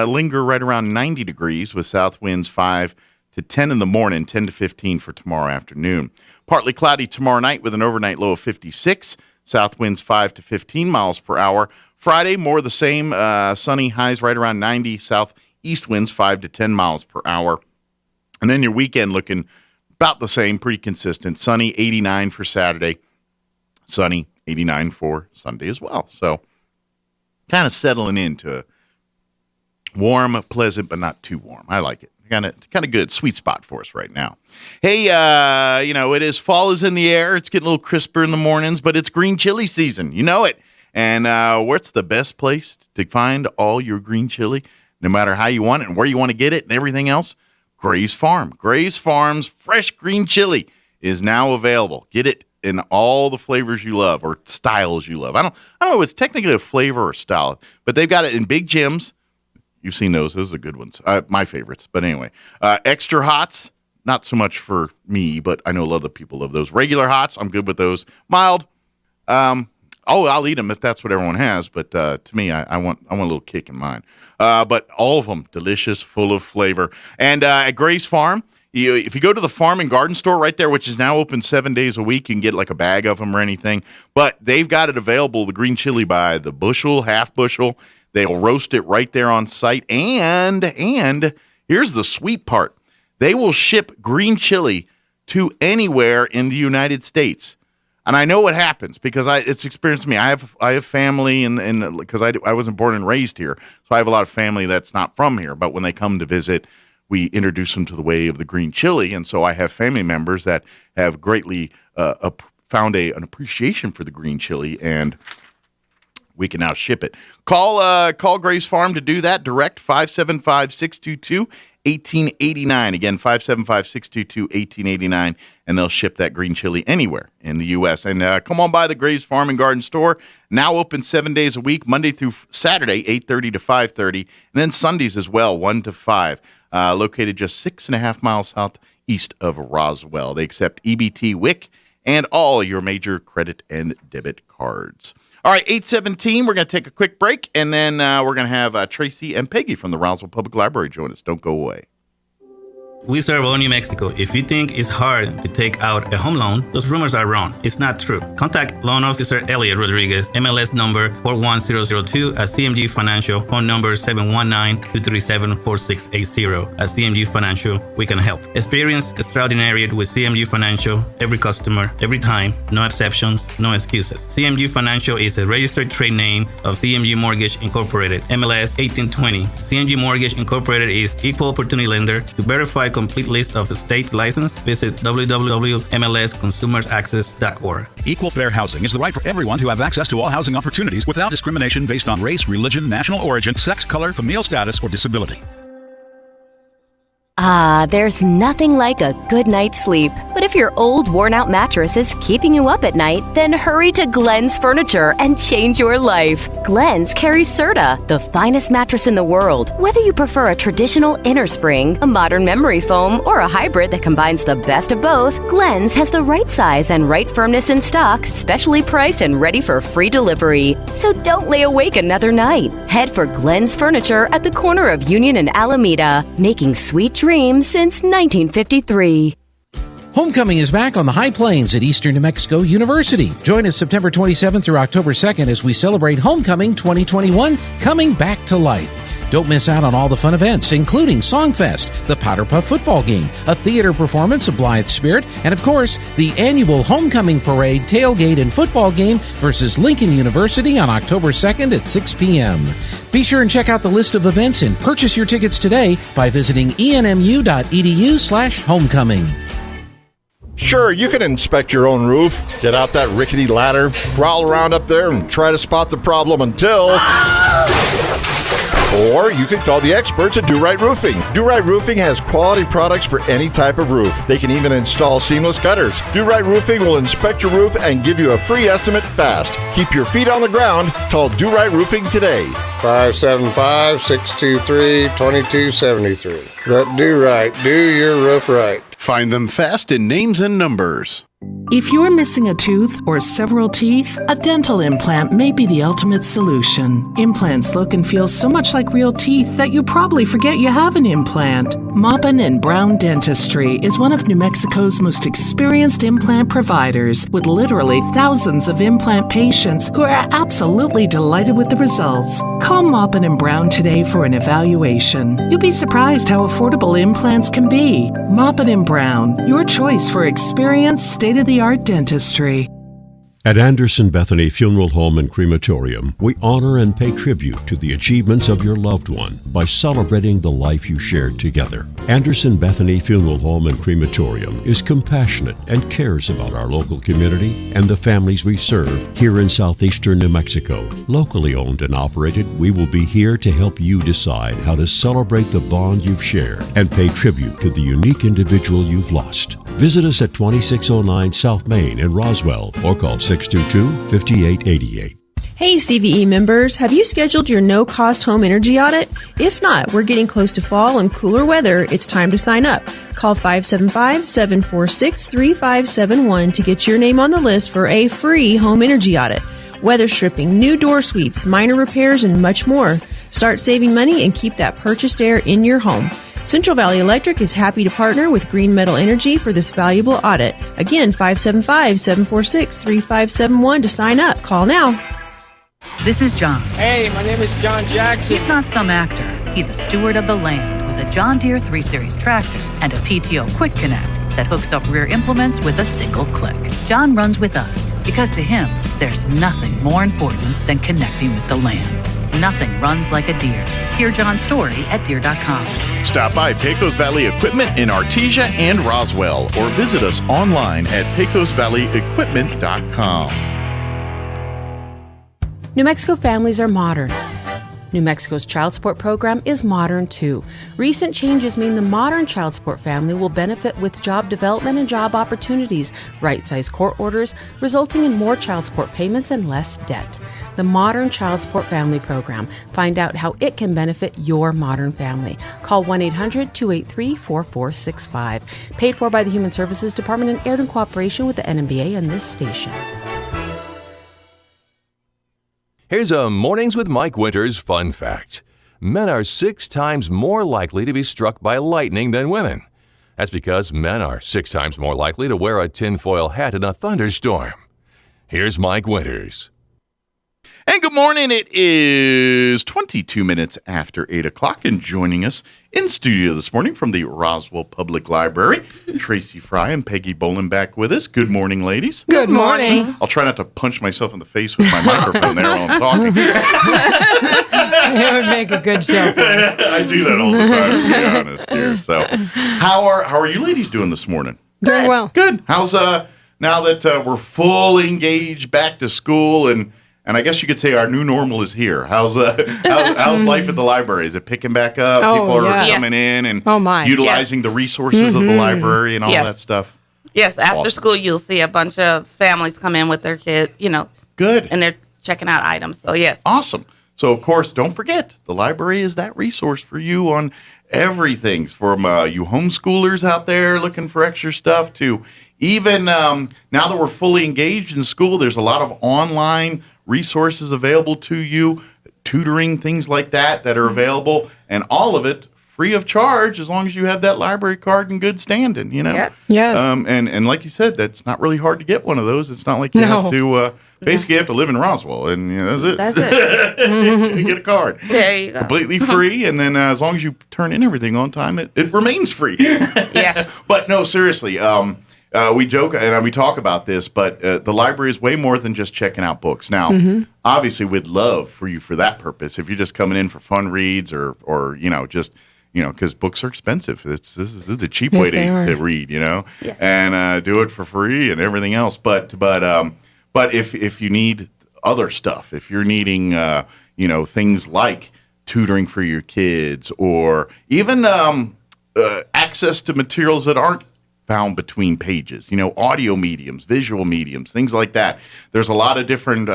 linger right around 90 degrees with south winds 5 to 10 in the morning, 10 to 15 for tomorrow afternoon. Partly cloudy tomorrow night with an overnight low of 56. South winds 5 to 15 miles per hour. Friday, more of the same. Sunny, highs right around 90. Southeast winds 5 to 10 miles per hour. And then your weekend looking about the same, pretty consistent. Sunny, 89 for Saturday. Sunny, 89 for Sunday as well. So kind of settling into warm, pleasant, but not too warm. I like it. Kind of good. Sweet spot for us right now. Hey, it is fall is in the air. It's getting a little crisper in the mornings, but it's green chili season. You know it. And what's the best place to find all your green chili, no matter how you want it and where you want to get it and everything else? Gray's Farm. Gray's Farm's fresh green chili is now available. Get it in all the flavors you love or styles you love. I don't know if it's technically a flavor or style, but they've got it in big gems. You've seen those. Those are good ones. My favorites. But anyway, extra hots, not so much for me, but I know a lot of the people love those. Regular hots, I'm good with those. Mild, I'll eat them if that's what everyone has. But to me, I want a little kick in mine. But all of them, delicious, full of flavor. And at Gray's Farm, if you go to the farm and garden store right there, which is now open 7 days a week, you can get like a bag of them or anything. But they've got it available, the green chili by the bushel, half bushel. They'll roast it right there on site. And here's the sweet part. They will ship green chili to anywhere in the United States. And I know what happens because it's experienced me. I have family and because I wasn't born and raised here. So I have a lot of family that's not from here. But when they come to visit, we introduce them to the way of the green chili. And so I have family members that have greatly found an appreciation for the green chili, and we can now ship it. Call Gray's Farm to do that. Direct 575-622-1889. Again, 575-622-1889, and they'll ship that green chili anywhere in the U.S. And come on by the Gray's Farm and Garden Store. Now open 7 days a week, Monday through Saturday, 8:30 to 5:30, and then Sundays as well, 1 to 5. Located just 6.5 miles southeast of Roswell. They accept EBT, WIC, and all your major credit and debit cards. All right, 8:17, we're going to take a quick break, and then we're going to have Tracy and Peggy from the Roswell Public Library join us. Don't go away. We serve all New Mexico. If you think it's hard to take out a home loan, those rumors are wrong. It's not true. Contact Loan Officer Elliot Rodriguez, MLS number 41002 at CMG Financial, phone number 719-237-4680. At CMG Financial, we can help. Experience extraordinary with CMG Financial, every customer, every time, no exceptions, no excuses. CMG Financial is a registered trade name of CMG Mortgage Incorporated, MLS 1820. CMG Mortgage Incorporated is equal opportunity lender. To verify complete list of states licensed, visit www.mlsconsumersaccess.org. Equal fair housing is the right for everyone to have access to all housing opportunities without discrimination based on race, religion, national origin, sex, color, familial status, or disability. There's nothing like a good night's sleep. But if your old, worn-out mattress is keeping you up at night, then hurry to Glenn's Furniture and change your life. Glenn's carries Serta, the finest mattress in the world. Whether you prefer a traditional inner spring, a modern memory foam, or a hybrid that combines the best of both, Glenn's has the right size and right firmness in stock, specially priced and ready for free delivery. So don't lay awake another night. Head for Glenn's Furniture at the corner of Union and Alameda, making sweet dreams since 1953. Homecoming is back on the High Plains at Eastern New Mexico University. Join us September 27th through October 2nd as we celebrate Homecoming 2021, coming back to life. Don't miss out on all the fun events, including Songfest, the Powder Puff football game, a theater performance of Blythe Spirit, and of course, the annual Homecoming Parade, tailgate, and football game versus Lincoln University on October 2nd at 6 p.m. Be sure and check out the list of events and purchase your tickets today by visiting enmu.edu/homecoming. Sure, you can inspect your own roof, get out that rickety ladder, prowl around up there and try to spot the problem until... Or you could call the experts at Do Right Roofing. Do Right Roofing has quality products for any type of roof. They can even install seamless gutters. Do Right Roofing will inspect your roof and give you a free estimate fast. Keep your feet on the ground. Call Do Right Roofing today. 575-623-2273. Let Do Right do your roof right. Find them fast in names and numbers. If you're missing a tooth or several teeth, a dental implant may be the ultimate solution. Implants look and feel so much like real teeth that you probably forget you have an implant. Maupin and Brown Dentistry is one of New Mexico's most experienced implant providers, with literally thousands of implant patients who are absolutely delighted with the results. Call Maupin and Brown today for an evaluation. You'll be surprised how affordable implants can be. Maupin and Brown, your choice for experienced, state-of-the-art dentistry. At Anderson Bethany Funeral Home and Crematorium, we honor and pay tribute to the achievements of your loved one by celebrating the life you shared together. Anderson Bethany Funeral Home and Crematorium is compassionate and cares about our local community and the families we serve here in southeastern New Mexico. Locally owned and operated, we will be here to help you decide how to celebrate the bond you've shared and pay tribute to the unique individual you've lost. Visit us at 2609 South Main in Roswell or call 622-5888. Hey CVE members, have you scheduled your no-cost home energy audit? If not, we're getting close to fall and cooler weather. It's time to sign up. Call 575-746-3571 to get your name on the list for a free home energy audit. Weather stripping, new door sweeps, minor repairs, and much more. Start saving money and keep that purchased air in your home. Central Valley Electric is happy to partner with Green Metal Energy for this valuable audit. Again, 575-746-3571 to sign up. Call now. This is John. Hey, my name is John Jackson. He's not some actor. He's a steward of the land with a John Deere 3 Series tractor and a PTO Quick Connect that hooks up rear implements with a single click. John runs with us because to him, there's nothing more important than connecting with the land. Nothing runs like a Deere. Hear John's story at Deere.com. Stop by Pecos Valley Equipment in Artesia and Roswell or visit us online at pecosvalleyequipment.com. New Mexico families are modern. New Mexico's child support program is modern too. Recent changes mean the modern child support family will benefit with job development and job opportunities, right-sized court orders, resulting in more child support payments and less debt. The Modern Child Support Family Program. Find out how it can benefit your modern family. Call 1-800-283-4465. Paid for by the Human Services Department and aired in cooperation with the NMBA and this station. Here's a Mornings with Mike Winters fun fact. Men are 6 times more likely to be struck by lightning than women. That's because men are 6 times more likely to wear a tinfoil hat in a thunderstorm. Here's Mike Winters. And good morning. It is 22 minutes after 8 o'clock, and joining us in studio this morning from the Roswell Public Library, Tracy Fry and Peggy Bolin back with us. Good morning, ladies. Good morning. I'll try not to punch myself in the face with my microphone there while I'm talking. It would make a good show for us. I do that all the time, to be honest here. So, how are you ladies doing this morning? Doing well. Good. How's now that we're full engaged back to school and And I guess you could say our new normal is here. How's life at the library? Is it picking back up? People are coming in and utilizing the resources of the library and all that stuff. Yes, after school you'll see a bunch of families come in with their kids, Good. And they're checking out items. So yes. Awesome. So of course, don't forget, the library is that resource for you on everything from you homeschoolers out there looking for extra stuff to even now that we're fully engaged in school, there's a lot of online resources available to you, tutoring, things like that are available, and all of it free of charge as long as you have that library card in good standing, Yes. And like you said, that's not really hard to get one of those. It's not like you have to basically you have to live in Roswell, and that's it. Get a card. There you go. Completely free, and then as long as you turn in everything on time, it remains free. Yes. But no, seriously, we joke and we talk about this, but the library is way more than just checking out books. Now, obviously, we'd love for you for that purpose. If you're just coming in for fun reads or just because books are expensive. This is a cheap way to read, Yes. and do it for free and everything else. But if you need other stuff, if you're needing things like tutoring for your kids or even access to materials that aren't found between pages, audio mediums, visual mediums, things like that. There's a lot of different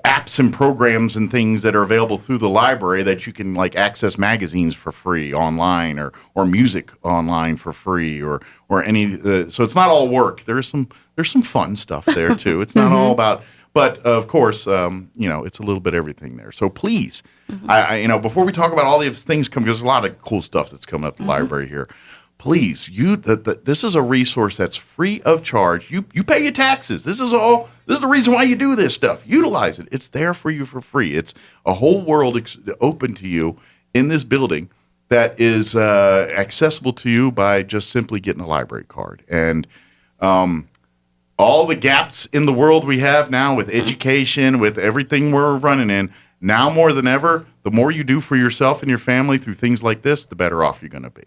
apps and programs and things that are available through the library that you can access magazines for free online or music online for free or any. So it's not all work. There's some fun stuff there too. It's not all about. But of course, it's a little bit everything there. So please, I before we talk about all these things coming, there's a lot of cool stuff that's coming up the library here. Please, this is a resource that's free of charge. You pay your taxes. This is the reason why you do this stuff. Utilize it. It's there for you for free. It's a whole world open to you in this building that is accessible to you by just simply getting a library card. And all the gaps in the world we have now with education, with everything we're running in, now more than ever, the more you do for yourself and your family through things like this, the better off you're going to be.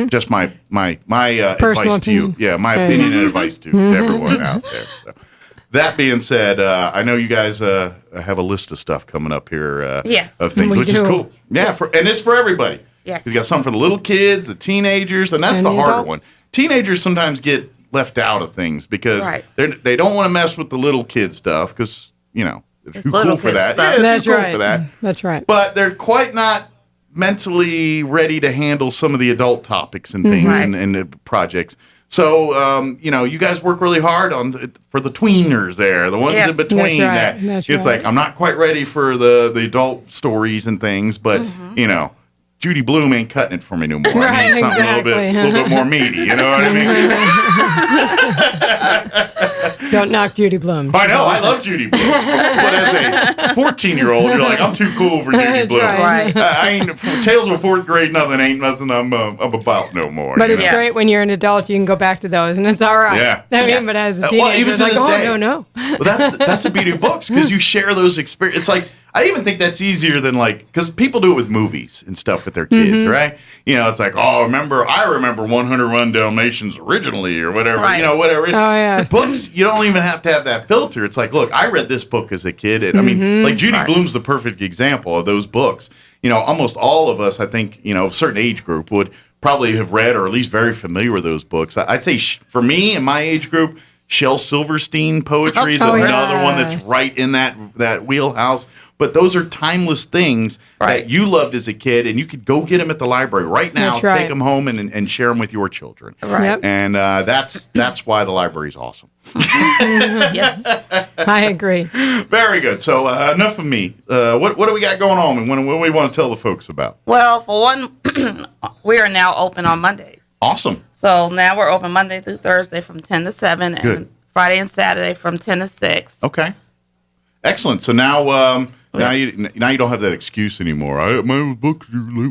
Just my advice to you. Yeah, my opinion and advice to everyone out there. So, that being said, I know you guys have a list of stuff coming up here yes, of things, which is cool. Yeah, yes. And it's for everybody. Yes. You got something for the little kids, the teenagers, and that's the harder one. Teenagers sometimes get left out of things because they don't want to mess with the little kid stuff because, they're too cool for that. Stuff. Yeah, That's too cool right. for that. That's right. But they're quite not mentally ready to handle some of the adult topics and things and projects. So, you guys work really hard for the tweeners there, the ones in between. It's like, I'm not quite ready for the adult stories and things, but, Judy Blume ain't cutting it for me no more. I need something a little bit more meaty, you know what I mean? Don't knock Judy Blume. I know, I love Judy Blume. But as a 14-year-old, you're like, I'm too cool for Judy Blume. Right. I ain't Tales of a Fourth Grade, nothing I'm about no more. But it's great when you're an adult, you can go back to those, and it's all right. Yeah. But as a teenager, it's like, no. Well, that's the beauty of books, because you share those experiences. It's like, I even think that's easier than because people do it with movies and stuff with their kids, right? It's like, I remember 101 Dalmatians originally or whatever, whatever. Oh, yeah. Books, you don't even have to have that filter. It's like, look, I read this book as a kid. And, I mean, like Judy Blume's the perfect example of those books. Almost all of us, I think, a certain age group would probably have read or at least very familiar with those books. I'd say for me in my age group, Shel Silverstein poetry is another one that's right in that wheelhouse. But those are timeless things that you loved as a kid, and you could go get them at the library right now, take them home, and share them with your children. Right. Yep. And that's why the library is awesome. Yes, I agree. Very good. So enough of me. What do we got going on, and what do we want to tell the folks about? Well, for one, we are now open on Mondays. Awesome. So now we're open Monday through Thursday from 10 to 7, and Friday and Saturday from 10 to 6. Okay. Excellent. So now... Now you don't have that excuse anymore. My book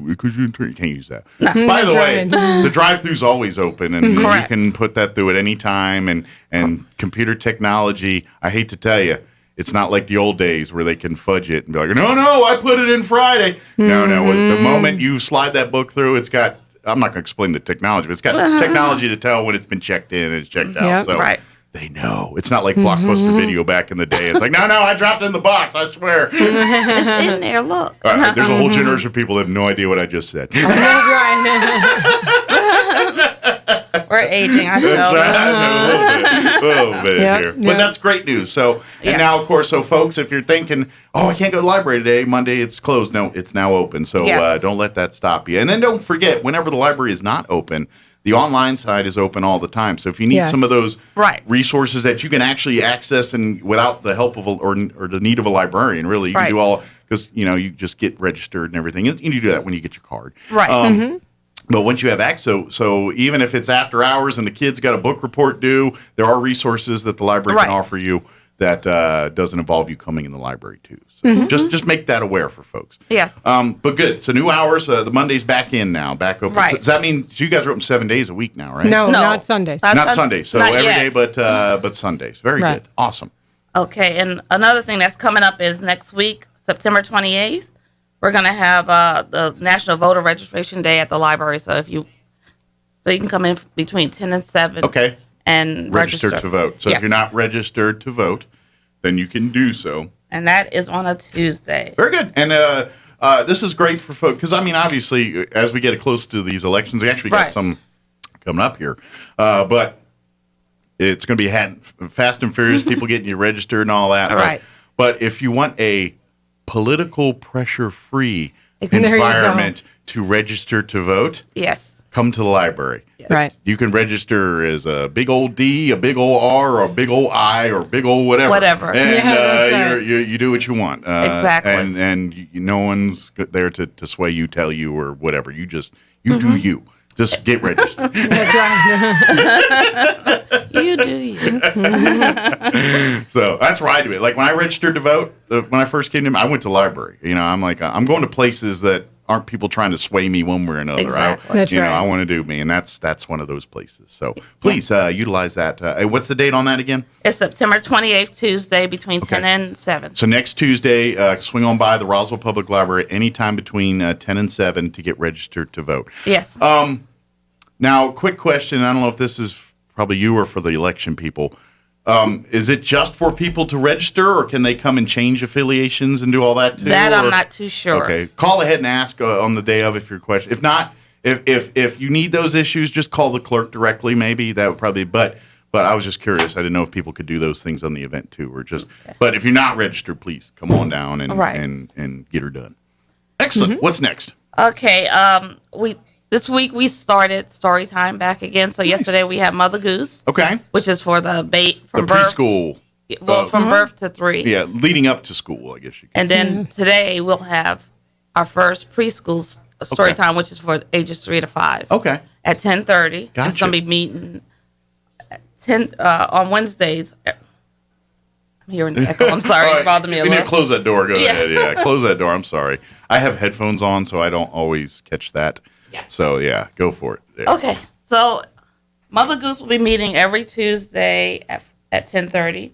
because you can't use that. No. By the way, the drive-thru's always open, and you can put that through at any time. And computer technology, I hate to tell you, it's not like the old days where they can fudge it and be like, no, I put it in Friday. No. The moment you slide that book through, it's got. I'm not going to explain the technology, but it's got technology to tell when it's been checked in and it's checked out. Yep. So They know. It's not like Blockbuster Video back in the day. It's like, no, I dropped it in the box. I swear. It's in there. Look. All right, there's a whole generation of people that have no idea what I just said. That's right. We're aging ourselves. That's right. A little bit here. But that's great news. So, and now, of course, so folks, if you're thinking, I can't go to the library today, Monday it's closed. No, it's now open. So don't let that stop you. And then don't forget, whenever the library is not open, the online side is open all the time. So if you need some of those resources that you can actually access and without the help of or the need of a librarian, really, you can do all, because, you just get registered and everything. You do that when you get your card. Right. But once you have access, so even if it's after hours and the kids got a book report due, there are resources that the library can offer you that doesn't involve you coming in the library too. So just make that aware for folks. Yes. But good. So new hours. The Monday's back in now, back open. Right. So does that mean you guys are open 7 days a week now, right? No, not Sundays. Not Sundays. So not every yet. day, but Sundays. Very good. Awesome. Okay, and another thing that's coming up is next week, September 28th. We're going to have the National Voter Registration Day at the library. So you can come in between 10 and 7. Okay. And register to vote. So if you're not registered to vote, then you can do so. And that is on a Tuesday. Very good. And this is great for folks because, obviously, as we get close to these elections, we actually got some coming up here. But it's going to be fast and furious, people getting you registered and all that. Right. But if you want a political pressure-free environment to register to vote, come to the library. Yes. Right. You can register as a big old D, a big old R, or a big old I, or a big old whatever. Whatever. And you do what you want. Exactly. And no one's there to sway you, tell you, or whatever. You do you. Just get registered. That's right. You do you. So that's where I do it. Like when I registered to vote, when I first came to, I went to the library. I'm like, I'm going to places that aren't people trying to sway me one way or another. Exactly. That's right. I want to do me, and that's one of those places. So please utilize that. What's the date on that again? It's September 28th, Tuesday, between 10 and 7. So next Tuesday, swing on by the Roswell Public Library anytime between 10 and 7 to get registered to vote. Yes. Now, quick question. I don't know if this is probably you or for the election people. Is it just for people to register, or can they come and change affiliations and do all that too? That I'm not too sure. Okay, call ahead and ask on the day of if your question. If not, if you need those issues, just call the clerk directly. Maybe that would probably. But I was just curious. I didn't know if people could do those things on the event too, or just. Okay. But if you're not registered, please come on down and get her done. Excellent. What's next? Okay. This week we started story time back again. So yesterday we had Mother Goose. Okay. Which is for the from the birth. Preschool. Well, it's from birth to 3. Yeah, leading up to school, I guess you can. And then today we'll have our first preschool story time, which is for ages 3 to 5. Okay. At 10:30. Gotcha. It's going to be meeting at 10 on Wednesdays. I'm hearing the echo. I'm sorry. It's bothering me a little. You little. need to close that door. Go ahead. Yeah, close that door. I'm sorry. I have headphones on, so I don't always catch that. Yeah. So, go for it. There. Okay. So, Mother Goose will be meeting every Tuesday at 10:30,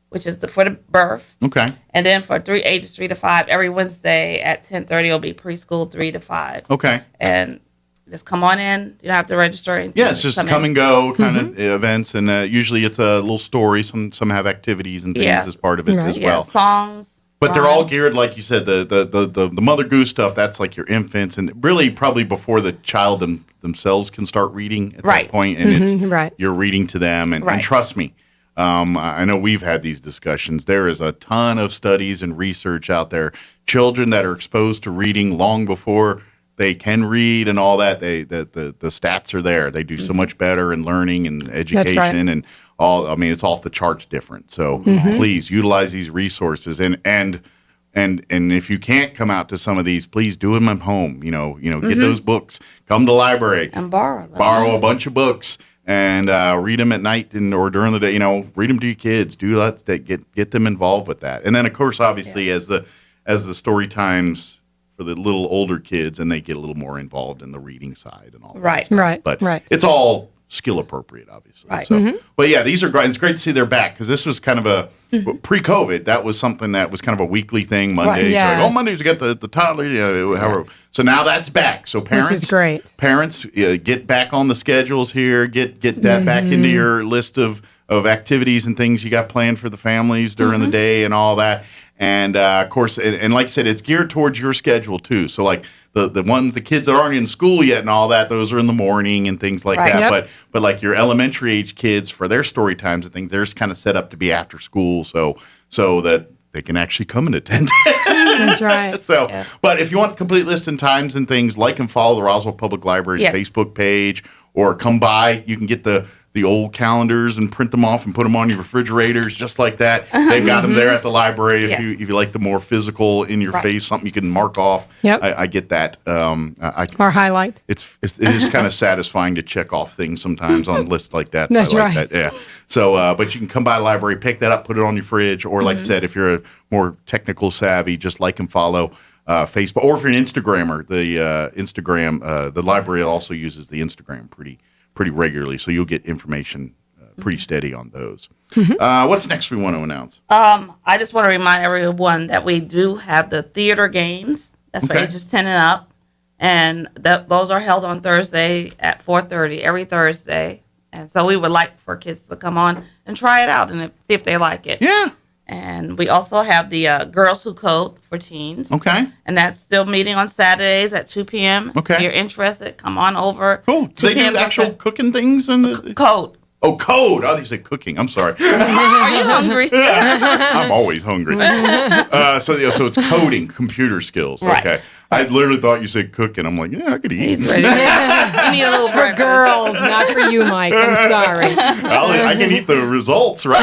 which is for the birth. Okay. And then for ages 3 to 5, every Wednesday at 10:30 will be preschool 3 to 5. Okay. And just come on in. You don't have to register. Yeah, it's just come and go kind of events, and usually it's a little story. Some have activities and things as part of it as well. Songs. But they're all geared, like you said, the Mother Goose stuff, that's like your infants, and really probably before the child themselves can start reading at that point, and it's you're reading to them, and trust me, I know we've had these discussions. There is a ton of studies and research out there. Children that are exposed to reading long before they can read and all that, the stats are there. They do so much better in learning and education and all. I mean, it's off the charts different. So please utilize these resources and if you can't come out to some of these, please do them at home. Get those books. Come to the library and borrow them. Borrow a bunch of books and read them at night or during the day. Read them to your kids. Do that. Get them involved with that. And then of course, obviously, as the story times for the little older kids, and they get a little more involved in the reading side and all that. Right. But it's all skill appropriate, obviously. Right. So, but yeah, these are great. It's great to see they're back because this was kind of a pre-COVID. That was something that was kind of a weekly thing. Mondays, Mondays you get the toddler. However, so now that's back. So parents, which is great. Parents, get back on the schedules here. Get that back into your list of of activities and things you got planned for the families during the day and all that. And of course, and like I said, it's geared towards your schedule too. So like the kids that aren't in school yet and all that, those are in the morning and things like that. Yep. But like your elementary age kids for their story times and things, they're kind of set up to be after school, so that they can actually come and attend. That's right. So, but if you want the complete list and times and things, like and follow the Roswell Public Library's Facebook page, or come by. You can get the old calendars and print them off and put them on your refrigerators just like that. They've got them there at the library if you like the more physical in your face, something you can mark off. Yep. I get that. Or highlight. It is kind of satisfying to check off things sometimes on lists like that. That's I like right. that. Yeah. So, but you can come by the library, pick that up, put it on your fridge, or like I said, if you're a more technical savvy, just like and follow Facebook, or if you're an Instagrammer, the library also uses the Instagram pretty regularly, so you'll get information pretty steady on those. What's next we want to announce? I just want to remind everyone that we do have the theater games. That's for ages 10 and up. And those are held on Thursday at 4:30, every Thursday. And so we would like for kids to come on and try it out and see if they like it. Yeah. And we also have the Girls Who Code for teens. Okay. And that's still meeting on Saturdays at 2 p.m. Okay. If you're interested, come on over. Cool. Do they do actual cooking things in the code? Oh, code. Oh, they said cooking. I'm sorry. Are you hungry? I'm always hungry. So it's coding, computer skills. Right. Okay. I literally thought you said cooking. I'm like, yeah, I could eat. He's ready. You need a little For girls, not for you, Mike. I'm sorry. I can eat the results, right?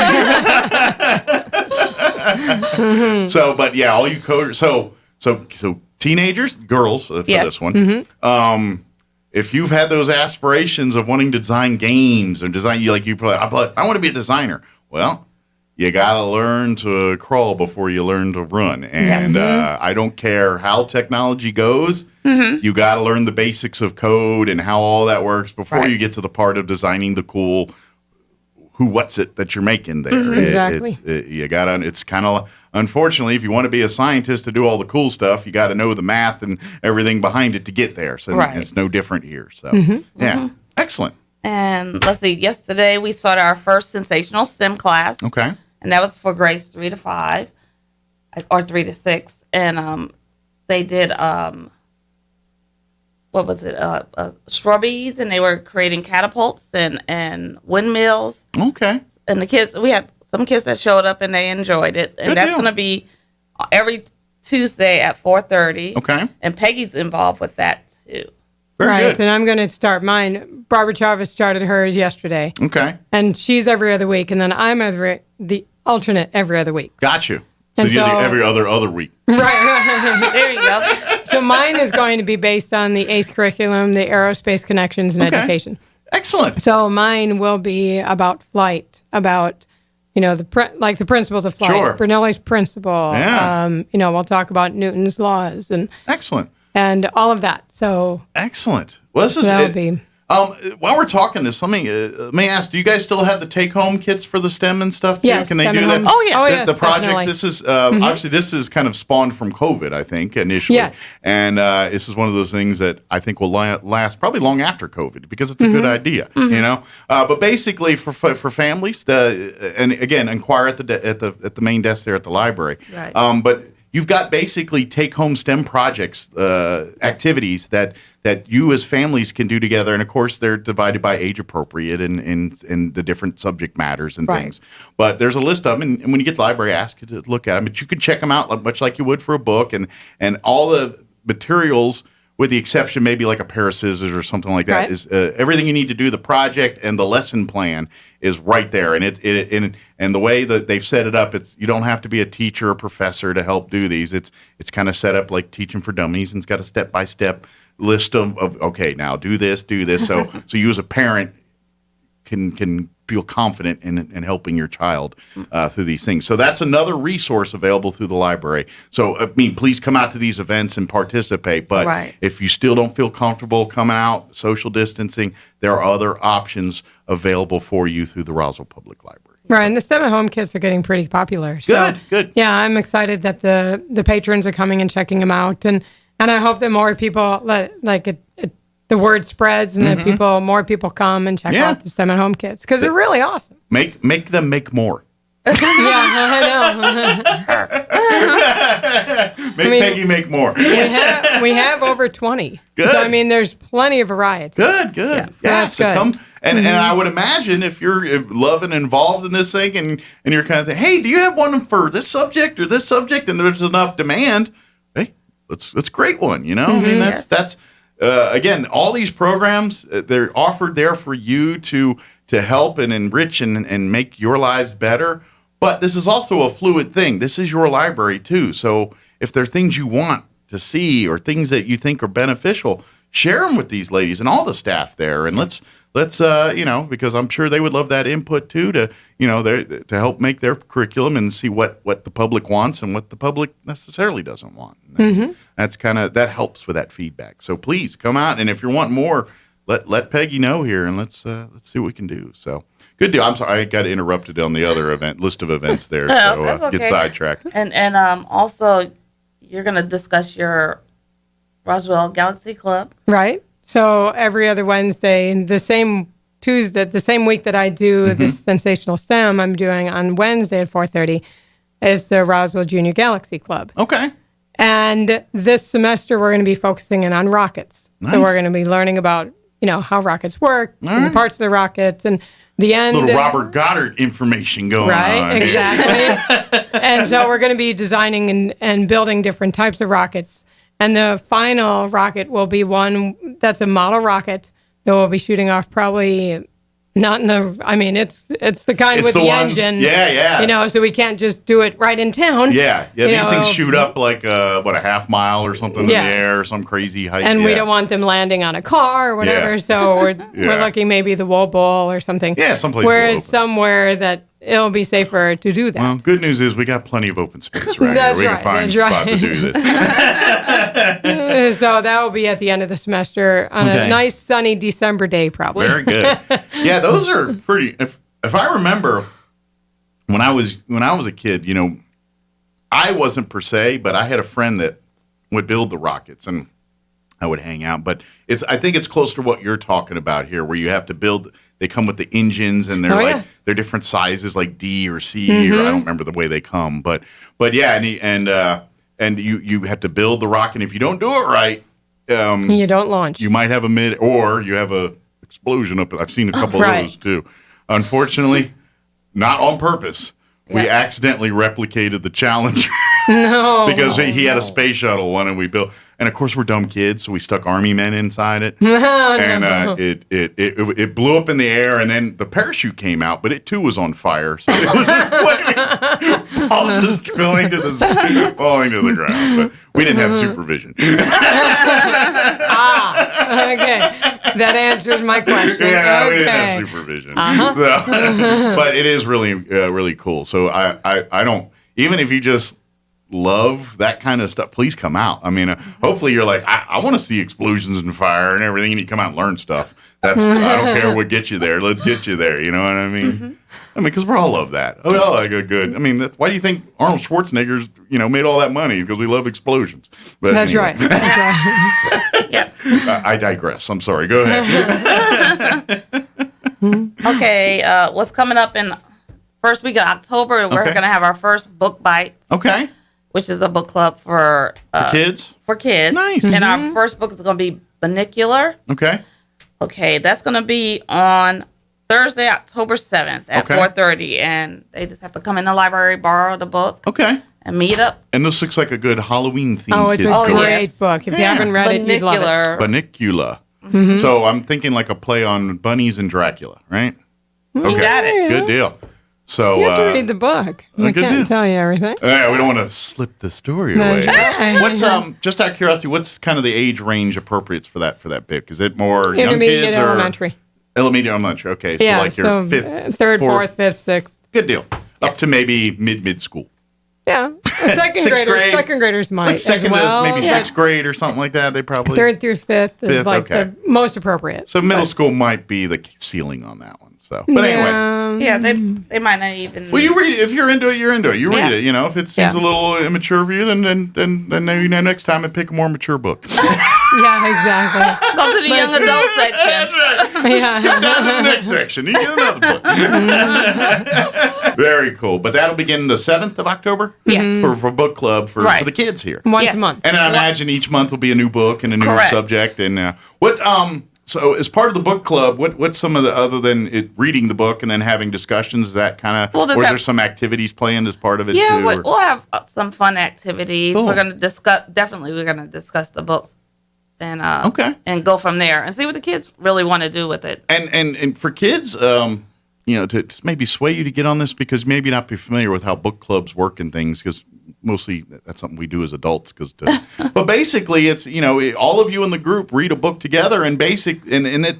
So, but yeah, all you coders. So teenagers, girls for this one. If you've had those aspirations of wanting to design games or design, I want to be a designer. Well, you got to learn to crawl before you learn to run. And I don't care how technology goes. You got to learn the basics of code and how all that works before you get to the part of designing the cool what's it that you're making there. Exactly. It's kind of, unfortunately, if you want to be a scientist to do all the cool stuff, you got to know the math and everything behind it to get there. So it's no different here. So, excellent. And let's see, yesterday we started our first sensational STEM class. Okay. And that was for grades 3 to 5 or 3 to 6. And they did, straw bees, and they were creating catapults and windmills. Okay. And the kids, we had some kids that showed up and they enjoyed it. And that's going to be every Tuesday at 4:30. Okay. And Peggy's involved with that too. Very good. And I'm going to start mine. Barbara Chavez started hers yesterday. Okay. And she's every other week, and then I'm the alternate every other week. Got you. So you do every other week. Right. There you go. So mine is going to be based on the ACE curriculum, the Aerospace Connections and Education. Excellent. So mine will be about flight, about the principles of flight, Sure. Bernoulli's principle. Yeah. We'll talk about Newton's laws and excellent, and all of that. So excellent. Well, this is that'll be. While we're talking this, let me ask: do you guys still have the take-home kits for the STEM and stuff too? Yes, can they STEM do that? and home. Oh, yeah. The Yes, projects. definitely. This is obviously this is kind of spawned from COVID, I think, initially. Yeah. And this is one of those things that I think will last probably long after COVID because it's a good idea, But basically, for families, and again, inquire at the main desk there at the library. Right. But you've got basically take-home STEM projects, activities that you as families can do together. And, of course, they're divided by age appropriate and the different subject matters and things. But there's a list of them. And when you get to the library, ask you to look at them. But you can check them out much like you would for a book. And all the materials, with the exception maybe like a pair of scissors or something like that, is everything you need to do the project and the lesson plan is right there. And and the way that they've set it up, you don't have to be a teacher or professor to help do these. It's kind of set up like Teaching for Dummies, and it's got a step-by-step list of okay, now do this. So you as a parent can feel confident in helping your child through these things. So that's another resource available through the library. So, please come out to these events and participate. But if you still don't feel comfortable coming out, social distancing, there are other options available for you through the Roswell Public Library. Right, and the STEM at home kits are getting pretty popular. So, Good. Yeah, I'm excited that the patrons are coming and checking them out, and I hope that more people the the word spreads and Mm-hmm. that more people come and check out the STEM at Home kits because they're really awesome. Make them make more. Yeah, I know. Peggy make more. we have over 20. Good. So, I mean, there's plenty of variety. Good. Yeah, that's so good. come and I would imagine if you're loving and involved in this thing and you're kind of thinking, hey, do you have one for this subject or this subject? And there's enough demand. Hey, let's create one. You know, I mean that's again, all these programs they're offered there for you to help and enrich and make your lives better. But this is also a fluid thing. This is your library too. So if there are things you want to see or things that you think are beneficial, share them with these ladies and all the staff there. And let's because I'm sure they would love that input too to help make their curriculum and see what the public wants and what the public necessarily doesn't want. That's kind of that helps with that feedback. So please come out, and if you want more, let Peggy know here, and let's see what we can do. So. Good deal. I'm sorry, I got interrupted on the other list of events there, so that's okay. get sidetracked. And also, you're going to discuss your Roswell Galaxy Club. Right. So every other Wednesday, the same Tuesday, the same week that I do this Sensational STEM, I'm doing on Wednesday at 4:30 is the Roswell Junior Galaxy Club. Okay. And this semester, we're going to be focusing in on rockets. Nice. So we're going to be learning about, how rockets work, and the right. parts of the rockets, and the end. Little Robert Goddard information going on. Right, exactly. And so we're going to be designing and building different types of rockets. And the final rocket will be one that's a model rocket that we'll be shooting off probably not in the, it's the kind with the engine. Yeah. So we can't just do it right in town. Yeah. These things shoot up like, a half mile or something in the air, or some crazy height. And we don't want them landing on a car or whatever. Yeah. So we're looking maybe the Wool Bowl or something. Yeah, someplace. Whereas somewhere that it'll be safer to do that. Well, good news is we got plenty of open space right That's here. We right, can find a that's spot right. to do this. So that will be at the end of the semester on a nice sunny December day, probably. Very good. Yeah, those are pretty. If I remember, when I was a kid, I wasn't per se, but I had a friend that would build the rockets, and I would hang out. But I think it's close to what you're talking about here, where you have to build. They come with the engines, and they're they're different sizes, like D or C, or I don't remember the way they come. But yeah, and you have to build the rocket. And if you don't do it right, you don't launch. You might have or you have a explosion up. I've seen a couple of those too. Unfortunately, not on purpose. We accidentally replicated the Challenger. No, because he had a space shuttle one, and we built. And of course, we're dumb kids, so we stuck Army men inside it. It blew up in the air, and then the parachute came out, but it too was on fire. So it was all just going to falling to the ground. But we didn't have supervision. Okay, that answers my question. Yeah, we didn't have supervision. So, but it is really, really cool. So I don't, even if you just love that kind of stuff, please come out. Hopefully you're like, I want to see explosions and fire and everything, and you come out and learn stuff. I don't care what gets you there. Let's get you there. You know what I mean? Because we all love that. Oh, we all like a good. Why do you think Arnold Schwarzenegger's made all that money? Because we love explosions. But That's anyway. right. That's right. Yeah. I digress. I'm sorry. Go ahead. Okay. What's coming up in first week of October? We're going to have our first book bite. Okay. Which is a book club for kids? For kids. Nice. And our first book is going to be Binocular. Okay. Okay, that's going to be on Thursday, October 7th at 4:30. And they just have to come in the library, borrow the book. Okay. And meet up. And this looks like a good Halloween theme. Oh, it's a great book. If you haven't read it, you'd love it. Binocular. Mhm. So I'm thinking like a play on bunnies and Dracula, right? You got it. Good deal. So You have to read the book. I good can't deal. tell you everything. Yeah, we don't want to slip the story away. That's right. What's just out of curiosity, what's kind of the age range appropriate for that book? Is it more young Intermediate, kids elementary. Elementary, elementary. Okay, so Yeah, like your so fifth, third, fourth, fifth, sixth. Good deal. Up to maybe mid school. Yeah, second Sixth graders. grade? Second graders might Like second as well. maybe sixth grade or something like that. They probably Third through fifth is Fifth, like okay. the most appropriate. So middle school might be the ceiling on that one. So, but anyway. Yeah, they might not even. Well, you read it. If you're into it, you're into it. You read Yeah. it. If it seems a little immature for you, then next time I pick a more mature book. Yeah, exactly. Go to the young adult section. Yeah. Go down to the next section. You get another book. Very cool. But that'll begin the 7th of October? Yes. For book club for the kids here. Once a month. And I imagine each month will be a new book and a new subject. And so as part of the book club, what's some of the, other than reading the book and then having discussions, is that kind of, or is there some activities planned as part of it too? We'll have some fun activities. Cool. We're going to discuss the books and and go from there and see what the kids really want to do with it. And for kids, to maybe sway you to get on this, because maybe not be familiar with how book clubs work and things, because mostly that's something we do as adults. But basically, it's all of you in the group read a book together, and the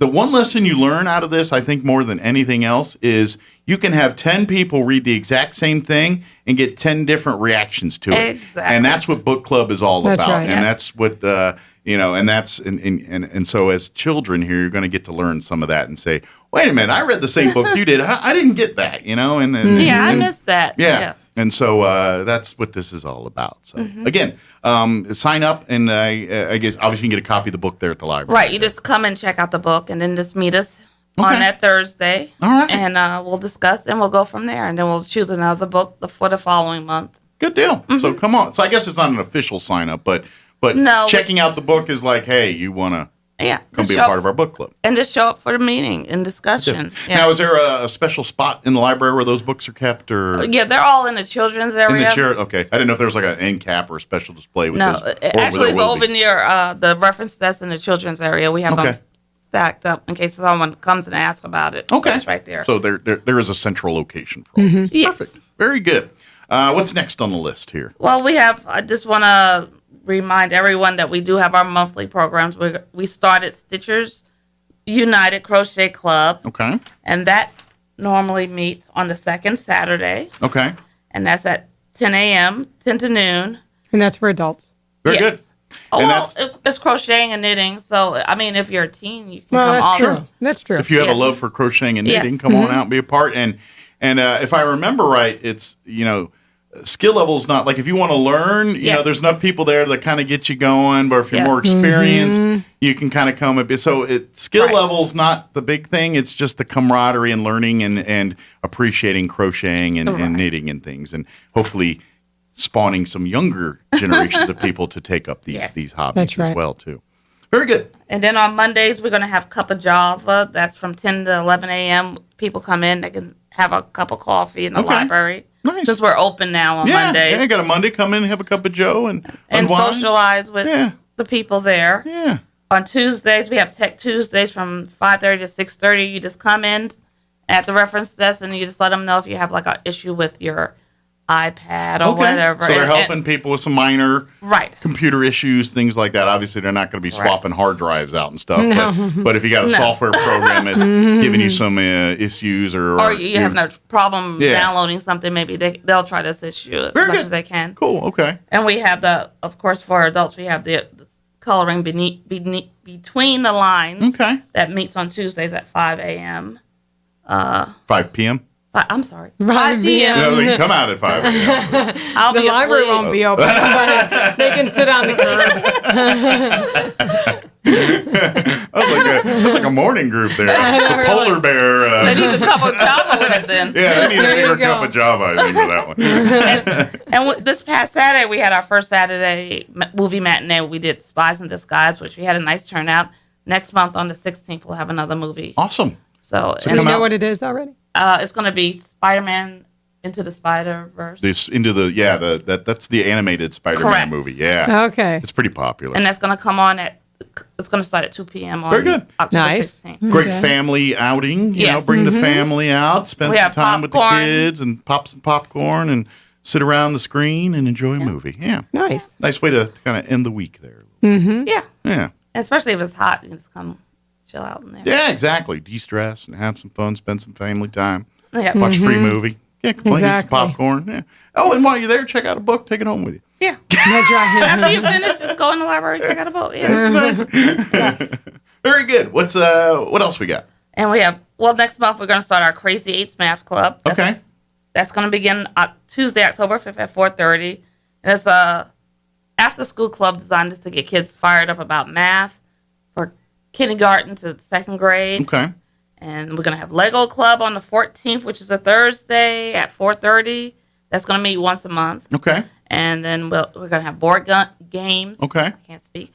one lesson you learn out of this, I think more than anything else, is you can have 10 people read the exact same thing and get 10 different reactions to it. Exactly. And that's what book club is all That's about. right. And that's what and so as children here, you're going to get to learn some of that and say, wait a minute, I read the same book you did. I didn't get that, I missed that. Yeah. And so that's what this is all about. So again, sign up, and I guess obviously you can get a copy of the book there at the library. Right. You just come and check out the book, and then just meet us on that Thursday. All right. And we'll discuss, and we'll go from there, and then we'll choose another book for the following month. Good deal. So come on. So I guess it's not an official sign up, but no, checking out the book is like, hey, you want to come be a part of our book club. And just show up for the meeting and discussion. Yeah. Now, is there a special spot in the library where those books are kept? Or Yeah, they're all in the children's area. in the chair? Okay. I didn't know if there was like an end cap or a special display with those. Actually, it's over near the reference desk in the children's area. We have them stacked up in case someone comes and asks about it. Okay. It's right there. So there is a central location for all this. Yes. Perfect. Very good. What's next on the list here? Well, I just want to remind everyone that we do have our monthly programs. We started Stitchers United Crochet Club. Okay. And that normally meets on the second Saturday. Okay. And that's at 10 a.m., 10 to noon. And that's for adults. Very good. Oh, it's crocheting and knitting. So, I mean, if you're a teen, you can come that's on. true. That's true. If you have a love for crocheting and knitting, come on out and be a part. And if I remember right, it's, skill level's not like if you want to learn, there's enough people there that kind of get you going. But if you're more experienced, you can kind of come a bit. So skill level's not the big thing. It's just the camaraderie and learning and appreciating crocheting and knitting and things, and hopefully spawning some younger generations of people to take up these hobbies as well too. Very good. And then on Mondays, we're going to have Cup of Java. That's from 10 to 11 a.m. People come in. They can have a cup of coffee in the library. Nice. Since we're open now on Mondays. Yeah, got a Monday. Come in, have a cup of Joe, and unwind. Socialize with the people there. Yeah. On Tuesdays, we have Tech Tuesdays from 5:30 to 6:30. You just come in at the reference desk, and you just let them know if you have like an issue with your iPad or whatever. So they're helping people with some minor computer issues, things like that. Obviously, they're not going to be swapping hard drives out and stuff. No. But if you got a software program that's giving you some issues or you have no problem downloading something, maybe they'll try to assist you as much as they can. Cool. Okay. And we have of course, for adults, we have the coloring between the lines. Okay. That meets on Tuesdays at 5 a.m. 5 p.m. I'm sorry. 5 p.m. Yeah, they can come out at 5 a.m. The library won't be open, but they can sit on the curb. That's like a morning group there. The polar bear. They need a cup of Java with it then. Yeah, they need a bigger cup of Java, I think, for that one. And this past Saturday, we had our first Saturday movie matinee. We did Spies in Disguise, which we had a nice turnout. Next month on the 16th, we'll have another movie. Awesome. So do you know what it is already? It's going to be Spider-Man Into the Spider-Verse. That's the animated Spider-Man movie. Yeah. Okay. It's pretty popular. And that's going to come on it's going to start at 2 p.m. on Very good. October 16th. Great family outing. Bring the family out, spend some time with the kids, and pop some popcorn and sit around the screen and enjoy a movie. Yeah. Nice. Nice way to kind of end the week there. Yeah. Yeah. Especially if it's hot, you can just come chill out in there. Yeah, exactly. De-stress and have some fun, spend some family time. Yeah. Watch a free movie. Can't complain. Exactly. Eat some popcorn. Yeah. Oh, and while you're there, check out a book. Take it home with you. Yeah. That's right. After you finish, just go in the library, check out a book. Yeah. Very good. What else we got? And we have, next month we're going to start our Crazy Eights Math Club. That's going to begin Tuesday, October 5th at 4:30. And it's after-school club designed just to get kids fired up about math for kindergarten to 2nd grade. Okay. And we're going to have Lego Club on the 14th, which is a Thursday at 4:30. That's going to meet once a month. Okay. And then we're going to have board games. Okay. I can't speak.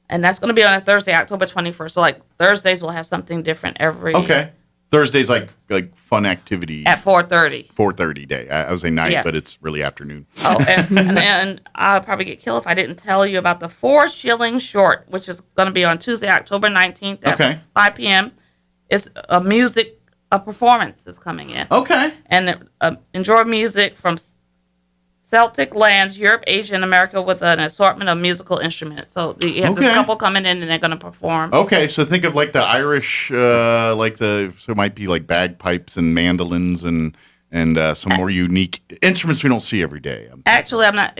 And that's going to be on a Thursday, October 21st. So, like, Thursdays we'll have something different every... Okay. Thursday's like fun activity. At 4:30. 4:30 day. I was saying night, Yeah. but it's really afternoon. Oh, and I'll probably get killed if I didn't tell you about the 4 Shilling Short, which is going to be on Tuesday, October 19th at 5 p.m. It's a performance is coming in. Okay. And enjoy music from Celtic lands, Europe, Asia, and America with an assortment of musical instruments. So you have this couple coming in and they're going to perform. Okay, so think of like the Irish, so it might be like bagpipes and mandolins and some more unique instruments we don't see every day. Actually, I'm not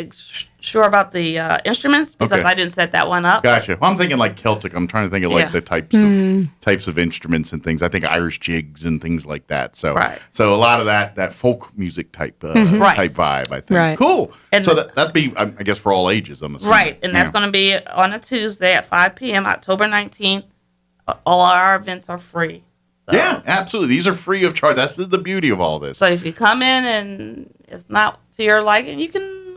sure about the instruments because I didn't set that one up. Gotcha. Well, I'm thinking like Celtic. I'm trying to think of like the types of instruments and things. I think Irish jigs and things like that. So so a lot of that folk music type type vibe. I think. Right. Cool. And so that'd be I guess for all ages. I'm assuming. Right, and that's going to be on a Tuesday at 5 p.m. October 19th. All our events are free. So. Yeah, absolutely. These are free of charge. That's the beauty of all this. So if you come in and it's not to your liking,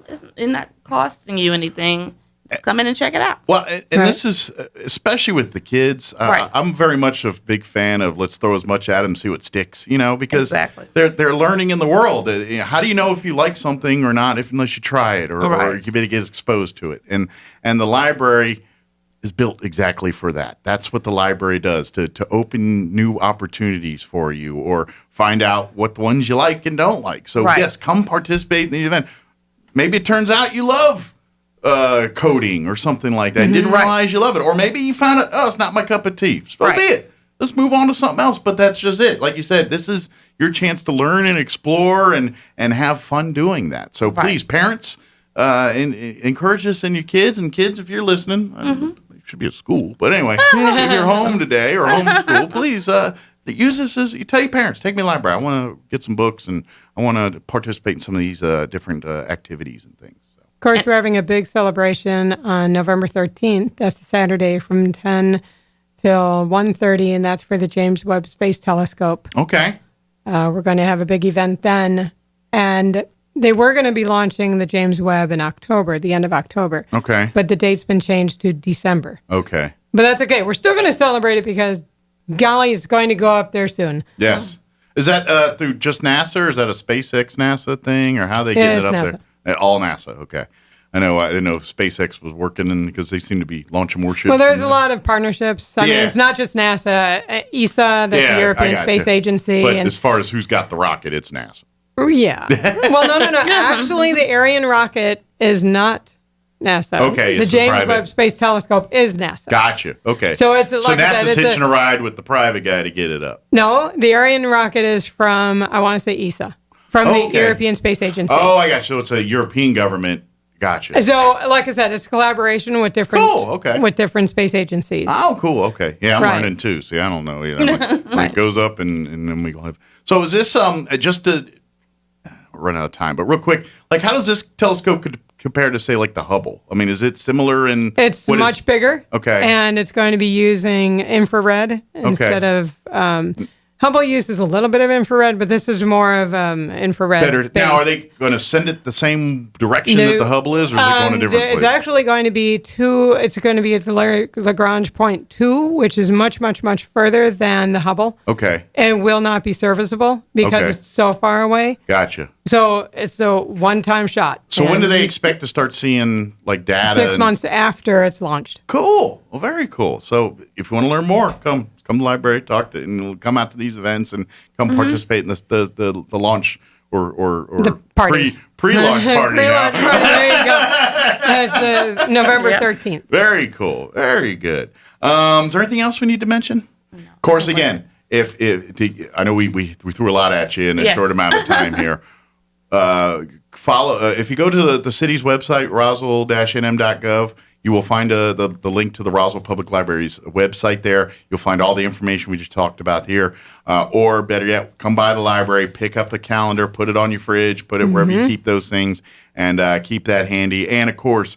it's not costing you anything. Just come in and check it out. Well, and this is especially with the kids. I'm very much a big fan of let's throw as much at them, see what sticks. Because they're learning in the world. How do you know if you like something or not unless you try it or you get exposed to it? And the library is built exactly for that. That's what the library does, to open new opportunities for you or find out what the ones you like and don't like. So, yes, come participate in the event. Maybe it turns out you love coding or something like that. Didn't realize you love it. Or maybe you found out, it's not my cup of tea. So be it. Let's move on to something else. But that's just it. Like you said, this is your chance to learn and explore and have fun doing that. So please, parents, encourage this in your kids. And kids, if you're listening, should be at school, but anyway, if you're home today or home from school, please use this as you tell your parents, take me to the library. I want to get some books and I want to participate in some of these different activities and things. So. Of course, we're having a big celebration on November 13th. That's a Saturday from 10 till 1:30, and that's for the James Webb Space Telescope. Okay. We're going to have a big event then, and they were going to be launching the James Webb in October, the end of October. Okay. But the date's been changed to December. Okay. But that's okay. We're still going to celebrate it because, golly, it's going to go up there soon. Yes. Is that through just NASA, or is that a SpaceX NASA thing, or how they get it up NASA. there? All NASA. Okay. I didn't know if SpaceX was working because they seem to be launching more ships. Well, there's a lot of partnerships. I mean, it's not just NASA. ESA, that's the European Space Agency. But as far as who's got the rocket, it's NASA. Yeah. Well, no. Actually, the Ariane rocket is not NASA. Okay. The James Webb Space Telescope is NASA. Gotcha. Okay. So it's like NASA's hitching a ride with the private guy to get it up. No, the Ariane rocket is from, I want to say ESA, from the European Space Agency. Oh, I got you. So it's a European government. Gotcha. So, like I said, it's collaboration with different space agencies. Oh, cool. Okay. Yeah, I'm learning too. See, I don't know either. It goes up and then we go have. So is this just to run out of time, but real quick, like how does this telescope compare to say like the Hubble? I mean, is it similar in? It's much bigger. Okay. And it's going to be using infrared instead of. Hubble uses a little bit of infrared, but this is more of infrared. Better. Now, are they going to send it the same direction that the Hubble is, or is it going a different place? It's actually going to be it's going to be at the Lagrange point 2, which is much, much, much further than the Hubble. Okay. And will not be serviceable because it's so far away. Gotcha. So it's a one-time shot. So when do they expect to start seeing like data? 6 months after it's launched. Cool. Well, very cool. So if you want to learn more, come to the library, and come out to these events and come participate in the launch or the party. pre-launch party. Pre-launch party. There you go. That's November 13th. Very cool. Very good. Is there anything else we need to mention? No. Of course, again, if I know we threw a lot at you in a short amount of time here. Follow if you go to the city's website, roswell-nm.gov. You will find the link to the Roswell Public Library's website there. You'll find all the information we just talked about here. Or better yet, come by the library, pick up the calendar, put it on your fridge, put it wherever you keep those things, and keep that handy. And, of course,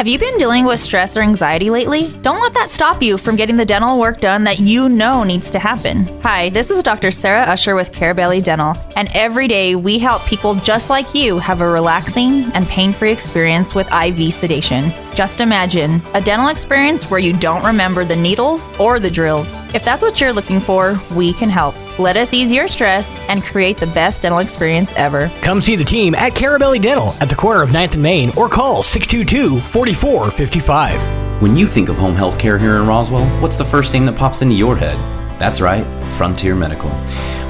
Have you been dealing with stress or anxiety lately? Don't let that stop you from getting the dental work done that you know needs to happen. Hi, this is Dr. Sarah Usher with Carabelli Dental, and every day we help people just like you have a relaxing and pain-free experience with IV sedation. Just imagine a dental experience where you don't remember the needles or the drills. If that's what you're looking for, we can help. Let us ease your stress and create the best dental experience ever. Come see the team at Carabelli Dental at the corner of 9th and Main or call 622-4455. When you think of home health care here in Roswell, what's the first thing that pops into your head? That's right, Frontier Medical.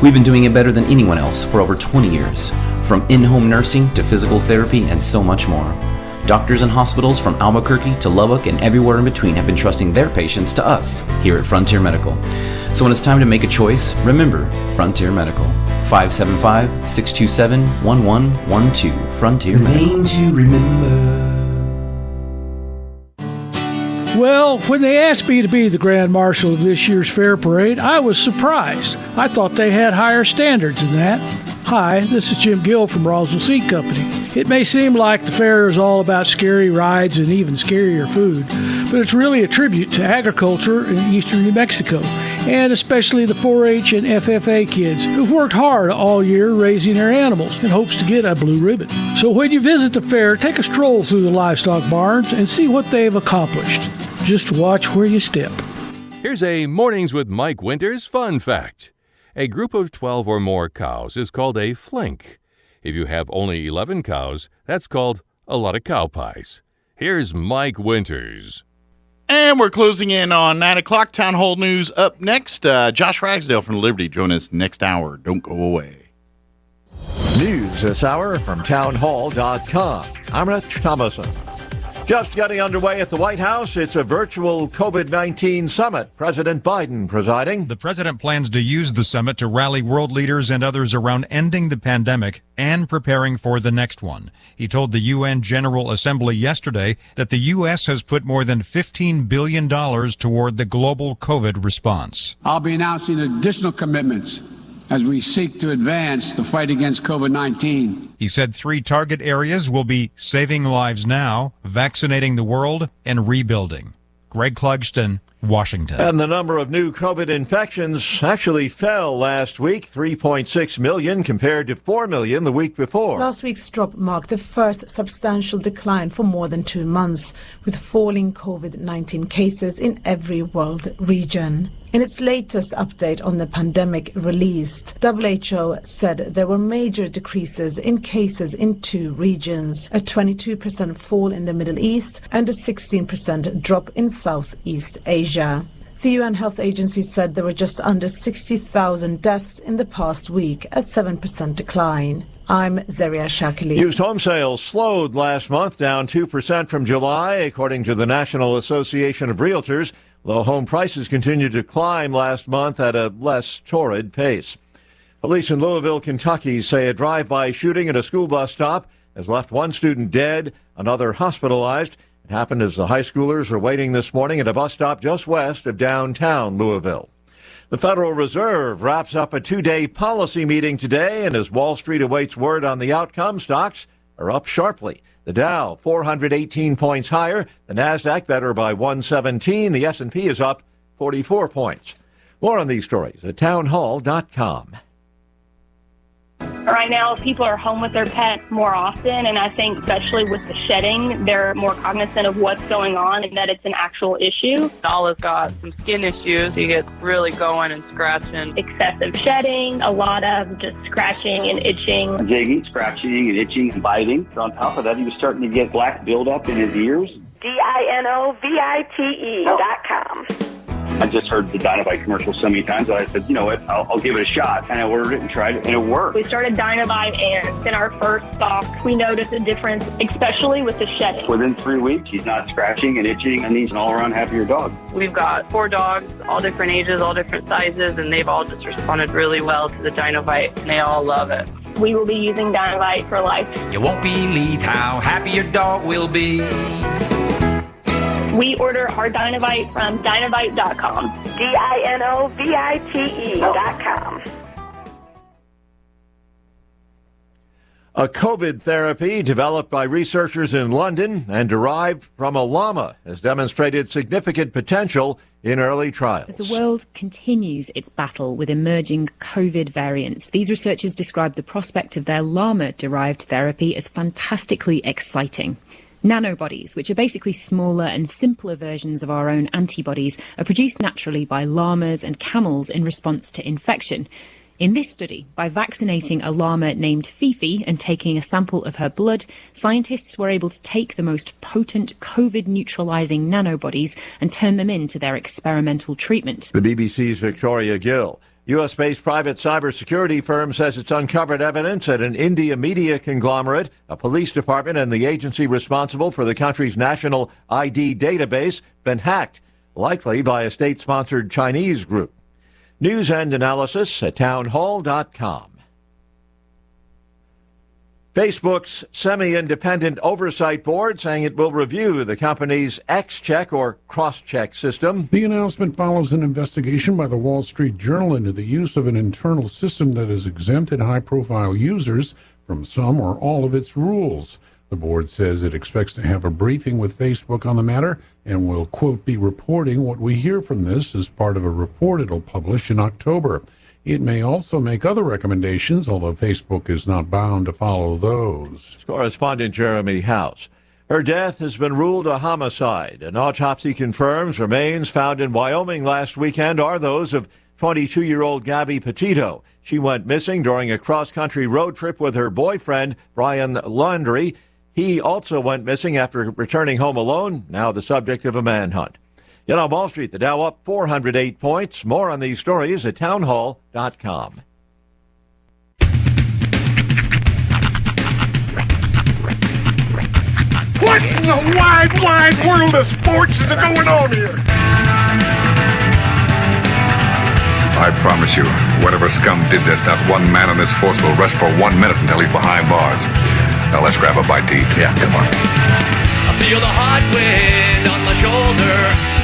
We've been doing it better than anyone else for over 20 years. From in-home nursing to physical therapy and so much more. Doctors and hospitals from Albuquerque to Lubbock and everywhere in between have been trusting their patients to us here at Frontier Medical. So when it's time to make a choice, remember Frontier Medical. 575-627-1112. Frontier Medical. Name to remember. Well, when they asked me to be the Grand Marshal of this year's fair parade, I was surprised. I thought they had higher standards than that. Hi, this is Jim Gill from Roswell Seed Company. It may seem like the fair is all about scary rides and even scarier food, but it's really a tribute to agriculture in eastern New Mexico, and especially the 4-H and FFA kids who've worked hard all year raising their animals in hopes to get a blue ribbon. So when you visit the fair, take a stroll through the livestock barns and see what they've accomplished. Just watch where you step. Here's a Mornings with Mike Winters fun fact. A group of 12 or more cows is called a flink. If you have only 11 cows, that's called a lot of cow pies. Here's Mike Winters. And we're closing in on 9 o'clock. Town Hall News up next. Josh Ragsdale from Liberty. Join us next hour. Don't go away. News this hour from townhall.com. I'm Rich Thomason. Just getting underway at the White House, it's a virtual COVID-19 summit. President Biden presiding. The president plans to use the summit to rally world leaders and others around ending the pandemic and preparing for the next one. He told the UN General Assembly yesterday that the U.S. has put more than $15 billion toward the global COVID response. I'll be announcing additional commitments as we seek to advance the fight against COVID-19. He said 3 target areas will be saving lives now, vaccinating the world, and rebuilding. Greg Clugston, Washington. And the number of new COVID infections actually fell last week, 3.6 million compared to 4 million the week before. Last week's drop marked the first substantial decline for more than 2 months, with falling COVID-19 cases in every world region. In its latest update on the pandemic released, WHO said there were major decreases in cases in 2 regions, a 22% fall in the Middle East and a 16% drop in Southeast Asia. The UN Health Agency said there were just under 60,000 deaths in the past week, a 7% decline. I'm Zeria Shakili. Used home sales slowed last month, down 2% from July, according to the National Association of Realtors. Though home prices continued to climb last month at a less torrid pace. Police in Louisville, Kentucky say a drive-by shooting at a school bus stop has left 1 student dead, another hospitalized. It happened as the high schoolers were waiting this morning at a bus stop just west of downtown Louisville. The Federal Reserve wraps up a 2-day policy meeting today, and as Wall Street awaits word on the outcome, stocks are up sharply. The Dow, 418 points higher. The Nasdaq better by 117. The S&P is up 44 points. More on these stories at townhall.com. Right now, people are home with their pets more often, and I think especially with the shedding, they're more cognizant of what's going on and that it's an actual issue. Nala's got some skin issues. He gets really going and scratching. Excessive shedding, a lot of just scratching and itching. Digging, scratching, and itching and biting. On top of that, he was starting to get black buildup in his ears. DINOVITE.com. I just heard the Dynovite commercial so many times that I said, you know what, I'll give it a shot. And I ordered it and tried it, and it worked. We started Dynovite, and in our first stock, we noticed a difference, especially with the shedding. Within 3 weeks, he's not scratching and itching, and he's an all-around happier dog. We've got 4 dogs, all different ages, all different sizes, and they've all just responded really well to the Dynovite, and they all love it. We will be using Dynovite for life. You won't believe how happy your dog will be. We order our Dynovite from Dynovite.com. DINOVITE.com. A COVID therapy developed by researchers in London and derived from a llama has demonstrated significant potential in early trials. As the world continues its battle with emerging COVID variants, these researchers describe the prospect of their llama-derived therapy as fantastically exciting. Nanobodies, which are basically smaller and simpler versions of our own antibodies, are produced naturally by llamas and camels in response to infection. In this study, by vaccinating a llama named Fifi and taking a sample of her blood, scientists were able to take the most potent COVID-neutralizing nanobodies and turn them into their experimental treatment. The BBC's Victoria Gill. U.S.-based private cybersecurity firm says it's uncovered evidence that an India media conglomerate, a police department, and the agency responsible for the country's national ID database been hacked, likely by a state-sponsored Chinese group. News and analysis at townhall.com. Facebook's semi-independent oversight board saying it will review the company's X-check or cross-check system. The announcement follows an investigation by the Wall Street Journal into the use of an internal system that has exempted high-profile users from some or all of its rules. The board says it expects to have a briefing with Facebook on the matter and will, quote, be reporting what we hear from this as part of a report it'll publish in October. It may also make other recommendations, although Facebook is not bound to follow those. Correspondent Jeremy House. Her death has been ruled a homicide. An autopsy confirms remains found in Wyoming last weekend are those of 22-year-old Gabby Petito. She went missing during a cross-country road trip with her boyfriend, Brian Landry. He also went missing after returning home alone, now the subject of a manhunt. Yet on Wall Street, the Dow up 408 points. More on these stories at townhall.com. What in the wide, wide world of sports is going on here? I promise you, whatever scum did this, not one man in this force will rest for 1 minute until he's behind bars. Now let's grab a bite to eat. Yeah, come on. I feel the hot wind on my shoulder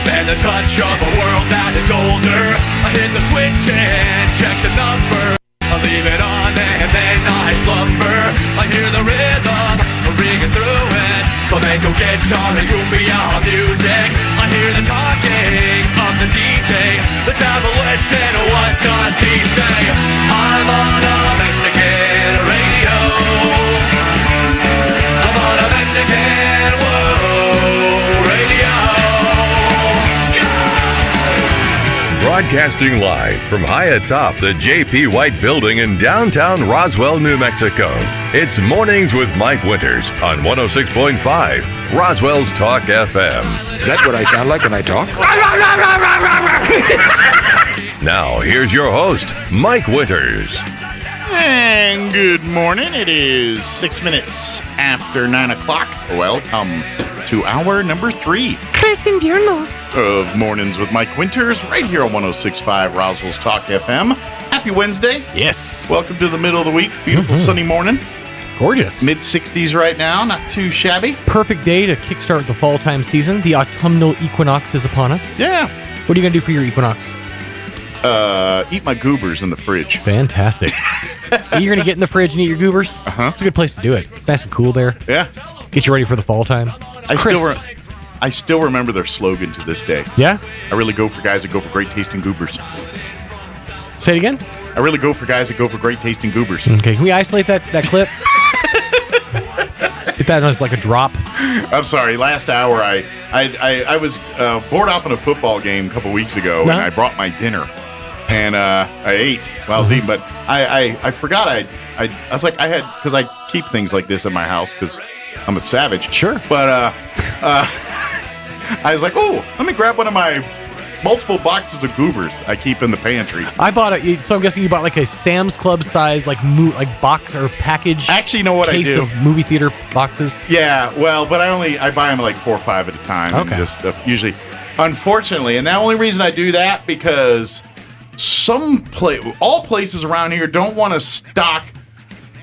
and the touch of a world that is older. I hit the switch and check the number. I leave it on and then I slumber. I hear the rhythm ringing through it. Flamenco guitar and cumbia music. I hear the talking of the DJ. The devil listen, what does he say? I'm on a Mexican radio. I'm on a Mexican radio. Broadcasting live from high atop the J.P. White Building in downtown Roswell, New Mexico. It's Mornings with Mike Winters on 106.5 Roswell's Talk FM. Is that what I sound like when I talk? Now, here's your host, Mike Winters. And good morning. It is 6 minutes after 9 o'clock. Welcome to hour number 3 of Mornings with Mike Winters, right here on 106.5 Roswell's Talk FM. Happy Wednesday. Yes. Welcome to the middle of the week. Beautiful sunny morning. Gorgeous. Mid-60s right now. Not too shabby. Perfect day to kickstart the fall time season. The autumnal equinox is upon us. Yeah. What are you going to do for your equinox? Eat my goobers in the fridge. Fantastic. You're going to get in the fridge and eat your goobers? Uh-huh. It's a good place to do it. It's nice and cool there. Yeah. Get you ready for the fall time. I still remember their slogan to this day. Yeah? I really go for guys that go for great tasting goobers. Say it again? I really go for guys that go for great tasting goobers. Okay, can we isolate that clip? Get that as like a drop. I'm sorry. Last hour, I was bored up in a football game a couple weeks ago, and I brought my dinner, and I ate while I was eating. But I forgot I was like because I keep things like this in my house because I'm a savage. Sure. But I was like, oh, let me grab one of my multiple boxes of goobers I keep in the pantry. I bought so I'm guessing you bought like a Sam's Club size like box or package. Actually, you know what I do? Case of movie theater boxes. Yeah, well, but I buy them like 4 or 5 at a time. Okay. And just usually, unfortunately, and the only reason I do that because all places around here don't want to stock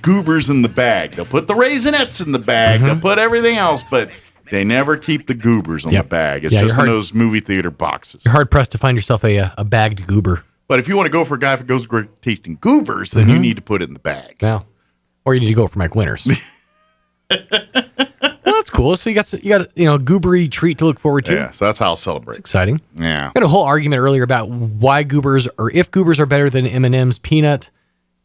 goobers in the bag. They'll put the Raisinets in the bag. They'll put everything else, but they never keep the goobers on the bag. It's just in those movie theater boxes. You're hard pressed to find yourself a bagged goober. But if you want to go for a guy who goes great tasting goobers, then you need to put it in the bag. Now, Or you need to go for Mike Winters. Well, that's cool. So you got a goobery treat to look forward to. Yeah, so that's how I'll celebrate. It's exciting. Yeah. We had a whole argument earlier about why goobers or if goobers are better than M&M's peanut.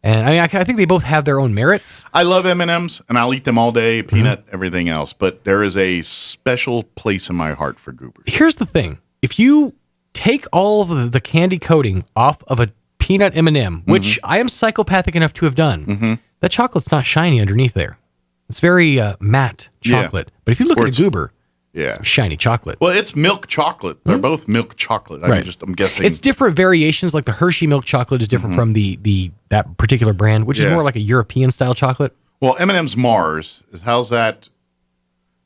And I think they both have their own merits. I love M&M's, and I'll eat them all day, peanut, everything else. But there is a special place in my heart for goobers. Here's the thing. If you take all of the candy coating off of a peanut M&M, which I am psychopathic enough to have done, that chocolate's not shiny underneath there. It's very matte chocolate. But if you look at a goober, it's shiny chocolate. Well, it's milk chocolate. They're both milk chocolate. I'm guessing. It's different variations. Like the Hershey milk chocolate is different from that particular brand, which is more like a European style chocolate. Well, M&M's Mars, how's that?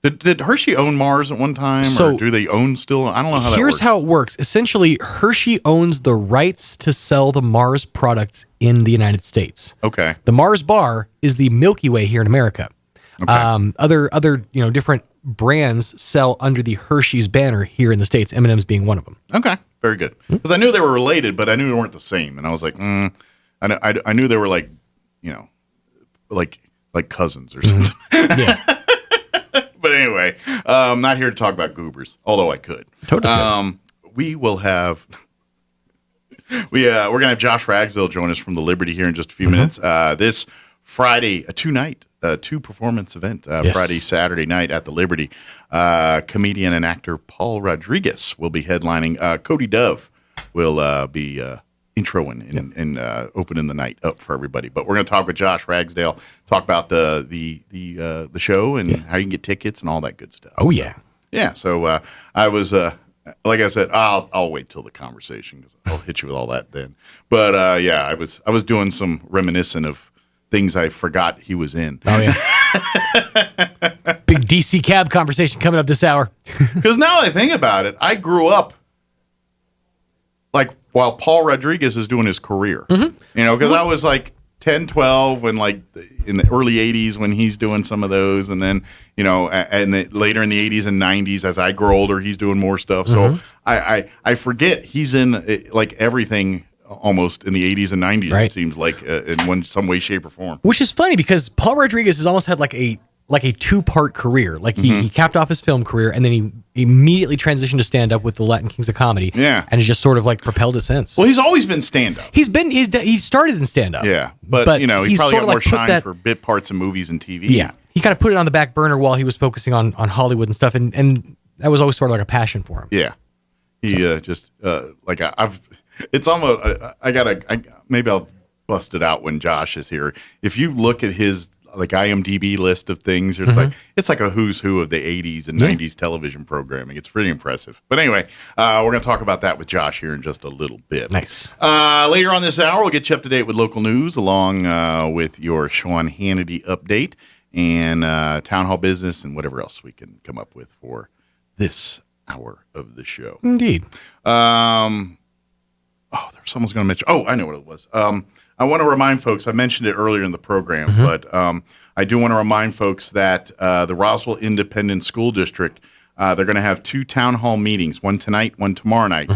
Did Hershey own Mars at one time, or do they own still? I don't know how that works. Here's how it works. Essentially, Hershey owns the rights to sell the Mars products in the United States. Okay. The Mars bar is the Milky Way here in America. Okay. Other different brands sell under the Hershey's banner here in the States, M&M's being one of them. Okay, very good. Because I knew they were related, but I knew they weren't the same. And I was like, I knew they were like cousins or something. Yeah. But anyway, I'm not here to talk about goobers, although I could. Totally. We will have... we're going to have Josh Ragsdale join us from the Liberty here in just a few minutes. This Friday, a two-performance event, Friday, Saturday night at the Liberty. Comedian and actor Paul Rodriguez will be headlining. Cody Dove will be introing and opening the night up for everybody. But we're going to talk with Josh Ragsdale, talk about the show and how you can get tickets and all that good stuff. Oh, yeah. Yeah, so I was... like I said, I'll wait till the conversation because I'll hit you with all that then. But I was doing some reminiscing of things I forgot he was in. Oh yeah, big DC cab conversation coming up this hour. Because now I think about it, I grew up like while Paul Rodriguez is doing his career. Because I was like 10, 12 when like in the early 80s when he's doing some of those, and then later in the 80s and 90s as I grow older he's doing more stuff. So I forget he's in like everything almost in the 80s and 90s. It seems like in some way, shape, or form. Which is funny because Paul Rodriguez has almost had like a two-part career. Like he capped off his film career and then he immediately transitioned to stand-up with the Latin Kings of Comedy. Yeah, and has just sort of like propelled it since. Well, he's always been stand-up. He started in stand-up. Yeah, but he probably got more shine for bit parts in movies and TV. Yeah, he kind of put it on the back burner while he was focusing on Hollywood and stuff, and that was always sort of like a passion for him. Yeah, he I've. It's almost maybe I'll bust it out when Josh is here. If you look at his like IMDb list of things, it's like a who's who of the 80s and 90s television programming. It's pretty impressive. But anyway, we're going to talk about that with Josh here in just a little bit. Nice. Later on this hour, we'll get you up to date with local news along with your Sean Hannity update and town hall business and whatever else we can come up with for this hour of the show. Indeed. Someone's going to mention. Oh, I know what it was. I want to remind folks, I mentioned it earlier in the program, but I do want to remind folks that the Roswell Independent School District, they're going to have two town hall meetings, one tonight, one tomorrow night.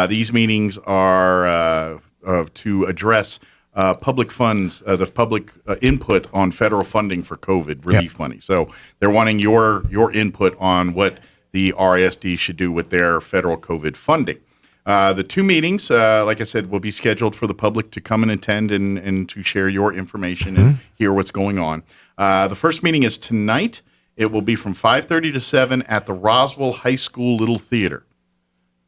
These meetings are to address public funds, the public input on federal funding for COVID relief money. So they're wanting your input on what the RISD should do with their federal COVID funding. The two meetings, like I said, will be scheduled for the public to come and attend and to share your information and hear what's going on. The first meeting is tonight. It will be from 5:30 to 7 at the Roswell High School Little Theater.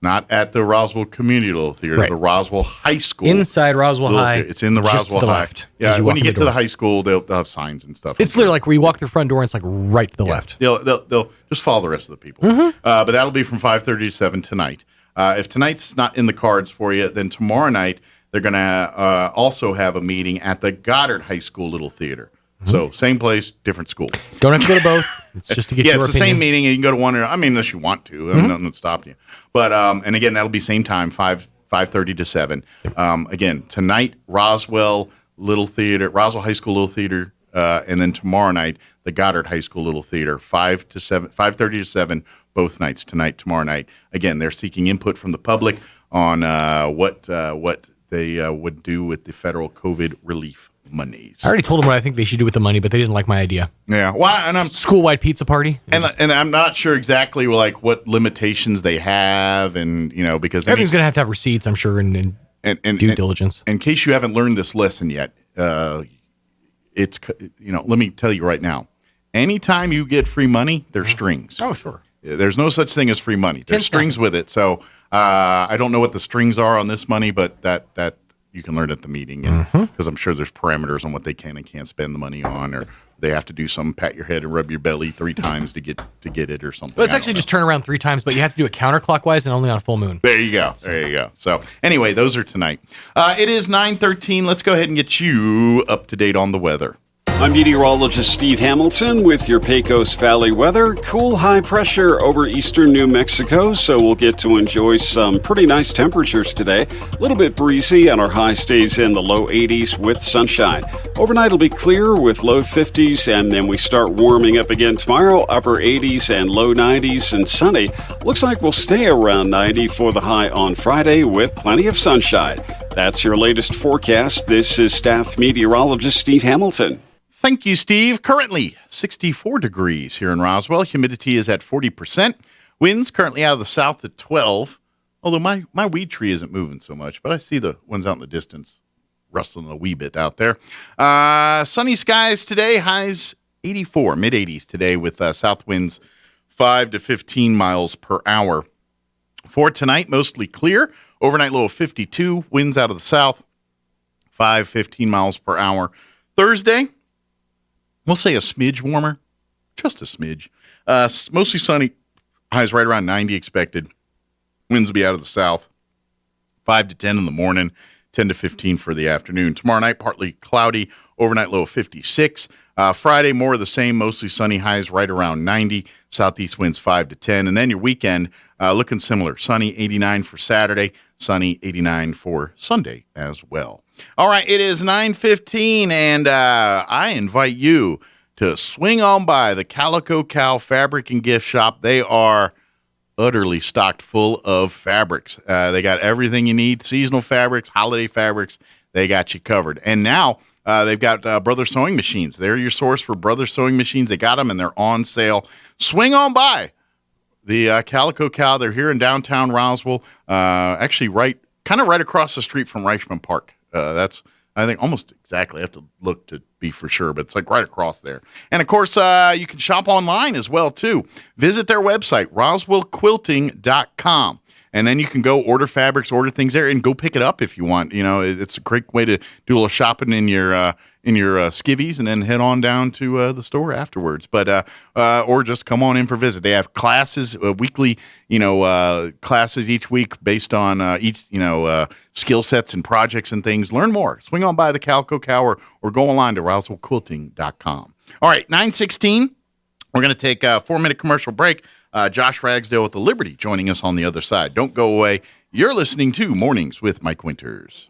Not at the Roswell Community Little Theater, the Roswell High School. Inside Roswell High. It's in the Roswell to the High. left. Yeah, when you get to the high school, they'll have signs and stuff. It's literally like where you walk through the front door and it's like right to the left. They'll just follow the rest of the people. But that'll be from 5:30 to 7 tonight. If tonight's not in the cards for you, then tomorrow night they're going to also have a meeting at the Goddard High School Little Theater. So same place, different school. Don't have to go to both. It's just to get your opinion. Yeah, it's the same meeting. And you can go to one, unless you want to. Nothing would stop you. But, and again, that'll be same time, 5:30 to 7. Again, tonight, Roswell High School Little Theater, and then tomorrow night, the Goddard High School Little Theater, 5:30 to 7, both nights, tonight, tomorrow night. Again, they're seeking input from the public on what they would do with the federal COVID relief monies. I already told them what I think they should do with the money, but they didn't like my idea. Yeah. Well, and I'm school-wide pizza party. And I'm not sure exactly like what limitations they have, and because everything's going to have receipts, I'm sure, and due diligence. In case you haven't learned this lesson yet, it's let me tell you right now. Anytime you get free money, there's strings. Oh, sure. There's no such thing as free money. There's strings with it. So I don't know what the strings are on this money, but that you can learn at the meeting, because I'm sure there's parameters on what they can and can't spend the money on, or they have to do some pat your head and rub your belly 3 times to get it or something. Well, it's actually just turn around 3 times, but you have to do it counterclockwise and only on a full moon. There you go. So anyway, those are tonight. It is 9:13. Let's go ahead and get you up to date on the weather. I'm meteorologist Steve Hamilton with your Pecos Valley weather. Cool high pressure over eastern New Mexico, so we'll get to enjoy some pretty nice temperatures today. A little bit breezy, and our high stays in the low 80s with sunshine. Overnight will be clear with low 50s, and then we start warming up again tomorrow, upper 80s and low 90s and sunny. Looks like we'll stay around 90 for the high on Friday with plenty of sunshine. That's your latest forecast. This is staff meteorologist Steve Hamilton. Thank you, Steve. Currently 64 degrees here in Roswell. Humidity is at 40%. Winds currently out of the south at 12. Although my weed tree isn't moving so much, but I see the ones out in the distance rustling a wee bit out there. Sunny skies today. Highs 84, mid-80s today with south winds 5 to 15 miles per hour. For tonight, mostly clear. Overnight low of 52. Winds out of the south 15 miles per hour. Thursday, we'll say a smidge warmer, just a smidge. Mostly sunny, highs right around 90 expected. Winds will be out of the south, 5 to 10 in the morning, 10 to 15 for the afternoon. Tomorrow night, partly cloudy, overnight low of 56. Friday, more of the same, mostly sunny, highs right around 90. Southeast winds 5 to 10. And then your weekend, looking similar. Sunny, 89 for Saturday, sunny, 89 for Sunday as well. All right, it is 9:15, and I invite you to swing on by the Calico Cow Fabric and Gift Shop. They are utterly stocked full of fabrics. They got everything you need, seasonal fabrics, holiday fabrics. They got you covered. And now they've got Brother Sewing Machines. They're your source for Brother Sewing Machines. They got them, and they're on sale. Swing on by the Calico Cow. They're here in downtown Roswell, actually right across the street from Reichman Park. That's, I think, almost exactly. I have to look to be for sure, but it's like right across there. And, of course, you can shop online as well, too. Visit their website, roswellquilting.com. And then you can go order fabrics, order things there, and go pick it up if you want. It's a great way to do a little shopping in your skivvies, and then head on down to the store afterwards. But or just come on in for a visit. They have classes, weekly, classes each week based on each skill sets and projects and things. Learn more. Swing on by the Calico Cow or go online to roswellquilting.com. All right, 9:16. We're going to take a 4-minute commercial break. Josh Ragsdale with the Liberty joining us on the other side. Don't go away. You're listening to Mornings with Mike Winters.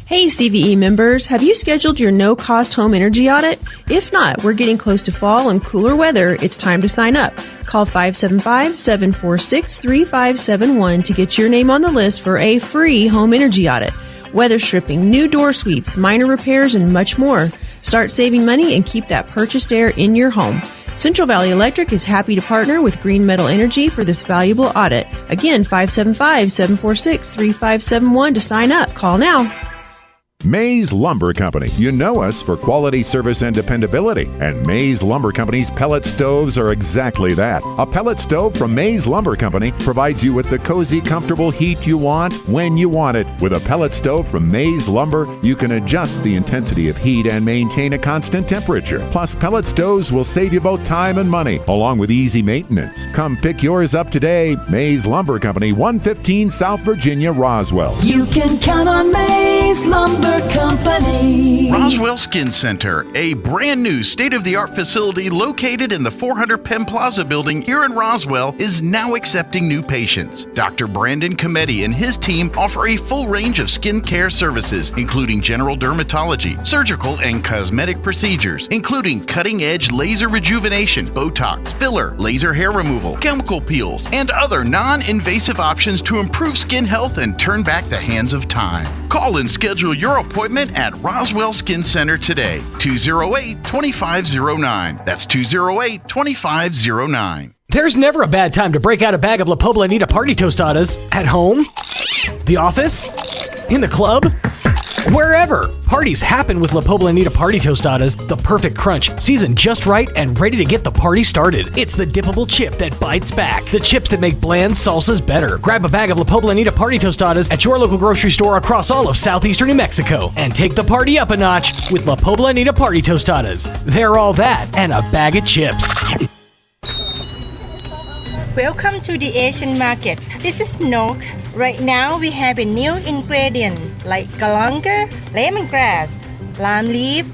Hey, CVE members, have you scheduled your no-cost home energy audit? If not, we're getting close to fall and cooler weather. It's time to sign up. Call 575-746-3571 to get your name on the list for a free home energy audit. Weather stripping, new door sweeps, minor repairs, and much more. Start saving money and keep that purchased air in your home. Central Valley Electric is happy to partner with Green Metal Energy for this valuable audit. Again, 575-746-3571 to sign up. Call now. Mays Lumber Company. You know us for quality service and dependability. And Mays Lumber Company's pellet stoves are exactly that. A pellet stove from Mays Lumber Company provides you with the cozy, comfortable heat you want when you want it. With a pellet stove from Mays Lumber, you can adjust the intensity of heat and maintain a constant temperature. Plus, pellet stoves will save you both time and money, along with easy maintenance. Come pick yours up today. Mays Lumber Company, 115 South Virginia, Roswell. You can count on Mays Lumber Company. Roswell Skin Center, a brand new state-of-the-art facility located in the 400 Penn Plaza building here in Roswell, is now accepting new patients. Dr. Brandon Cometti and his team offer a full range of skin care services, including general dermatology, surgical and cosmetic procedures, including cutting-edge laser rejuvenation, Botox, filler, laser hair removal, chemical peels, and other non-invasive options to improve skin health and turn back the hands of time. Call and schedule your your appointment at Roswell Skin Center today. 208-2509. That's 208-2509. There's never a bad time to break out a bag of La Poblanita Party Tostadas at home, the office, in the club, wherever. Parties happen with La Poblanita Party Tostadas, the perfect crunch, seasoned just right and ready to get the party started. It's the dippable chip that bites back, the chips that make bland salsas better. Grab a bag of La Poblanita Party Tostadas at your local grocery store across all of southeastern New Mexico and take the party up a notch with La Poblanita Party Tostadas. They're all that and a bag of chips. Welcome to the Asian market. This is Nok. Right now we have a new ingredient like galanga, lemongrass, lime leaf,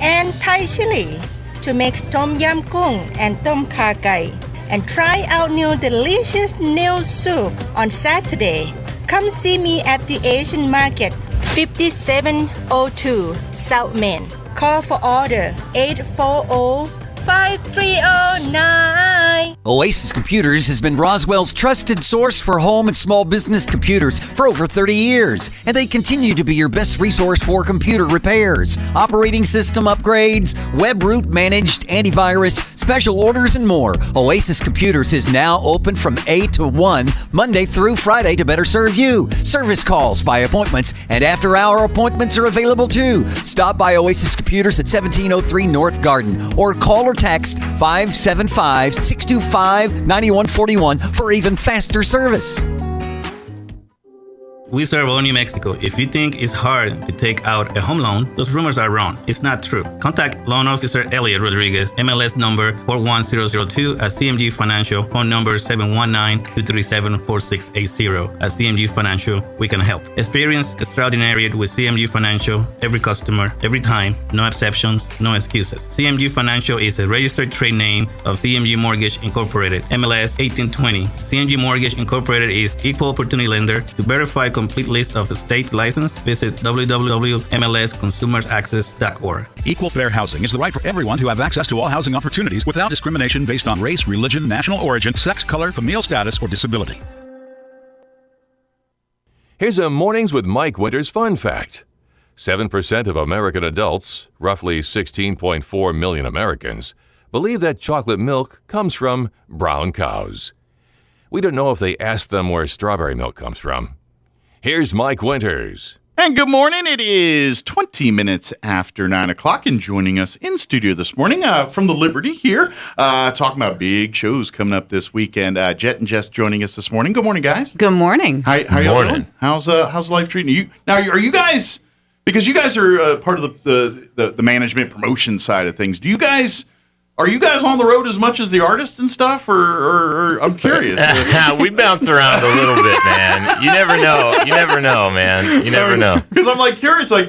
and Thai chili to make tom yam goong and tom kha gai. And try out new delicious noodle soup on Saturday. Come see me at the Asian market, 5702 South Main. Call for order 840-5309. Oasis Computers has been Roswell's trusted source for home and small business computers for over 30 years, and they continue to be your best resource for computer repairs, operating system upgrades, web root managed, antivirus, special orders, and more. Oasis Computers is now open from 8 to 1, Monday through Friday to better serve you. Service calls by appointments and after-hour appointments are available too. Stop by Oasis Computers at 1703 North Garden or call or text 575-625-9141 for even faster service. We serve all New Mexico. If you think it's hard to take out a home loan, those rumors are wrong. It's not true. Contact Loan Officer Elliot Rodriguez, MLS number 41002 at CMG Financial, phone number 719-237-4680. At CMG Financial, we can help. Experience extraordinary with CMG Financial, every customer, every time, no exceptions, no excuses. CMG Financial is a registered trade name of CMG Mortgage Incorporated, MLS 1820. CMG Mortgage Incorporated is equal opportunity lender. To verify complete list of state license, visit www.mlsconsumersaccess.org. Equal fair housing is the right for everyone to have access to all housing opportunities without discrimination based on race, religion, national origin, sex, color, familial status, or disability. Here's a Mornings with Mike Winters fun fact. 7% of American adults, roughly 16.4 million Americans, believe that chocolate milk comes from brown cows. We don't know if they asked them where strawberry milk comes from. Here's Mike Winters. And good morning. It is 20 minutes after 9 o'clock, and joining us in studio this morning from the Liberty here, talking about big shows coming up this weekend. Jet and Jess joining us this morning. Good morning, guys. Good morning. How y'all doing? How's life treating you? Now, are you guys, because you guys are part of the management promotion side of things, are you guys on the road as much as the artists and stuff, or I'm curious? We bounce around a little bit, man. You never know. Man. You never know. Because I'm curious, I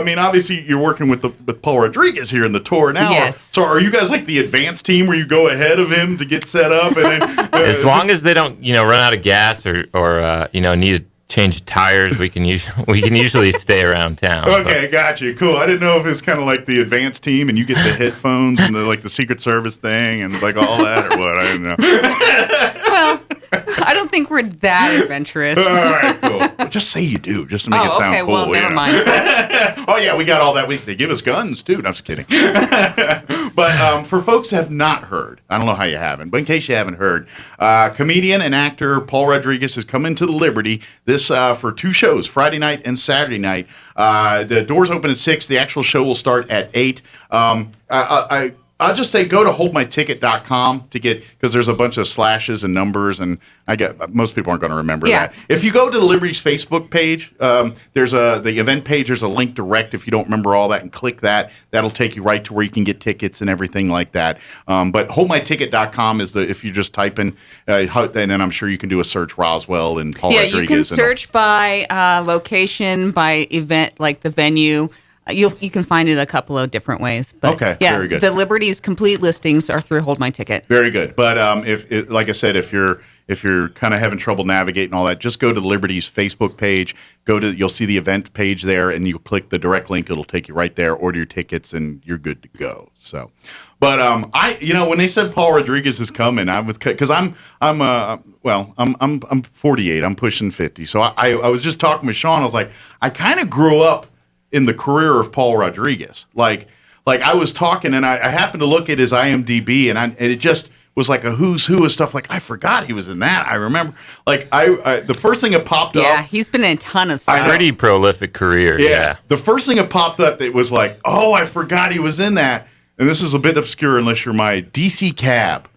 mean, obviously you're working with Paul Rodriguez here in the tour now. Yes. So are you guys like the advance team where you go ahead of him to get set up? And then, as long as they don't, run out of gas or need to change tires, we can usually stay around town. Okay, got you. Cool. I didn't know if it's kind of like the advanced team and you get the headphones and the Secret Service thing and all that, or what? I didn't know. Well, I don't think we're that adventurous. All right, cool. Well, just say you do, just to make it sound cool. Well, never mind. Oh yeah, we got all that. They give us guns too. No, I'm just kidding. But for folks who have not heard, I don't know how you haven't, but in case you haven't heard, comedian and actor Paul Rodriguez has come into the Liberty this for two shows, Friday night and Saturday night. The doors open at 6. The actual show will start at 8. I'll just say go to holdmyticket.com to get, because there's a bunch of slashes and numbers, and most people aren't going to remember that. If you go to the Liberty's Facebook page, there's the event page. There's a link direct if you don't remember all that, and click that. That'll take you right to where you can get tickets and everything like that. But holdmyticket.com is if you just type in, and then I'm sure you can do a search Roswell and Paul Rodriguez. Yeah, you can search by location, by event, like the venue. You can find it a couple of different ways. But okay, yeah, very good. The Liberty's complete listings are through Hold My Ticket. Very good. But if like I said, if you're if you're kind of having trouble navigating all that, just go to Liberty's Facebook page. You'll see the event page there, and you click the direct link. It'll take you right there. Order your tickets, and you're good to go. So, but when they said Paul Rodriguez is coming, I was because I'm 48. I'm pushing 50. So I was just talking with Sean. I was like, I kind of grew up in the career of Paul Rodriguez. Like I was talking, and I happened to look at his IMDb, and it just was like a who's who of stuff. Like, I forgot he was in that. I remember, like, the first thing that popped up. Yeah, he's been in a ton of stuff. Pretty prolific career. Yeah. The first thing that popped up, it was like, oh, I forgot he was in that. And this is a bit obscure unless you're my DC Cab.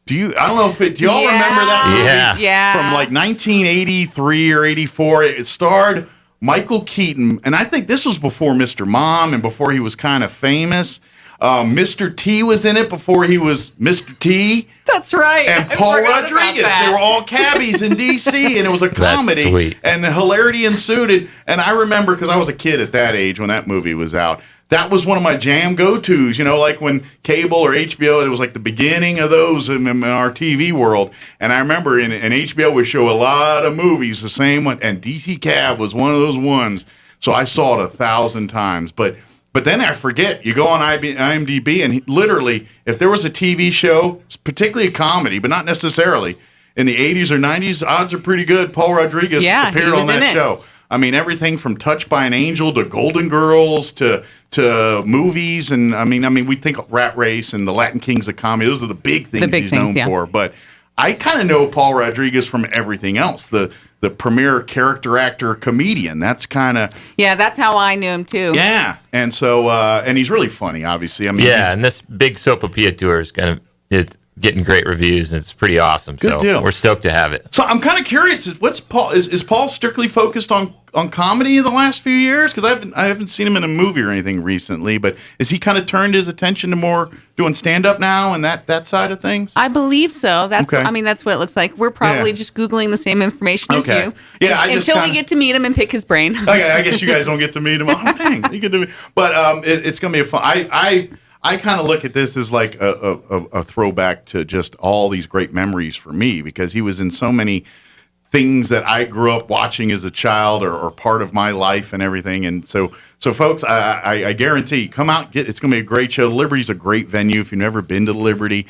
Do y'all remember that movie? Yeah. From like 1983 or 84. It starred Michael Keaton. And I think this was before Mr. Mom and before he was kind of famous. Mr. T was in it before he was Mr. T. That's right. And Paul Rodriguez. They were all cabbies in D.C., and it was a comedy. That's sweet. And the hilarity ensued. And I remember, because I was a kid at that age when that movie was out, that was one of my jam go-tos, like when cable or HBO, it was like the beginning of those in our TV world. And I remember in HBO would show a lot of movies, the same one, and DC Cab was one of those ones. So I saw it 1,000 times. But then I forget. You go on IMDb, and literally, if there was a TV show, particularly a comedy, but not necessarily, in the 80s or 90s, odds are pretty good Paul Rodriguez appeared on that show. I mean, everything from Touched by an Angel to Golden Girls to movies, and I mean, we think of Rat Race and the Latin Kings of Comedy. Those are the big things he's known for. But I kind of know Paul Rodriguez from everything else. The premier character actor comedian. That's kind of that's how I knew him too. Yeah, and so and he's really funny. Obviously, I mean, and this big Sopapilla tour is it's getting great reviews, and it's pretty awesome. Good deal. We're stoked to have it. So I'm kind of curious. What's Paul? Is Paul strictly focused on comedy in the last few years? Because I haven't seen him in a movie or anything recently. But is he kind of turned his attention to more doing stand up now and that side of things? I believe so. That's Okay. that's what it looks like. We're probably just Googling the same information as Okay. you. Yeah, until we get to meet him and pick his brain. Okay, I guess you guys don't get to meet him. Oh, dang, you get to meet. But it's gonna be a fun. I kind of look at this as like a throwback to just all these great memories for me, because he was in so many things that I grew up watching as a child or part of my life and everything. And so folks, I guarantee, come out, it's going to be a great show. Liberty's a great venue. If you've never been to Liberty,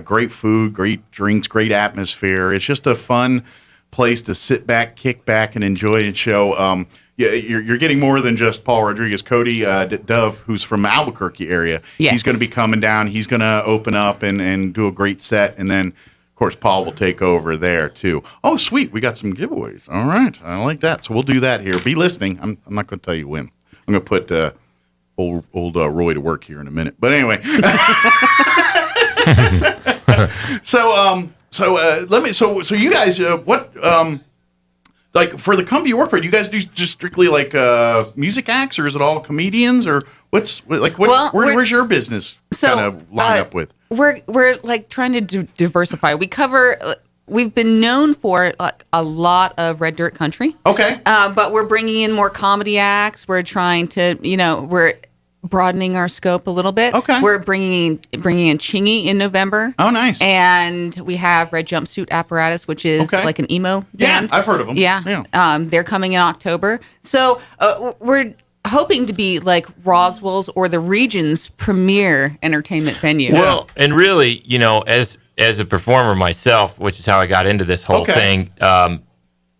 great food, great drinks, great atmosphere. It's just a fun place to sit back, kick back, and enjoy a show. You're getting more than just Paul Rodriguez. Cody Dove, who's from the Albuquerque area, he's going to be coming down. He's going to open up and do a great set. And then, of course, Paul will take over there, too. Oh, sweet. We got some giveaways. All right. I like that. So we'll do that here. Be listening. I'm not going to tell you when. I'm going to put old Roy to work here in a minute. But anyway. So you guys, what... like, for the company you work for, do you guys do just strictly like music acts, or is it all comedians, or where's your business kind of line up with? We're like trying to diversify. We've been known for like a lot of red dirt country. Okay. But we're bringing in more comedy acts. We're trying to, we're broadening our scope a little bit. Okay. We're bringing in Chingy in November. Oh, nice. And we have Red Jumpsuit Apparatus, which is like an emo band. Yeah, I've heard of them. Yeah. They're coming in October. So we're hoping to be like Roswell's or the region's premier entertainment venue. Well, and really, as a performer myself, which is how I got into this whole thing,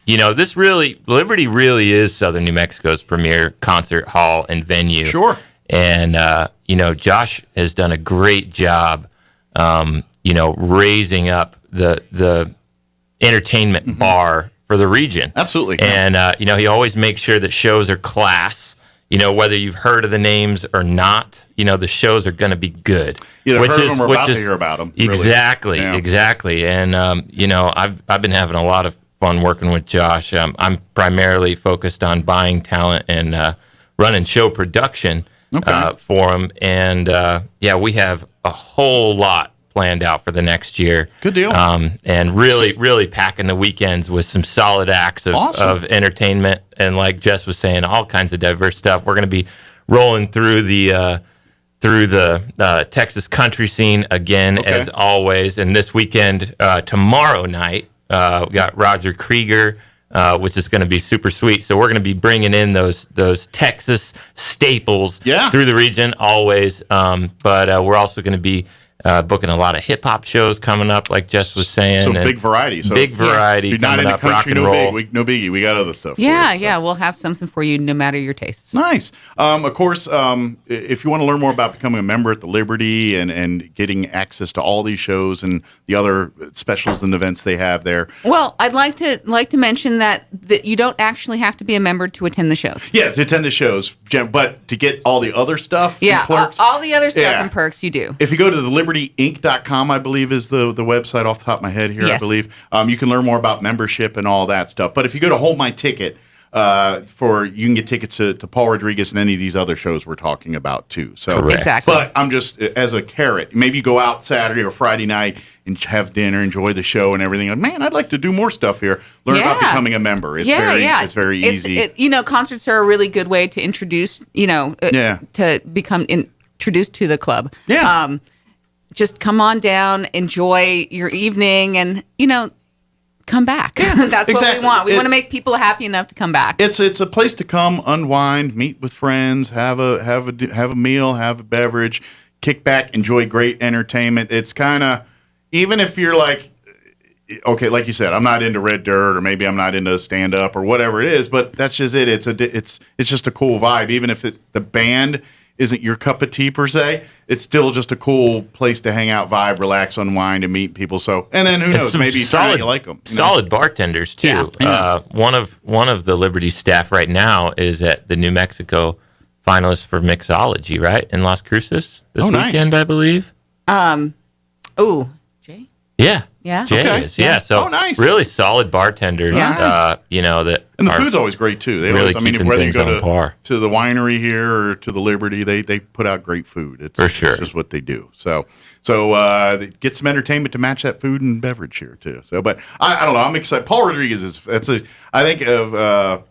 Liberty really is Southern New Mexico's premier concert hall and venue. Sure. And, Josh has done a great job, raising up the entertainment bar for the region. Absolutely. And, he always makes sure that shows are class. Whether you've heard of the names or not, the shows are going to be good. Either heard of them or about to hear about them. Exactly, really. Exactly. And, I've been having a lot of fun working with Josh. I'm primarily focused on buying talent and running show production for him. And, we have a whole lot planned out for the next year. Good deal. And really, really packing the weekends with some solid acts of entertainment. And like Jess was saying, all kinds of diverse stuff. We're going to be rolling through the Texas country scene again, as always. And this weekend, tomorrow night, We got Roger Krieger, which is going to be super sweet. So we're going to be bringing in those Texas staples through the region always. But we're also going to be booking a lot of hip hop shows coming up, like Jess was saying. So big variety. So big variety. You're not coming into up, country, rock and roll. no biggie. We got other stuff. Yeah, we'll have something for you no matter your tastes. Nice. Of course, if you want to learn more about becoming a member at the Liberty and getting access to all these shows and the other specials and events they have there. Well, I'd like to mention that you don't actually have to be a member to attend the shows. Yeah, to attend the shows, but to get all the other stuff. Yeah, and perks, all the other stuff and perks you do. If you go to the libertyinc.com, I believe is the website off the top of my head here, Yes. I believe. You can learn more about membership and all that stuff. But if you go to Hold My Ticket, you can get tickets to Paul Rodriguez and any of these other shows we're talking about too. So, Correct. Exactly. But I'm just, as a carrot, maybe you go out Saturday or Friday night and have dinner, enjoy the show and everything. Like, man, I'd like to do more stuff here. Learn about becoming a member. It's it's very easy. Concerts are a really good way to introduce, to become introduced to the club. Yeah. Just come on down, enjoy your evening, and come back. That's what we want. We want to make people happy enough to come back. It's a place to come, unwind, meet with friends, have a meal, have a beverage, kick back, enjoy great entertainment. It's kind of, even if you're like, okay, like you said, I'm not into Red Dirt, or maybe I'm not into stand up or whatever it is, but that's just it. It's just a cool vibe, even if the band isn't your cup of tea per se. It's still just a cool place to hang out, vibe, relax, unwind, and meet people. So, and then who knows? Maybe you like them. Solid bartenders too. Yeah. One of the Liberty staff right now is at the New Mexico finalist for mixology, right, in Las Cruces this weekend, I believe. Jay. Yeah. Yeah. Jay Okay. is. Yeah. So nice. really solid bartenders. Yeah. That And the are food's always great too. They really always, I mean, keeping whether you things go on par. to the winery here or to the Liberty, they put out great food. It's For sure. just what they do. So get some entertainment to match that food and beverage here too. So, but I don't know. I'm excited. Paul Rodriguez is. I think of.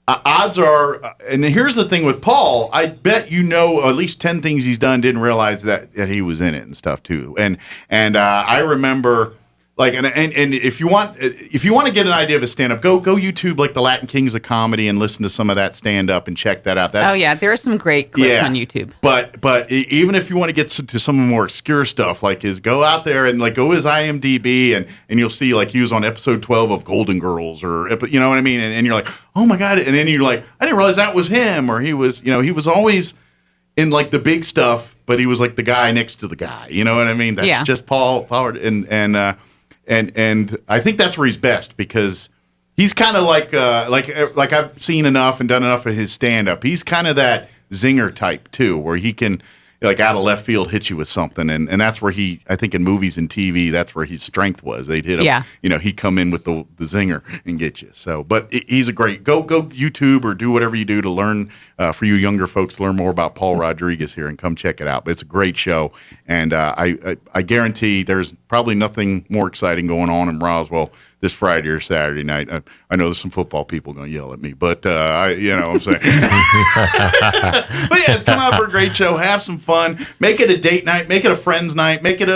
Odds are, and here's the thing with Paul, I bet at least 10 things he's done, didn't realize that he was in it and stuff too. And I remember, like, and if you want to get an idea of a stand-up, go YouTube, like, the Latin Kings of Comedy, and listen to some of that stand-up and check that out. There are some great clips on YouTube. But even if you want to get to some of the more obscure stuff, like, go out there and, like, go his IMDb, and you'll see, like, he was on episode 12 of Golden Girls, or, you know what I mean? And you're like, oh my God. And then you're like, I didn't realize that was him, or he was always in, like, the big stuff, but he was like the guy next to the guy. You know what I mean? That's just Paul, and I think that's where he's best, because he's kind of like I've seen enough and done enough of his stand-up. He's kind of that zinger type too, where he can, like, out of left field hit you with something, and that's where I think in movies and TV, that's where his strength was. They'd hit him, he'd come in with the zinger and get you. So, but he's a great, go YouTube or do whatever you do to learn, for you younger folks, learn more about Paul Rodriguez here and come check it out. But it's a great show, and I guarantee there's probably nothing more exciting going on in Roswell this Friday or Saturday night. I know there's some football people going to yell at me, but you know what I'm saying. But yes, come out for a great show, have some fun, make it a date night, make it a friends night, make it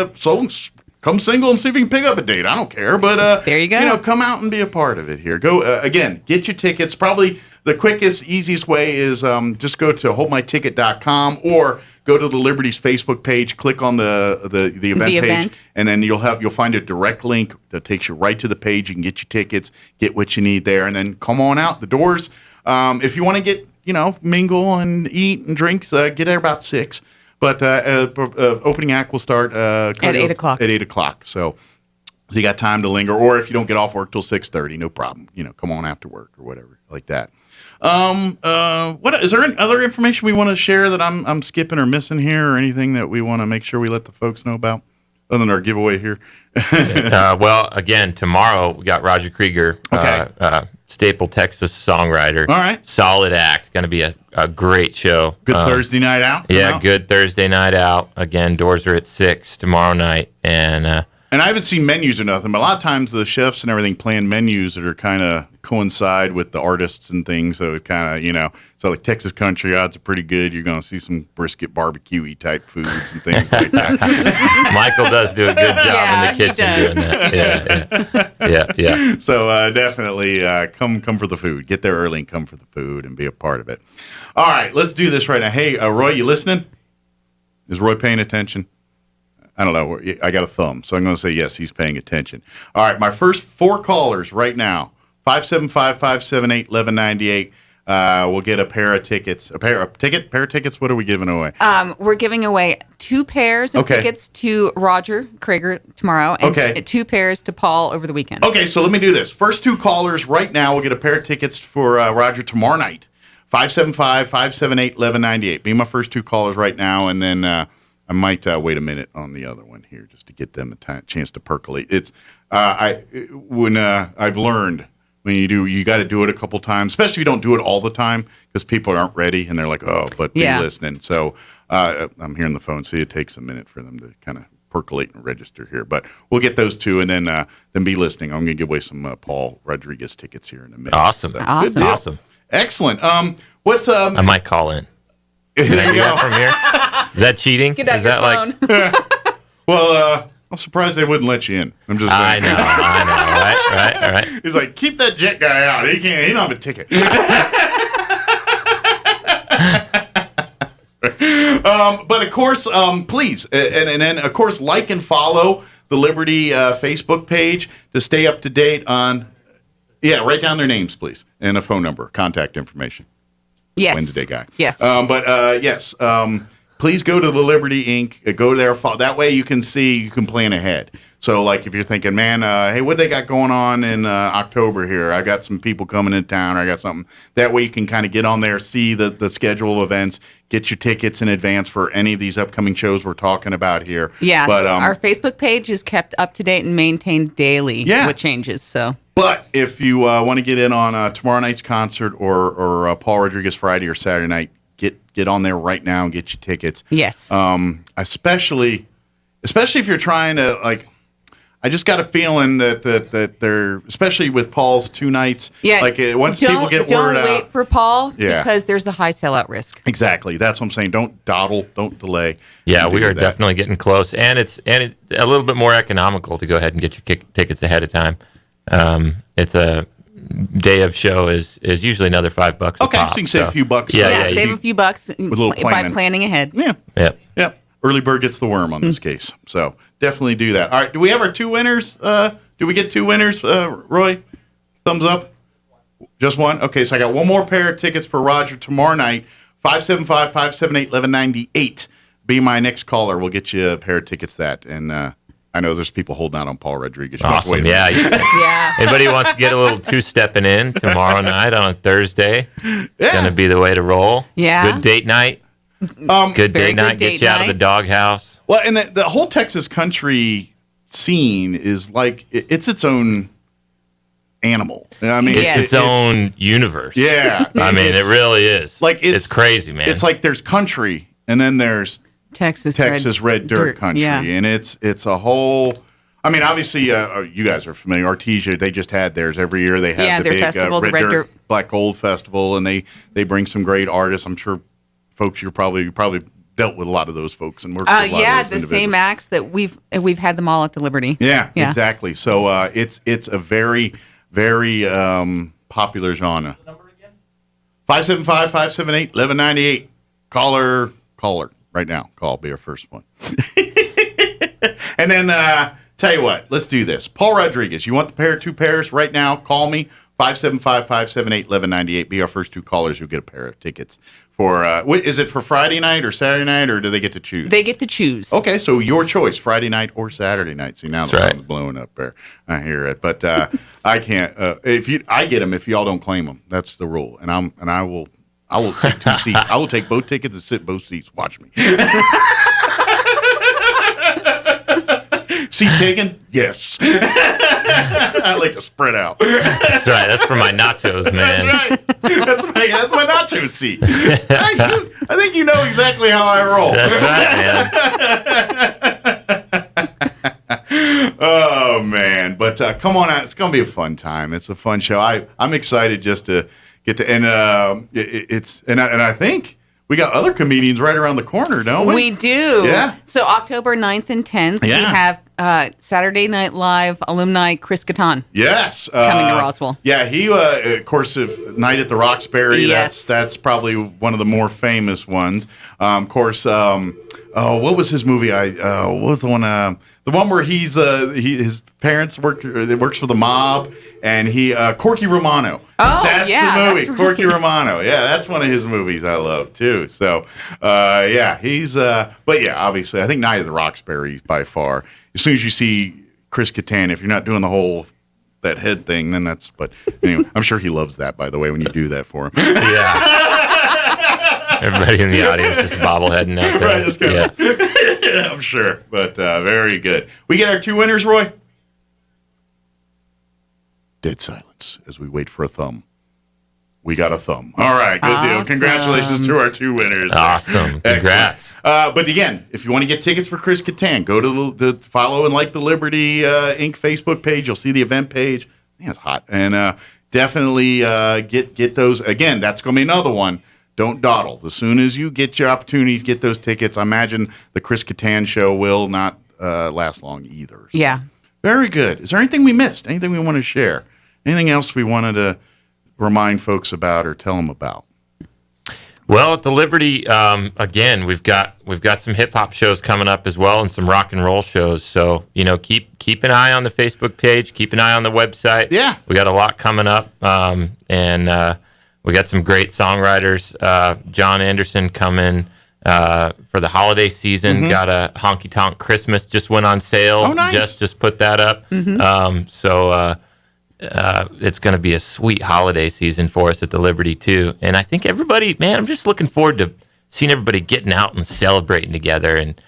come single and see if you can pick up a date. I don't care, but there you go. Come out and be a part of it here. Go again, get your tickets. Probably the quickest, easiest way is just go to holdmyticket.com or go to the Liberty's Facebook page, click on the event page, and then you'll find a direct link that takes you right to the page. You can get your tickets, get what you need there, and then come on out the doors. If you want to get, mingle and eat and drink, get there about 6. But opening act will start at 8 o'clock. At 8 o'clock. So you got time to linger, or if you don't get off work till 6:30, no problem. Come on after work or whatever like that. What is there any other information we want to share that I'm skipping or missing here, or anything that we want to make sure we let the folks know about, other than our giveaway here? Well, again, tomorrow we got Roger Krieger, Staple, Texas songwriter. All right, solid act. Going to be a great show. Good Thursday night out. Yeah, good Thursday night out. Again, doors are at 6 tomorrow night, and And I haven't seen menus or nothing, but a lot of times the chefs and everything plan menus that are kind of coincide with the artists and things. So it kind of, so like Texas country odds are pretty good. You're going to see some brisket barbecue-y type foods and things like that. Michael does do a good job in the kitchen doing that. Yeah. So definitely come for the food. Get there early and come for the food and be a part of it. All right, let's do this right now. Hey, Roy, you listening? Is Roy paying attention? I don't know. I got a thumb, so I'm going to say yes, he's paying attention. All right, my first 4 callers right now, 575-578-1198, we'll get a pair of tickets. A pair of tickets? What are we giving away? We're giving away 2 pairs of tickets to Roger Krager tomorrow and 2 pairs to Paul over the weekend. Okay, so let me do this. First 2 callers right now will get a pair of tickets for Roger tomorrow night. 575-578-1198. Be my first 2 callers right now, and then I might wait a minute on the other one here just to get them a chance to percolate. It's I've learned when you got to do it a couple times, especially if you don't do it all the time because people aren't ready and they're like, oh, but be listening. So I'm hearing the phone, so it takes a minute for them to kind of percolate and register here. But we'll get those 2 and then be listening. I'm going to give away some Paul Rodriguez tickets here in a minute. Awesome. So, Awesome. Excellent. What's I might call in. Can I do that from here? Is that cheating? Get out Is your that phone. Well, I'm surprised they wouldn't let you in. I'm just saying. I know. Right. He's like, keep that jet guy out. He don't have a ticket. But of course, please, and then of course, like and follow the Liberty Facebook page to stay up to date on. Yeah, write down their names, please, and a phone number, contact information. Yes. Wednesday guy. Yes. Yes. Please go to the Liberty Inc. Go there. That way you can plan ahead. So, like, if you're thinking, man, hey, what they got going on in October here? I got some people coming in town, or I got something. That way you can kind of get on there, see the schedule of events, get your tickets in advance for any of these upcoming shows we're talking about here. Yeah, but our Facebook page is kept up to date and maintained daily with changes. So, but if you want to get in on tomorrow night's concert or Paul Rodriguez Friday or Saturday night, get on there right now and get your tickets. Yes. Especially if you're trying to like. I just got a feeling that they're, especially with Paul's 2 nights. Yeah. Like once people get word out. Don't wait for Paul because there's a high sellout risk. Exactly. That's what I'm saying. Don't dawdle. Don't delay. Yeah, we are definitely getting close, and it's a little bit more economical to go ahead and get your tickets ahead of time. It's a day of show is usually another $5 a pop. Okay, so you can save a few bucks. Yeah, save a few bucks with a little by planning ahead. Yeah. Yep. Early bird gets the worm on this case. So definitely do that. All right. Do we have our 2 winners? Do we get 2 winners, Roy? Thumbs up? Just one? Okay, so I got one more pair of tickets for Roger tomorrow night. 575-578-1198. Be my next caller. We'll get you a pair of tickets that. And I know there's people holding out on Paul Rodriguez. Awesome. Yeah. Anybody wants to get a little 2-stepping in tomorrow night on a Thursday? It's going to be the way to roll. Yeah. Good date night. Good date night. Get you out of the doghouse. Well, and the whole Texas country scene is like it's its own animal. I mean, it's its own universe. Yeah, I mean, it really is. Like it's crazy, man. It's like there's country, and then there's Texas red dirt country, and it's a whole. I mean, obviously, you guys are familiar. Artesia, they just had theirs every year. They have the their big festival, the Red Dirt Black Gold Festival, and they bring some great artists. I'm sure. Folks, you probably dealt with a lot of those folks and worked with a lot of those the same acts that we've had them all at the Liberty. Yeah, exactly. So it's a very, very popular genre. The number again? 575-578-1198. Caller right now. Call, be our first one. And then tell you what, let's do this. Paul Rodriguez, you want the 2 pairs right now? Call me. 575-578-1198. Be our first 2 callers. You'll get a pair of tickets. For is it for Friday night or Saturday night, or do they get to choose? They get to choose. Okay, so your choice, Friday night or Saturday night. See, now the phone's blowing up there. I hear it, but I can't. I get them if y'all don't claim them. That's the rule, and I will take 2 seats. I will take both tickets and sit both seats. Watch me. Seat taken? Yes. I like to spread out. That's right. That's for my nachos, man. That's right. That's my nacho seat. I think you know exactly how I roll. That's right, man. Oh man! But come on out. It's gonna be a fun time. It's a fun show. I'm excited just to get to and I think we got other comedians right around the corner, don't we? We do. Yeah. So October 9th and 10th, we have Saturday Night Live alumni Chris Kattan. Yes. Coming to Roswell. Yeah, he, of course, Night at the Roxbury, Yes. that's probably one of the more famous ones. Of course, what was his movie? What was the one? The one where his parents works for the mob, and Corky Romano. Oh, that's yeah, the movie, that's Corky right. Romano. Yeah, that's one of his movies I love too. So, he's. But yeah, obviously, I think Night at the Roxbury by far. As soon as you see Chris Kattan, if you're not doing the whole that head thing, then that's. But anyway, I'm sure he loves that. By the way, when you do that for him. Yeah. Everybody in the audience just bobbleheading out there. Right, just yeah, I'm sure. But very good. We get our 2 winners, Roy? Dead silence as we wait for a thumb. We got a thumb. All right, good deal. Congratulations to our 2 winners. Awesome. Congrats. But again, if you want to get tickets for Chris Kattan, go to the follow and like the Liberty Inc. Facebook page. You'll see the event page. Man, it's hot. And definitely get those. Again, that's going to be another one. Don't dawdle. As soon as you get your opportunities, get those tickets. I imagine the Chris Kattan show will not last long either. So. Yeah. Very good. Is there anything we missed? Anything we want to share? Anything else we wanted to remind folks about or tell them about? Well, at the Liberty, again, we've got some hip hop shows coming up as well, and some rock and roll shows. So keep an eye on the Facebook page, keep an eye on the website. Yeah, we got a lot coming up, and we got some great songwriters. John Anderson coming for the holiday season. Mm-hmm. Got a Honky Tonk Christmas just went on sale. Oh, nice. Just put that up. Mm-hmm. So it's going to be a sweet holiday season for us at the Liberty too. And I think everybody, man, I'm just looking forward to seeing everybody getting out and celebrating together, and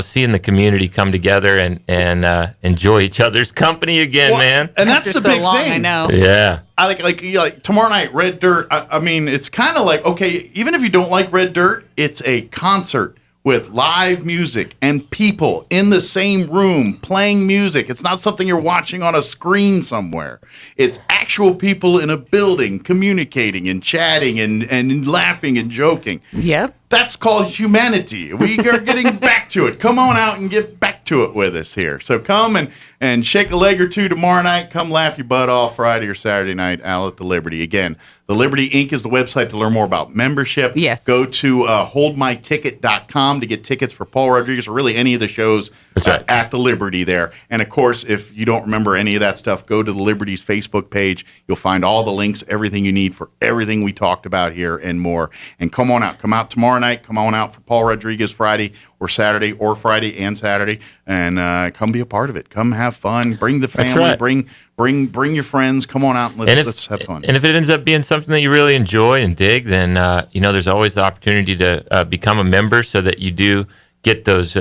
seeing the community come together and enjoy each other's company again, man. And that's the big thing. I know. Yeah. I like tomorrow night, Red Dirt. I mean, it's kind of like, okay, even if you don't like Red Dirt, it's a concert with live music and people in the same room playing music. It's not something you're watching on a screen somewhere. It's actual people in a building communicating and chatting and laughing and joking. Yep. That's called humanity. We are getting back to it. Come on out and get back to it with us here. So come and shake a leg or two tomorrow night. Come laugh your butt off Friday or Saturday night out at the Liberty. Again, the Liberty Inc. is the website to learn more about membership. Yes. Go to holdmyticket.com to get tickets for Paul Rodriguez or really any of the shows at the Liberty there. And, of course, if you don't remember any of that stuff, go to the Liberty's Facebook page. You'll find all the links, everything you need for everything we talked about here and more. And come on out. Come out tomorrow night. Come on out for Paul Rodriguez Friday or Saturday or Friday and Saturday. And come be a part of it. Come have fun. Bring the family. That's right. Bring your friends. Come on out and let's have fun. And if it ends up being something that you really enjoy and dig, then there's always the opportunity to become a member, so that you do get those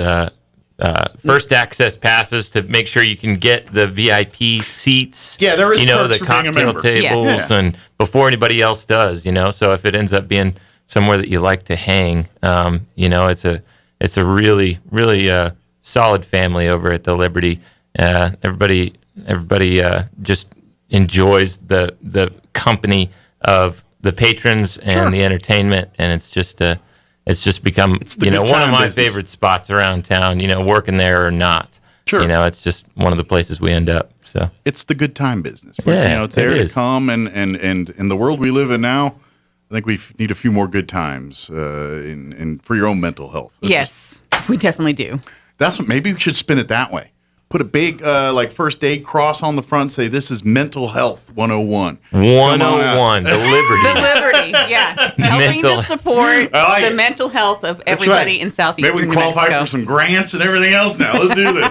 first access passes to make sure you can get the VIP seats. Yeah, there is the perks for being a cocktail member. tables, Yes. and before anybody else does. So if it ends up being somewhere that you like to hang, it's a really really solid family over at the Liberty. Everybody just enjoys the company of the patrons and the entertainment, and it's just become one of my favorite spots around town. Working there or not, it's just one of the places we end up. So it's the good time business. Yeah, it's there it to is. come, and in the world we live in now, I think we need a few more good times for your own mental health. Yes, we definitely do. That's what maybe we should spin it that way. Put a big first aid cross on the front. Say this is Mental Health 101. 101, the Liberty. The Liberty, yeah. Helping to support the mental health of everybody in southeastern Maybe we New qualify Mexico. for some grants and everything else now. Let's do this.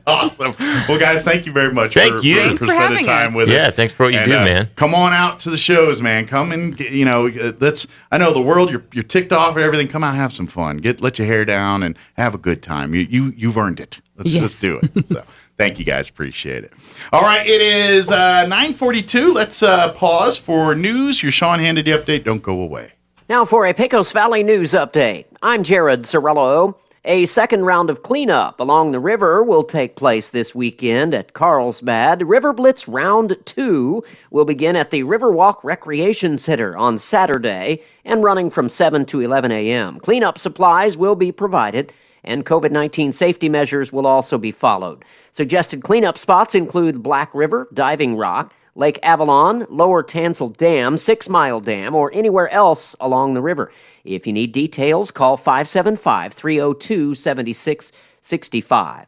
Awesome. Well, guys, thank you very much for spending time with us. Yeah, thanks for what you do, man. Come on out to the shows, man. Come and I know the world. You're ticked off and everything. Come out, and have some fun. Let your hair down and have a good time. You've earned it. Let's do it. So, thank you, guys. Appreciate it. All right, it is 9:42. Let's pause for news. Your Sean Hannity update. Don't go away. Now for a Pecos Valley news update. I'm Jared Sorello. A second round of cleanup along the river will take place this weekend at Carlsbad. River Blitz Round 2 will begin at the Riverwalk Recreation Center on Saturday and running from 7 to 11 a.m. Cleanup supplies will be provided, and COVID-19 safety measures will also be followed. Suggested cleanup spots include Black River, Diving Rock, Lake Avalon, Lower Tansel Dam, 6 Mile Dam, or anywhere else along the river. If you need details, call 575-302-7665.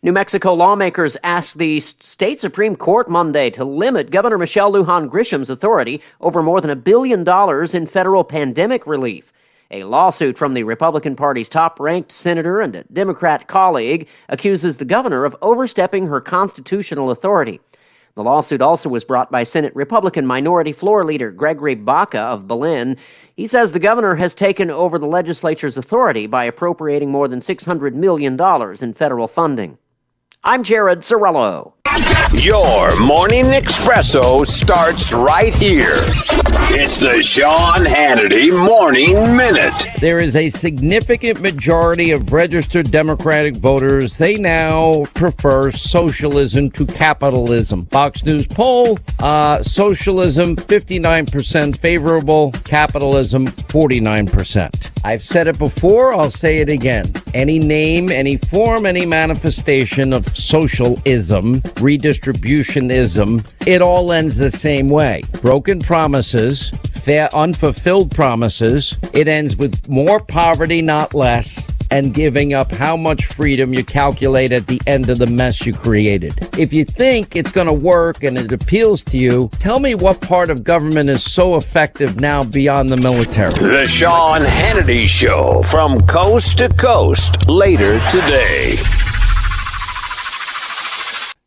New Mexico lawmakers asked the state Supreme Court Monday to limit Governor Michelle Lujan Grisham's authority over more than $1 billion in federal pandemic relief. A lawsuit from the Republican Party's top-ranked senator and a Democrat colleague accuses the governor of overstepping her constitutional authority. The lawsuit also was brought by Senate Republican Minority Floor Leader Gregory Baca of Belen. He says the governor has taken over the legislature's authority by appropriating more than $600 million in federal funding. I'm Jared Sorello. Your morning espresso starts right here. It's the Sean Hannity Morning Minute. There is a significant majority of registered Democratic voters. They now prefer socialism to capitalism. Fox News poll, socialism 59% favorable, capitalism 49%. I've said it before, I'll say it again. Any name, any form, any manifestation of socialism, redistributionism, it all ends the same way. Broken promises, unfulfilled promises. It ends with more poverty, not less, and giving up how much freedom you calculate at the end of the mess you created. If you think it's going to work and it appeals to you, tell me what part of government is so effective now beyond the military. The Sean Hannity Show from coast to coast later today.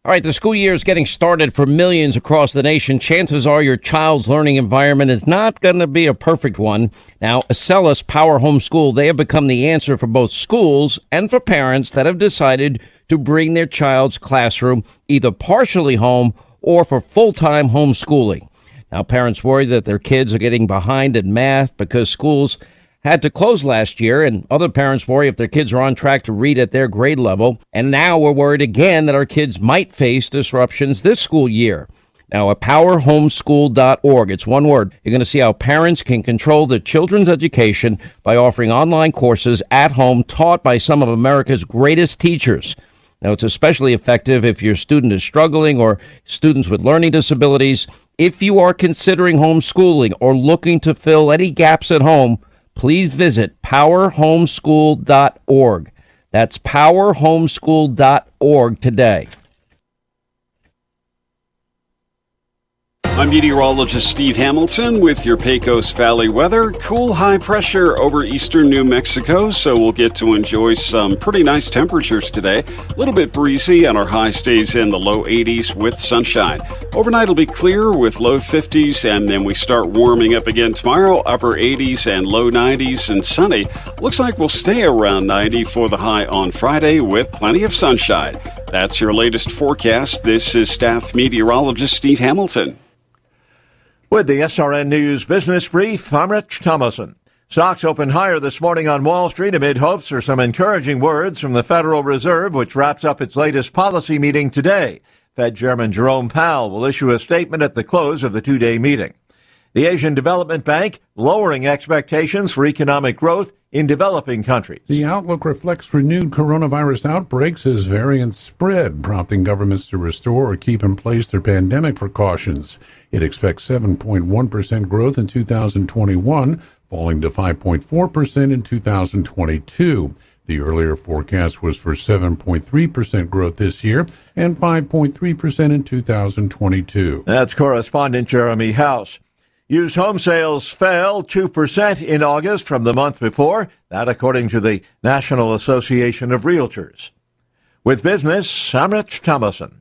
All right, the school year is getting started for millions across the nation. Chances are your child's learning environment is not going to be a perfect one. Now, Acellus Power Homeschool, they have become the answer for both schools and for parents that have decided to bring their child's classroom either partially home or for full-time homeschooling. Now, parents worry that their kids are getting behind in math because schools had to close last year, and other parents worry if their kids are on track to read at their grade level. And now we're worried again that our kids might face disruptions this school year. Now, at powerhomeschool.org, it's one word, you're going to see how parents can control their children's education by offering online courses at home taught by some of America's greatest teachers. Now, it's especially effective if your student is struggling or students with learning disabilities. If you are considering homeschooling or looking to fill any gaps at home, please visit powerhomeschool.org. That's powerhomeschool.org today. I'm meteorologist Steve Hamilton with your Pecos Valley weather. Cool high pressure over eastern New Mexico, so we'll get to enjoy some pretty nice temperatures today. A little bit breezy, and our high stays in the low 80s with sunshine. Overnight will be clear with low 50s, and then we start warming up again tomorrow, upper 80s and low 90s and sunny. Looks like we'll stay around 90 for the high on Friday with plenty of sunshine. That's your latest forecast. This is staff meteorologist Steve Hamilton. With the SRN News Business Brief, I'm Rich Thomason. Stocks opened higher this morning on Wall Street amid hopes for some encouraging words from the Federal Reserve, which wraps up its latest policy meeting today. Fed Chairman Jerome Powell will issue a statement at the close of the two-day meeting. The Asian Development Bank lowering expectations for economic growth in developing countries. The outlook reflects renewed coronavirus outbreaks as variants spread, prompting governments to restore or keep in place their pandemic precautions. It expects 7.1% growth in 2021, falling to 5.4% in 2022. The earlier forecast was for 7.3% growth this year and 5.3% in 2022. That's correspondent Jeremy House. Used home sales fell 2% in August from the month before, that according to the National Association of Realtors. With business, I'm Rich Thomason.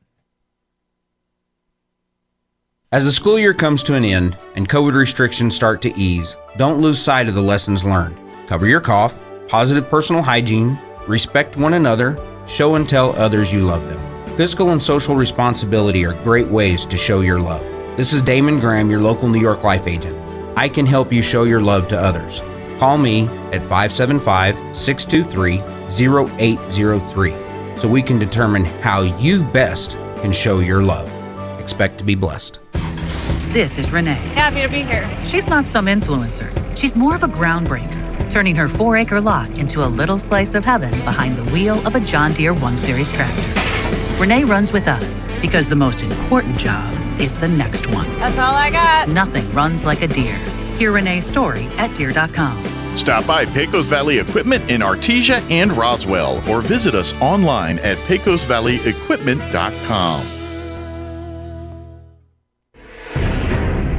As the school year comes to an end and COVID restrictions start to ease, don't lose sight of the lessons learned. Cover your cough, positive personal hygiene, respect one another, show and tell others you love them. Fiscal and social responsibility are great ways to show your love. This is Damon Graham, your local New York Life agent. I can help you show your love to others. Call me at 575-623-8255 0803 so we can determine how you best can show your love. Expect to be blessed. This is Renee. Happy to be here. She's not some influencer. She's more of a groundbreaker, turning her 4-acre lot into a little slice of heaven behind the wheel of a John Deere 1 Series tractor. Renee runs with us because the most important job is the next one. That's all I got. Nothing runs like a Deere. Hear Renee's story at Deere.com. Stop by Pecos Valley Equipment in Artesia and Roswell, or visit us online at pecosvalleyequipment.com.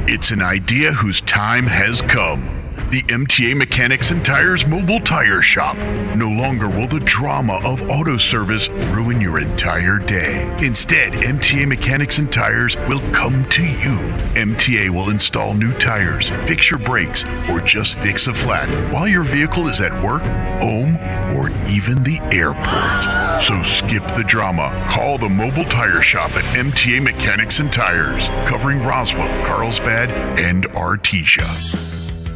It's an idea whose time has come. The MTA Mechanics and Tires Mobile Tire Shop. No longer will the drama of auto service ruin your entire day. Instead, MTA Mechanics and Tires will come to you. MTA will install new tires, fix your brakes, or just fix a flat while your vehicle is at work, home, or even the airport. So skip the drama. Call the Mobile Tire Shop at MTA Mechanics and Tires, covering Roswell, Carlsbad, and Artesia.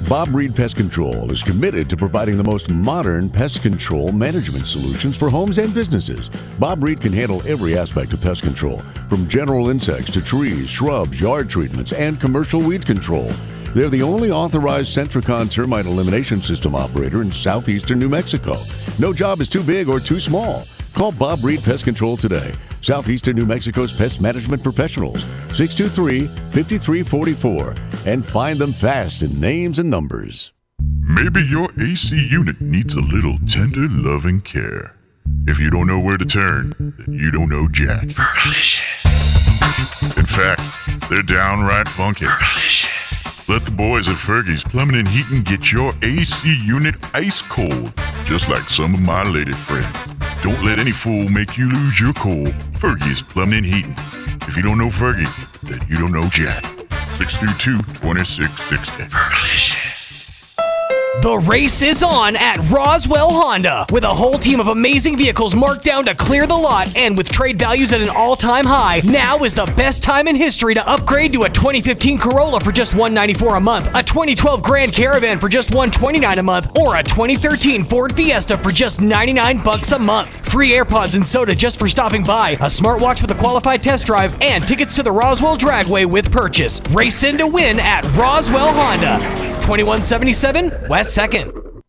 Bob Reed Pest Control is committed to providing the most modern pest control management solutions for homes and businesses. Bob Reed can handle every aspect of pest control, from general insects to trees, shrubs, yard treatments, and commercial weed control. They're the only authorized Centricon termite elimination system operator in southeastern New Mexico. No job is too big or too small. Call Bob Reed Pest Control today. Southeastern New Mexico's pest management professionals, 623-5344, and find them fast in names and numbers. Maybe your AC unit needs a little tender loving care. If you don't know where to turn, then you don't know Jack. Fergalicious. In fact, they're downright funky. Fergalicious. Let the boys at Fergie's Plumbing and Heating get your AC unit ice cold, just like some of my lady friends. Don't let any fool make you lose your cool. Fergie's Plumbing and Heating. If you don't know Fergie, then you don't know Jack. 632-2660. Fergalicious. The race is on at Roswell Honda. With a whole team of amazing vehicles marked down to clear the lot, and with trade values at an all-time high, now is the best time in history to upgrade to a 2015 Corolla for just $194 a month, a 2012 Grand Caravan for just $129 a month, or a 2013 Ford Fiesta for just $99 a month. Free AirPods and soda just for stopping by, a smartwatch with a qualified test drive, and tickets to the Roswell Dragway with purchase. Race in to win at Roswell Honda. 2177 West 2nd.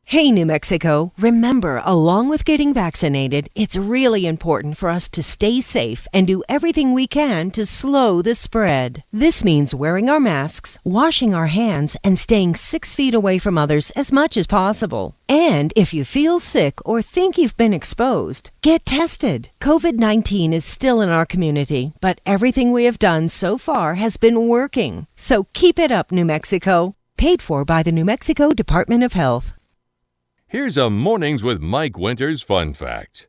Hey, New Mexico, remember, along with getting vaccinated, it's really important for us to stay safe and do everything we can to slow the spread. This means wearing our masks, washing our hands, and staying 6 feet away from others as much as possible. And if you feel sick or think you've been exposed, get tested. COVID-19 is still in our community, but everything we have done so far has been working. So keep it up, New Mexico. Paid for by the New Mexico Department of Health. Here's a Mornings with Mike Winters fun fact.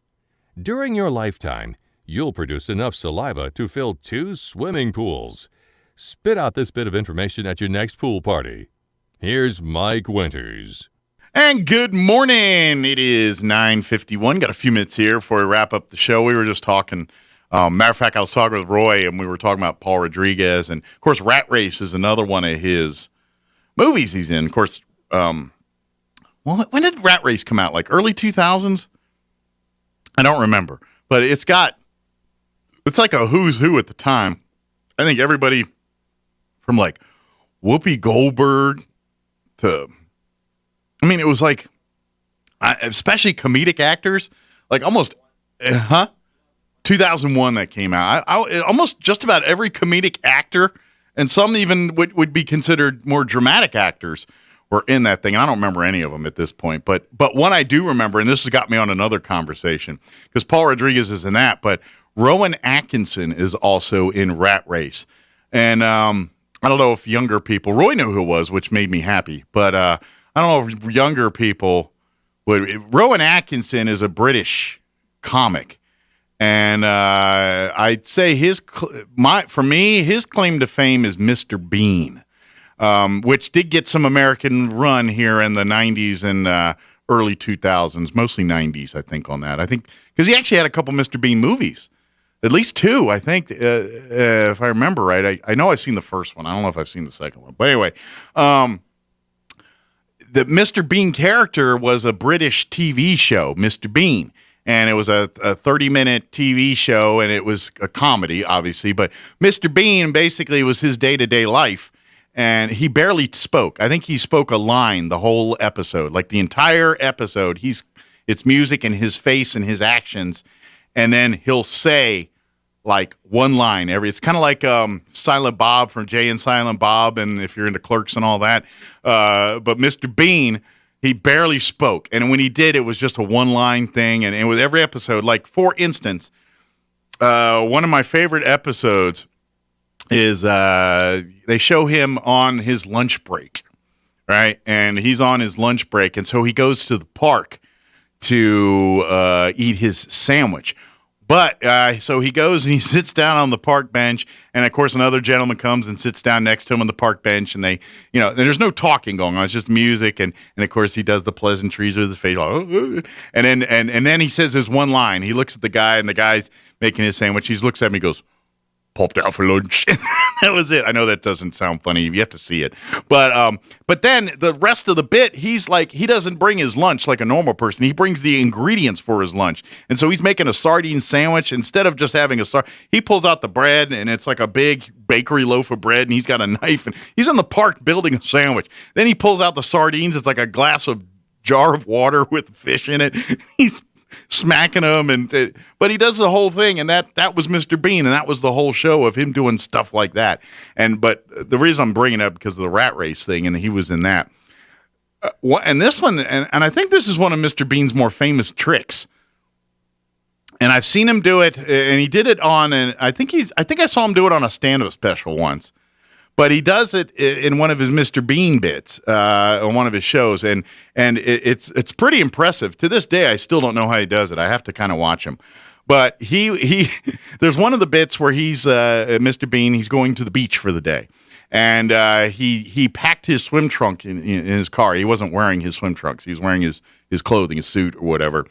During your lifetime, you'll produce enough saliva to fill 2 swimming pools. Spit out this bit of information at your next pool party. Here's Mike Winters. And good morning. It is 9:51. Got a few minutes here before we wrap up the show. We were just talking. Matter of fact, I was talking with Roy, and we were talking about Paul Rodriguez. And, of course, Rat Race is another one of his movies he's in. Of course, well, when did Rat Race come out? Like early 2000s? I don't remember. But it's like a who's who at the time. I think everybody from like Whoopi Goldberg to, I mean, it was like, especially comedic actors, like almost, 2001 that came out. I almost just about every comedic actor, and some even would be considered more dramatic actors, were in that thing. I don't remember any of them at this point, but one I do remember, and this has got me on another conversation, because Paul Rodriguez is in that, but Rowan Atkinson is also in Rat Race. And I don't know if younger people, Roy knew who it was, which made me happy, but I don't know if younger people would. Rowan Atkinson is a British comic, and I'd say his claim to fame is Mr. Bean. Which did get some American run here in the 90s and early 2000s, mostly 90s, I think, on that. I think because he actually had a couple Mr. Bean movies, at least 2, I think, if I remember right. I know I've seen the first one. I don't know if I've seen the second one. But anyway, the Mr. Bean character was a British TV show, Mr. Bean. And it was a 30-minute TV show, and it was a comedy, obviously. But Mr. Bean basically was his day-to-day life, and he barely spoke. I think he spoke a line the whole episode. Like the entire episode, it's music and his face and his actions, and then he'll say like one line it's kind of like Silent Bob from Jay and Silent Bob, and if you're into Clerks and all that. But Mr. Bean, he barely spoke. And when he did, it was just a one-line thing. And with every episode, like, for instance, one of my favorite episodes is they show him on his lunch break, right? And he's on his lunch break, and so he goes to the park to eat his sandwich. But so he goes and he sits down on the park bench, and of course another gentleman comes and sits down next to him on the park bench, and there's no talking going on; it's just music, and of course he does the pleasantries with his face, and then he says his one line. He looks at the guy, and the guy's making his sandwich. He looks at me, and goes, "Popped out for lunch." That was it. I know that doesn't sound funny. You have to see it. But then the rest of the bit, he's like, he doesn't bring his lunch like a normal person. He brings the ingredients for his lunch. And so he's making a sardine sandwich. Instead of just having he pulls out the bread, and it's like a big bakery loaf of bread, and he's got a knife, and he's in the park building a sandwich. Then he pulls out the sardines. It's like a jar of water with fish in it. He's smacking them, but he does the whole thing, and that was Mr. Bean, and that was the whole show of him doing stuff like that. But the reason I'm bringing it up because of the rat race thing, and he was in that. And this one, and I think this is one of Mr. Bean's more famous tricks. And I've seen him do it, and he did it on, and I think I saw him do it on a stand-up special once. But he does it in one of his Mr. Bean bits on one of his shows, and it's pretty impressive. To this day, I still don't know how he does it. I have to kind of watch him. But he there's one of the bits where he's Mr. Bean. He's going to the beach for the day, and he packed his swim trunk in his car. He wasn't wearing his swim trunks. He was wearing his clothing, his suit or whatever.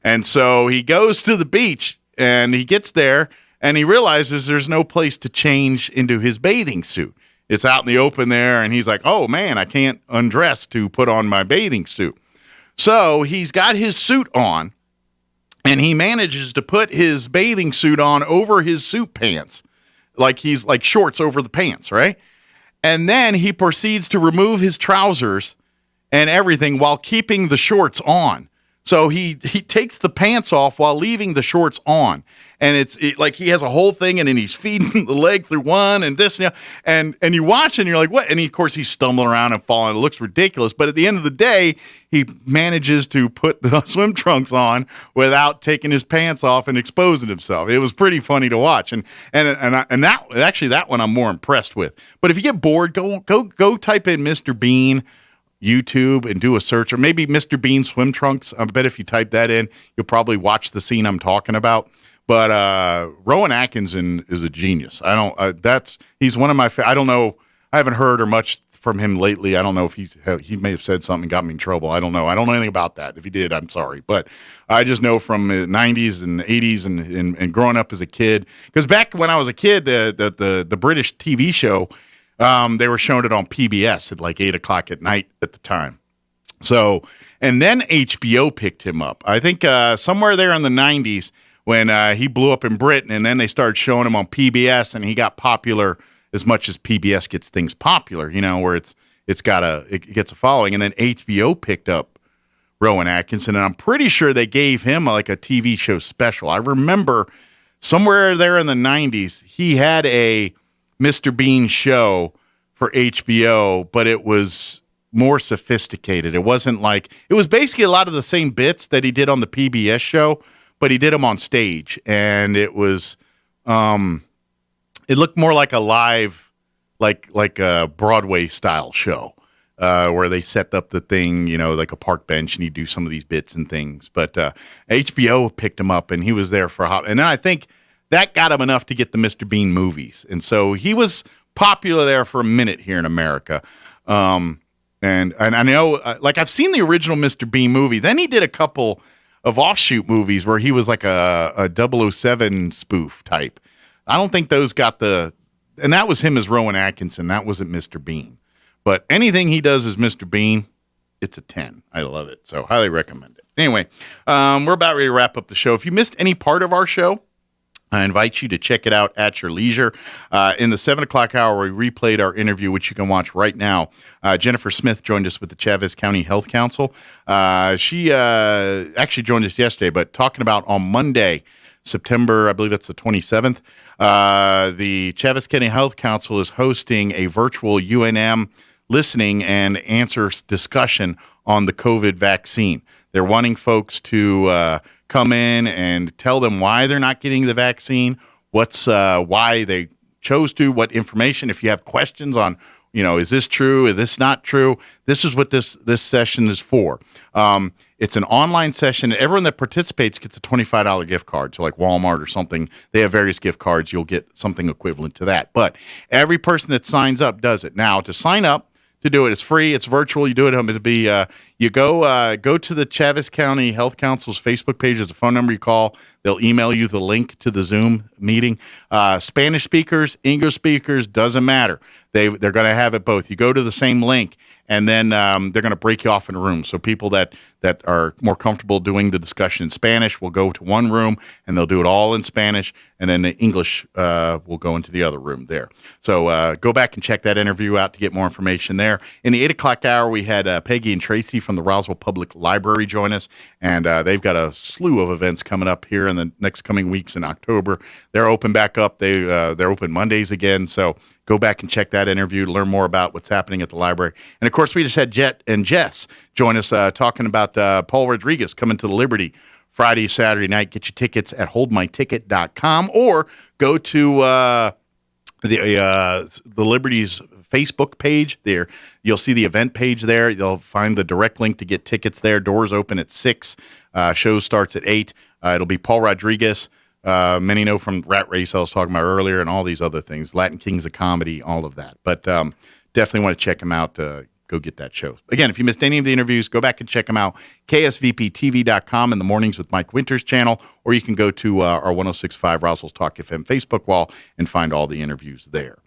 And so he goes to the beach, and he gets there, and he realizes there's no place to change into his bathing suit. It's out in the open there, and he's like, oh, man, I can't undress to put on my bathing suit. So he's got his suit on, and he manages to put his bathing suit on over his suit pants, like he's like shorts over the pants, right? And then he proceeds to remove his trousers and everything while keeping the shorts on. So he takes the pants off while leaving the shorts on. And it's like he has a whole thing, and then he's feeding the leg through one and this, and you watch and you're like, what? And of course he's stumbling around and falling. It looks ridiculous. But at the end of the day, he manages to put the swim trunks on without taking his pants off and exposing himself. It was pretty funny to watch. And that one I'm more impressed with. But if you get bored, go type in Mr. Bean YouTube and do a search, or maybe Mr. Bean swim trunks. I bet if you type that in, you'll probably watch the scene I'm talking about. But Rowan Atkinson is a genius. He's one of my. I don't know. I haven't heard or much from him lately. I don't know if he may have said something and got me in trouble. I don't know. I don't know anything about that. If he did, I'm sorry. But I just know from the 90s and 80s and growing up as a kid. Because back when I was a kid, the British TV show, they were showing it on PBS at like 8 o'clock at night at the time. So, and then HBO picked him up. I think somewhere there in the 90s. When he blew up in Britain, and then they started showing him on PBS, and he got popular as much as PBS gets things popular, where it gets a following. And then HBO picked up Rowan Atkinson, and I'm pretty sure they gave him like a TV show special. I remember somewhere there in the 90s, he had a Mr. Bean show for HBO, but it was more sophisticated. It wasn't like, it was basically a lot of the same bits that he did on the PBS show, but he did them on stage, and it was, it looked more like a live, like a Broadway style show, where they set up the thing, like a park bench, and you do some of these bits and things. But HBO picked him up, and he was there for a hop. And then I think that got him enough to get the Mr. Bean movies, and so he was popular there for a minute here in America. And I know, like I've seen the original Mr. Bean movie. Then he did a couple of offshoot movies where he was like a 007 spoof type. I don't think those got and that was him as Rowan Atkinson. That wasn't Mr. Bean. But anything he does as Mr. Bean, it's a 10. I love it. So highly recommend it. Anyway, we're about ready to wrap up the show. If you missed any part of our show, I invite you to check it out at your leisure. In the 7 o'clock hour, we replayed our interview, which you can watch right now. Jennifer Smith joined us with the Chavez County Health Council. She actually joined us yesterday, but talking about on Monday, September, I believe it's the 27th, the Chavez County Health Council is hosting a virtual UNM listening and answers discussion on the COVID vaccine. They're wanting folks to come in and tell them why they're not getting the vaccine, why they chose to, what information. If you have questions on, is this true? Is this not true? This is what this session is for. It's an online session. Everyone that participates gets a $25 gift card. So like Walmart or something, they have various gift cards. You'll get something equivalent to that. But every person that signs up does it. Now, to sign up, to do it, it's free. It's virtual. You do it. It'll be you go to the Chavez County Health Council's Facebook page. There's a phone number you call. They'll email you the link to the Zoom meeting. Spanish speakers, English speakers, doesn't matter. They're going to have it both. You go to the same link, and then they're going to break you off in a room. So people that are more comfortable doing the discussion in Spanish will go to one room, and they'll do it all in Spanish, and then the English will go into the other room there. So go back and check that interview out to get more information there. In the 8 o'clock hour, we had Peggy and Tracy from the Roswell Public Library join us, and they've got a slew of events coming up here in the next coming weeks in October. They're open back up. They're open Mondays again, so go back and check that interview to learn more about what's happening at the library. And, of course, we just had Jet and Jess join us talking about Paul Rodriguez coming to the Liberty Friday, Saturday night. Get your tickets at holdmyticket.com or go to the Liberty's Facebook page there. You'll see the event page there. You'll find the direct link to get tickets there. Doors open at 6. Show starts at 8. It'll be Paul Rodriguez. Many know from Rat Race I was talking about earlier and all these other things, Latin Kings of Comedy, all of that. But definitely want to check them out. Go get that show. Again, if you missed any of the interviews, go back and check them out. KSVPTV.com in the Mornings with Mike Winters channel, or you can go to our 106.5 Roswell Talk FM Facebook wall and find all the interviews there.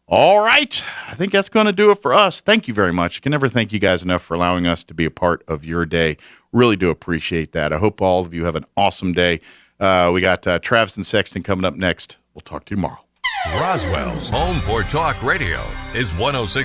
All right. I think that's going to do it for us. Thank you very much. I can never thank you guys enough for allowing us to be a part of your day. Really do appreciate that. I hope all of you have an awesome day. We got Travis and Sexton coming up next. We'll talk to you tomorrow. Roswell's home for talk radio is 106.5